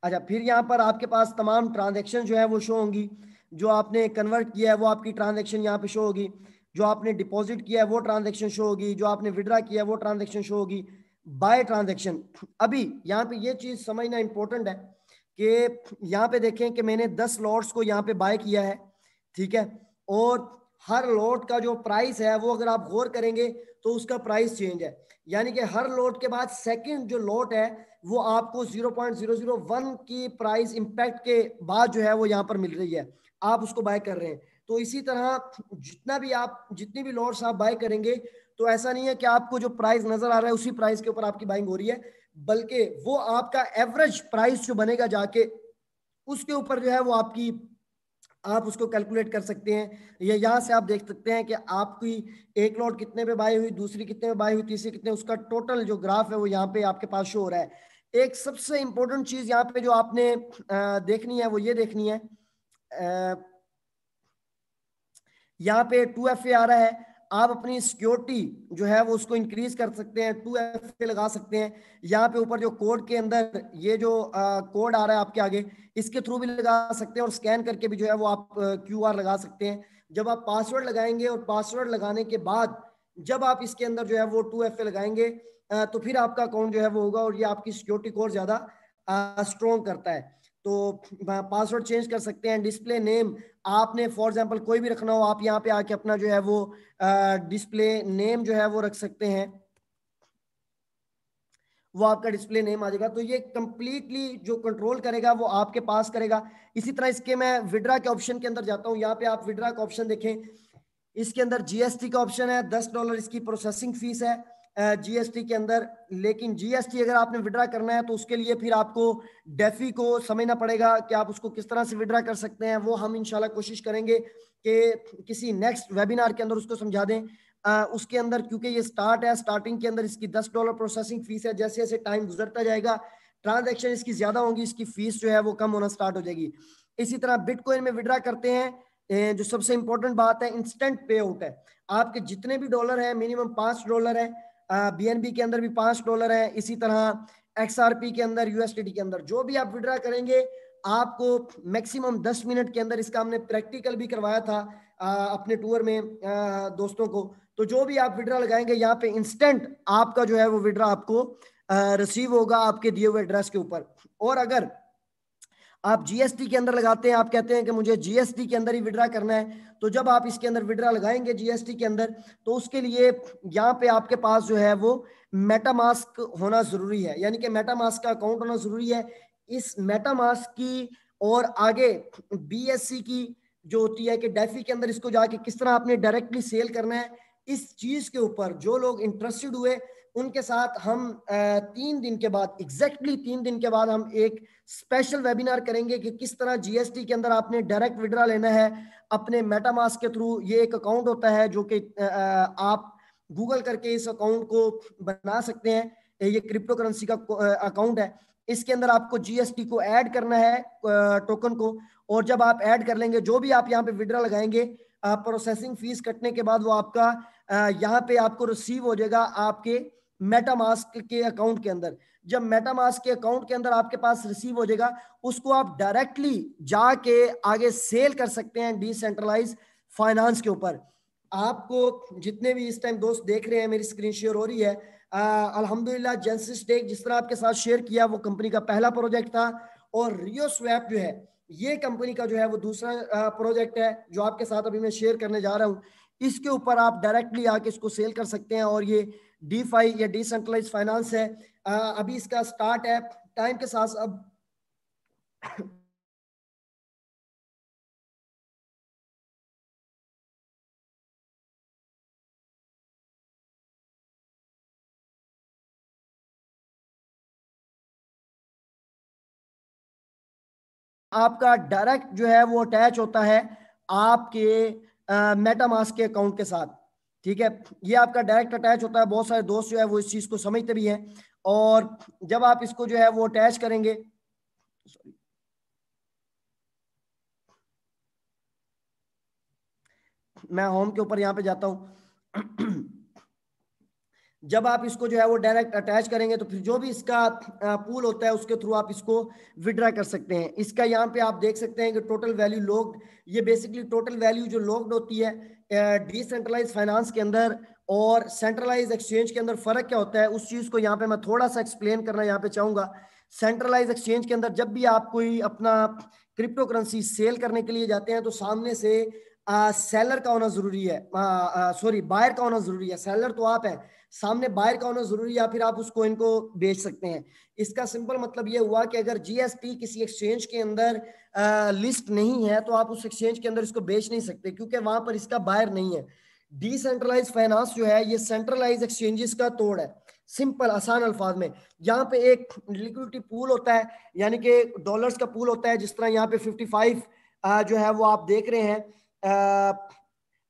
अच्छा, फिर यहाँ पर आपके पास तमाम ट्रांजेक्शन जो है वो शो होंगी। जो आपने कन्वर्ट किया है वो आपकी ट्रांजेक्शन यहाँ पे शो होगी। जो आपने डिपॉजिट किया है वो ट्रांजेक्शन शो होगी। जो आपने विड्रा किया है वो ट्रांजेक्शन शो होगी। बाय ट्रांजेक्शन, अभी यहाँ पे ये चीज समझना इंपॉर्टेंट है कि यहाँ पे देखें कि मैंने 10 लॉट्स को यहाँ पे बाय किया है। ठीक है, और हर लॉट का जो प्राइस है वो अगर आप गौर करेंगे तो उसका प्राइस चेंज है। यानी कि हर लॉट के बाद सेकंड जो लॉट है वो आपको 0.001 की प्राइस इंपैक्ट के बाद जो है वो यहाँ पर मिल रही है, आप उसको बाय कर रहे हैं। तो इसी तरह जितनी भी लॉट्स आप बाय करेंगे तो ऐसा नहीं है कि आपको जो प्राइस नजर आ रहा है उसी प्राइस के ऊपर आपकी बाइंग हो रही है, बल्कि वो आपका एवरेज प्राइस जो बनेगा जाके उसके ऊपर जो है वो आप उसको कैलकुलेट कर सकते हैं। या यहाँ से आप देख सकते हैं कि आपकी एक लॉट कितने पे बाई हुई, दूसरी कितने पे बाई हुई, तीसरी कितने, उसका टोटल जो ग्राफ है वो यहाँ पे आपके पास शो हो रहा है। एक सबसे इंपॉर्टेंट चीज यहाँ पे जो आपने देखनी है वो ये देखनी है, यहाँ पे 2FA आ रहा है। आप अपनी सिक्योरिटी जो है वो उसको इंक्रीज कर सकते हैं, 2FA लगा सकते हैं। यहाँ पे ऊपर जो कोड के अंदर ये जो कोड आ रहा है आपके आगे, इसके थ्रू भी लगा सकते हैं, और स्कैन करके भी जो है वो आप QR लगा सकते हैं। जब आप पासवर्ड लगाएंगे और पासवर्ड लगाने के बाद जब आप इसके अंदर जो है वो 2FA लगाएंगे तो फिर आपका अकाउंट जो है वो होगा, और ये आपकी सिक्योरिटी को और ज्यादा स्ट्रॉन्ग करता है। तो पासवर्ड चेंज कर सकते हैं। डिस्प्ले नेम आपने फॉर एग्जांपल कोई भी रखना हो, आप यहाँ पे आके अपना जो है वो डिस्प्ले नेम जो है वो रख सकते हैं, वो आपका डिस्प्ले नेम आ जाएगा। तो ये कंप्लीटली जो कंट्रोल करेगा वो आपके पास करेगा। इसी तरह इसके मैं विड्रा के ऑप्शन के अंदर जाता हूँ। यहाँ पे आप विड्रा का ऑप्शन देखें, इसके अंदर GST का ऑप्शन है, $10 इसकी प्रोसेसिंग फीस है GST के अंदर। लेकिन GST अगर आपने विड्रा करना है तो उसके लिए फिर आपको डेफी को समझना पड़ेगा कि आप उसको किस तरह से विड्रा कर सकते हैं। वो हम इंशाल्लाह कोशिश करेंगे कि किसी नेक्स्ट वेबिनार के अंदर उसको समझा दें। उसके अंदर क्योंकि ये स्टार्ट है, स्टार्टिंग के अंदर इसकी $10 प्रोसेसिंग फीस है। जैसे जैसे टाइम गुजरता जाएगा, ट्रांजेक्शन इसकी ज्यादा होंगी, इसकी फीस जो है वो कम होना स्टार्ट हो जाएगी। इसी तरह बिटकॉइन में विड्रा करते हैं, जो सबसे इंपॉर्टेंट बात है इंस्टेंट पे आउट है। आपके जितने भी डॉलर है मिनिमम $5 है, BNB के अंदर भी $5 है, इसी तरह XRP के अंदर, USDT के अंदर जो भी आप विड्रा करेंगे आपको मैक्सिमम 10 मिनट के अंदर, इसका हमने प्रैक्टिकल भी करवाया था अपने टूर में दोस्तों को। तो जो भी आप विड्रा लगाएंगे यहाँ पे इंस्टेंट आपका जो है वो विड्रा आपको रिसीव होगा आपके दिए हुए एड्रेस के ऊपर। और अगर आप GST के अंदर लगाते हैं, आप कहते हैं कि मुझे GST के अंदर ही विड्रा करना है, तो जब आप इसके अंदर विड्रा लगाएंगे GST के अंदर, तो उसके लिए यहाँ पे आपके पास जो है वो मेटामास्क होना जरूरी है, यानी कि मेटामास्क का अकाउंट होना जरूरी है। इस मेटामास्क की और आगे BSC की जो होती है कि डेफी के अंदर इसको जाके किस तरह आपने डायरेक्टली सेल करना है, इस चीज के ऊपर जो लोग इंटरेस्टेड हुए उनके साथ हम 3 दिन के बाद, एग्जैक्टली 3 दिन के बाद हम एक स्पेशल वेबिनार करेंगे कि किस तरह GST के अंदर आपने डायरेक्ट विड्रा लेना है अपने मेटामास्क के थ्रू। ये एक अकाउंट होता है जो कि आप गूगल करके इस अकाउंट को बना सकते हैं। ये क्रिप्टो करेंसी का अकाउंट है। इसके अंदर आपको GST को ऐड करना है, टोकन को, और जब आप ऐड कर लेंगे जो भी आप यहाँ पे विड्रा लगाएंगे प्रोसेसिंग फीस कटने के बाद वो आपका यहाँ पे आपको रिसीव हो जाएगा आपके मेटामास्क के अकाउंट के अंदर। जब मेटामास्क के अकाउंट के अंदर आपके पास रिसीव हो जाएगा, उसको आप डायरेक्टली जाके आगे सेल कर सकते हैं डिसेंट्रलाइज फाइनेंस के ऊपर। आपको जितने भी इस टाइम दोस्त देख रहे हैं, मेरी स्क्रीन शेयर हो रही है, अल्हम्दुलिल्लाह जेंसिस टेक जिस तरह आपके साथ शेयर किया वो कंपनी का पहला प्रोजेक्ट था, और रियो स्वैप जो है ये कंपनी का जो है वो दूसरा प्रोजेक्ट है जो आपके साथ अभी मैं शेयर करने जा रहा हूँ। इसके ऊपर आप डायरेक्टली आके इसको सेल कर सकते हैं, और ये DeFi या डिसेंट्रलाइज फाइनेंस है। अभी इसका स्टार्ट है, टाइम के साथ अब आपका डायरेक्ट जो है वो अटैच होता है आपके मेटामास्क के अकाउंट के साथ। ठीक है, ये आपका डायरेक्ट अटैच होता है। बहुत सारे दोस्त जो है वो इस चीज को समझते भी हैं, और जब आप इसको जो है वो अटैच करेंगे, मैं होम के ऊपर यहाँ पे जाता हूँ जब आप इसको जो है वो डायरेक्ट अटैच करेंगे तो फिर जो भी इसका पूल होता है उसके थ्रू आप इसको विड्रा कर सकते हैं। इसका यहाँ पे आप देख सकते हैं कि टोटल वैल्यू लॉक्ड, ये बेसिकली टोटल वैल्यू जो लॉक्ड होती है डिसेंट्रलाइज फाइनेंस के अंदर और सेंट्रलाइज एक्सचेंज के अंदर फर्क क्या होता है, उस चीज को यहाँ पे मैं थोड़ा सा एक्सप्लेन करना यहाँ पे चाहूंगा। सेंट्रलाइज एक्सचेंज के अंदर जब भी आप कोई अपना क्रिप्टो करेंसी सेल करने के लिए जाते हैं तो सामने से सेलर का होना जरूरी है, सॉरी बायर का होना जरूरी है। सेलर तो आप है, सामने बायर का होना जरूरी है, या फिर आप उस कोइन को बेच सकते हैं। इसका सिंपल मतलब ये हुआ कि अगर GST किसी एक्सचेंज के अंदर लिस्ट नहीं है तो आप उस एक्सचेंज के अंदर इसको बेच नहीं सकते, क्योंकि वहां पर इसका बायर नहीं है। डिसेंट्रलाइज फाइनेंस जो है ये सेंट्रलाइज एक्सचेंजेस का तोड़ है। सिंपल आसान अल्फाज में, यहाँ पे एक लिक्विडिटी पूल होता है, यानी कि डॉलर्स का पूल होता है। जिस तरह यहाँ पे 55 जो है वो आप देख रहे हैं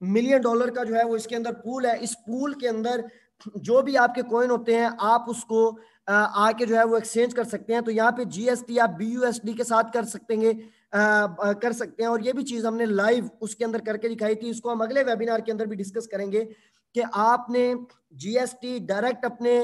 मिलियन डॉलर का जो है वो इसके अंदर पूल है। इस पूल के अंदर जो भी आपके कॉइन होते हैं आप उसको आके जो है वो एक्सचेंज कर सकते हैं। तो यहाँ पे GST आप BUSD के साथ कर सकते हैं, कर सकते हैं। और ये भी चीज हमने लाइव उसके अंदर करके दिखाई थी, इसको हम अगले वेबिनार के अंदर भी डिस्कस करेंगे कि आपने GST डायरेक्ट अपने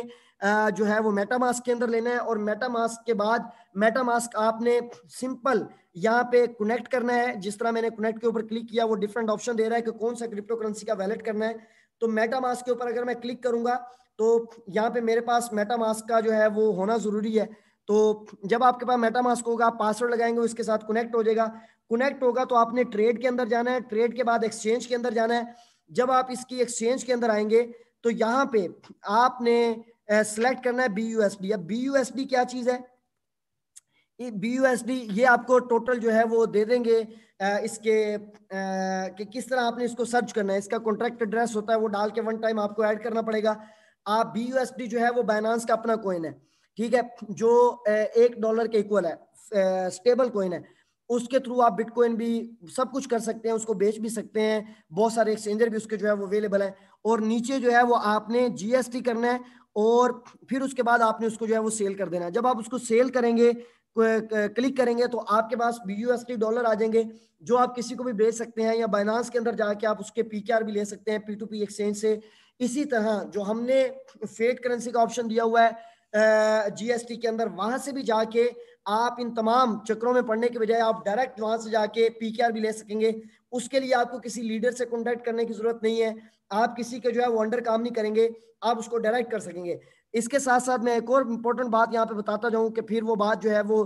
जो है वो मेटामास्क के अंदर लेना है, और मेटामास्क के बाद मेटामास्क आपने सिंपल यहाँ पे कनेक्ट करना है। जिस तरह मैंने कनेक्ट के ऊपर क्लिक किया, वो डिफरेंट ऑप्शन दे रहा है कि कौन सा क्रिप्टो करेंसी का वैलेट करना है। तो मेटामास्क के ऊपर अगर मैं क्लिक करूंगा तो यहाँ पे मेरे पास मेटामास्क का जो है वो होना जरूरी है। तो जब आपके पास मेटामास्क होगा, आप पासवर्ड लगाएंगे, उसके साथ कनेक्ट हो जाएगा। कनेक्ट होगा तो आपने ट्रेड के अंदर जाना है, ट्रेड के बाद एक्सचेंज के अंदर जाना है। जब आप इसकी एक्सचेंज के अंदर आएंगे तो यहाँ पे आपने सिलेक्ट करना है BUSD। अब BUSD क्या चीज है? BUSD ये आपको टोटल जो है वो दे देंगे इसके कि किस तरह आपने इसको सर्च करना है। इसका कॉन्ट्रैक्ट एड्रेस होता है, वो डाल के वन टाइम आपको ऐड करना पड़ेगा। आप BUSD जो है वो बाइनांस का अपना कॉइन है, ठीक है, जो $1 के इक्वल है, स्टेबल कॉइन है। उसके थ्रू आप बिटकॉइन भी सब कुछ कर सकते हैं, उसको बेच भी सकते हैं। बहुत सारे एक्सचेंजर भी उसके जो है वो अवेलेबल है। और नीचे जो है वो आपने GST करना है, और फिर उसके बाद आपने उसको जो है वो सेल कर देना है। जब आप उसको सेल करेंगे, क्लिक करेंगे, तो आपके पास BUSD डॉलर आ जाएंगे, जो आप किसी को भी बेच सकते हैं, या बाइनांस के अंदर जाके आप उसके PKR भी ले सकते हैं P2P एक्सचेंज से। इसी तरह जो हमने फेट करेंसी का ऑप्शन दिया हुआ है GST के अंदर, वहां से भी जाके आप इन तमाम चक्रों में पड़ने के बजाय आप डायरेक्ट वहां से जाके PKR भी ले सकेंगे। उसके लिए आपको किसी लीडर से कॉन्टेक्ट करने की जरूरत नहीं है, आप किसी के जो है वो अंडर काम नहीं करेंगे, आप उसको डायरेक्ट कर सकेंगे। इसके साथ साथ मैं एक और इम्पोर्टेंट बात यहाँ पे बताता जाऊं कि फिर वो बात जो है वो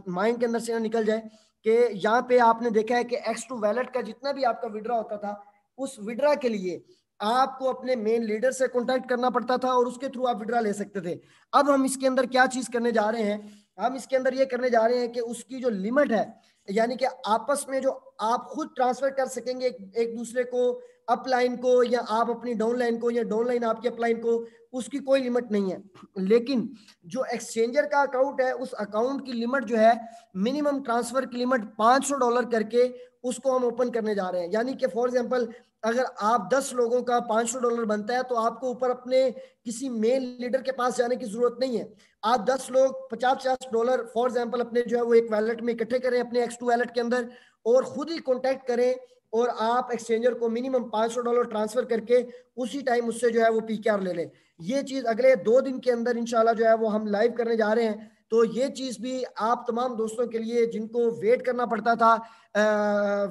माइंड के अंदर से ना निकल जाए, कि यहाँ पे आपने देखा है कि X2 वैलेट का जितना भी आपका विड्रा होता था, उस विड्रा के लिए आपको अपने मेन लीडर से कांटेक्ट करना पड़ता था, और उसके थ्रू आप विड्रा ले सकते थे। अब हम इसके अंदर क्या चीज करने जा रहे हैं? हम इसके अंदर ये करने जा रहे हैं कि उसकी जो लिमिट है, यानी कि आपस में जो आप खुद ट्रांसफर कर सकेंगे एक दूसरे को, अपलाइन को, या आप अपनी डाउनलाइन को, या डाउनलाइन आपकी अपलाइन को, उसकी कोई लिमिट नहीं है। लेकिन जो एक्सचेंजर का अकाउंट है, उस अकाउंट की लिमिट जो है, मिनिमम ट्रांसफर की लिमिट $500 करके उसको हम ओपन करने जा रहे हैं। यानी कि फॉर एग्जांपल अगर आप 10 लोगों का $500 बनता है, तो आपको ऊपर अपने किसी मेन लीडर के पास जाने की जरूरत नहीं है। आप 10 लोग $50 फॉर एग्जांपल अपने जो है वो एक वैलेट में इकट्ठे करें, अपने X2 वैलेट के अंदर, और खुद ही कॉन्टेक्ट करें, और आप एक्सचेंजर को मिनिमम $500 ट्रांसफर करके उसी टाइम उससे जो है वो PKR ले लें। ये चीज अगले 2 दिन के अंदर इंशाल्लाह जो है वो हम लाइव करने जा रहे हैं। तो ये चीज भी आप तमाम दोस्तों के लिए, जिनको वेट करना पड़ता था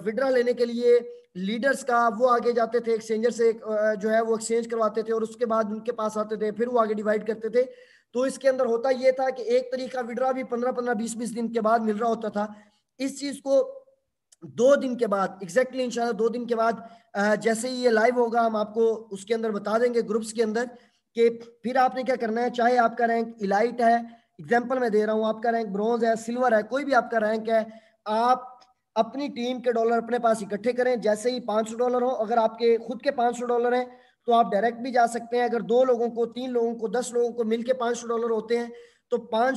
विड्रा लेने के लिए लीडर्स का, वो आगे जाते थे एक्सचेंजर से, जो है वो एक्सचेंज करवाते थे, और उसके बाद उनके पास आते थे, फिर वो आगे डिवाइड करते थे। तो इसके अंदर होता ये था कि एक तरीका विड्रा भी 15-15 20-20 दिन के बाद मिल रहा होता था। इस चीज को 2 दिन के बाद, एग्जैक्टली इंशाल्लाह 2 दिन के बाद जैसे ही ये लाइव होगा, हम आपको उसके अंदर बता देंगे ग्रुप्स के अंदर, कि फिर आपने क्या करना है। चाहे आपका रैंक इलाइट है, एग्जाम्पल मैं दे रहा हूं, आपका रैंक ब्रॉन्ज है, सिल्वर है, कोई भी आपका रैंक है, आप अपनी टीम के डॉलर अपने पास इकट्ठे करें। जैसे ही $500 हो, अगर आपके खुद के $500 हैं तो आप डायरेक्ट भी जा सकते हैं। अगर 2 लोगों को, 3 लोगों को, 10 लोगों को मिलके $500 होते हैं, तो 5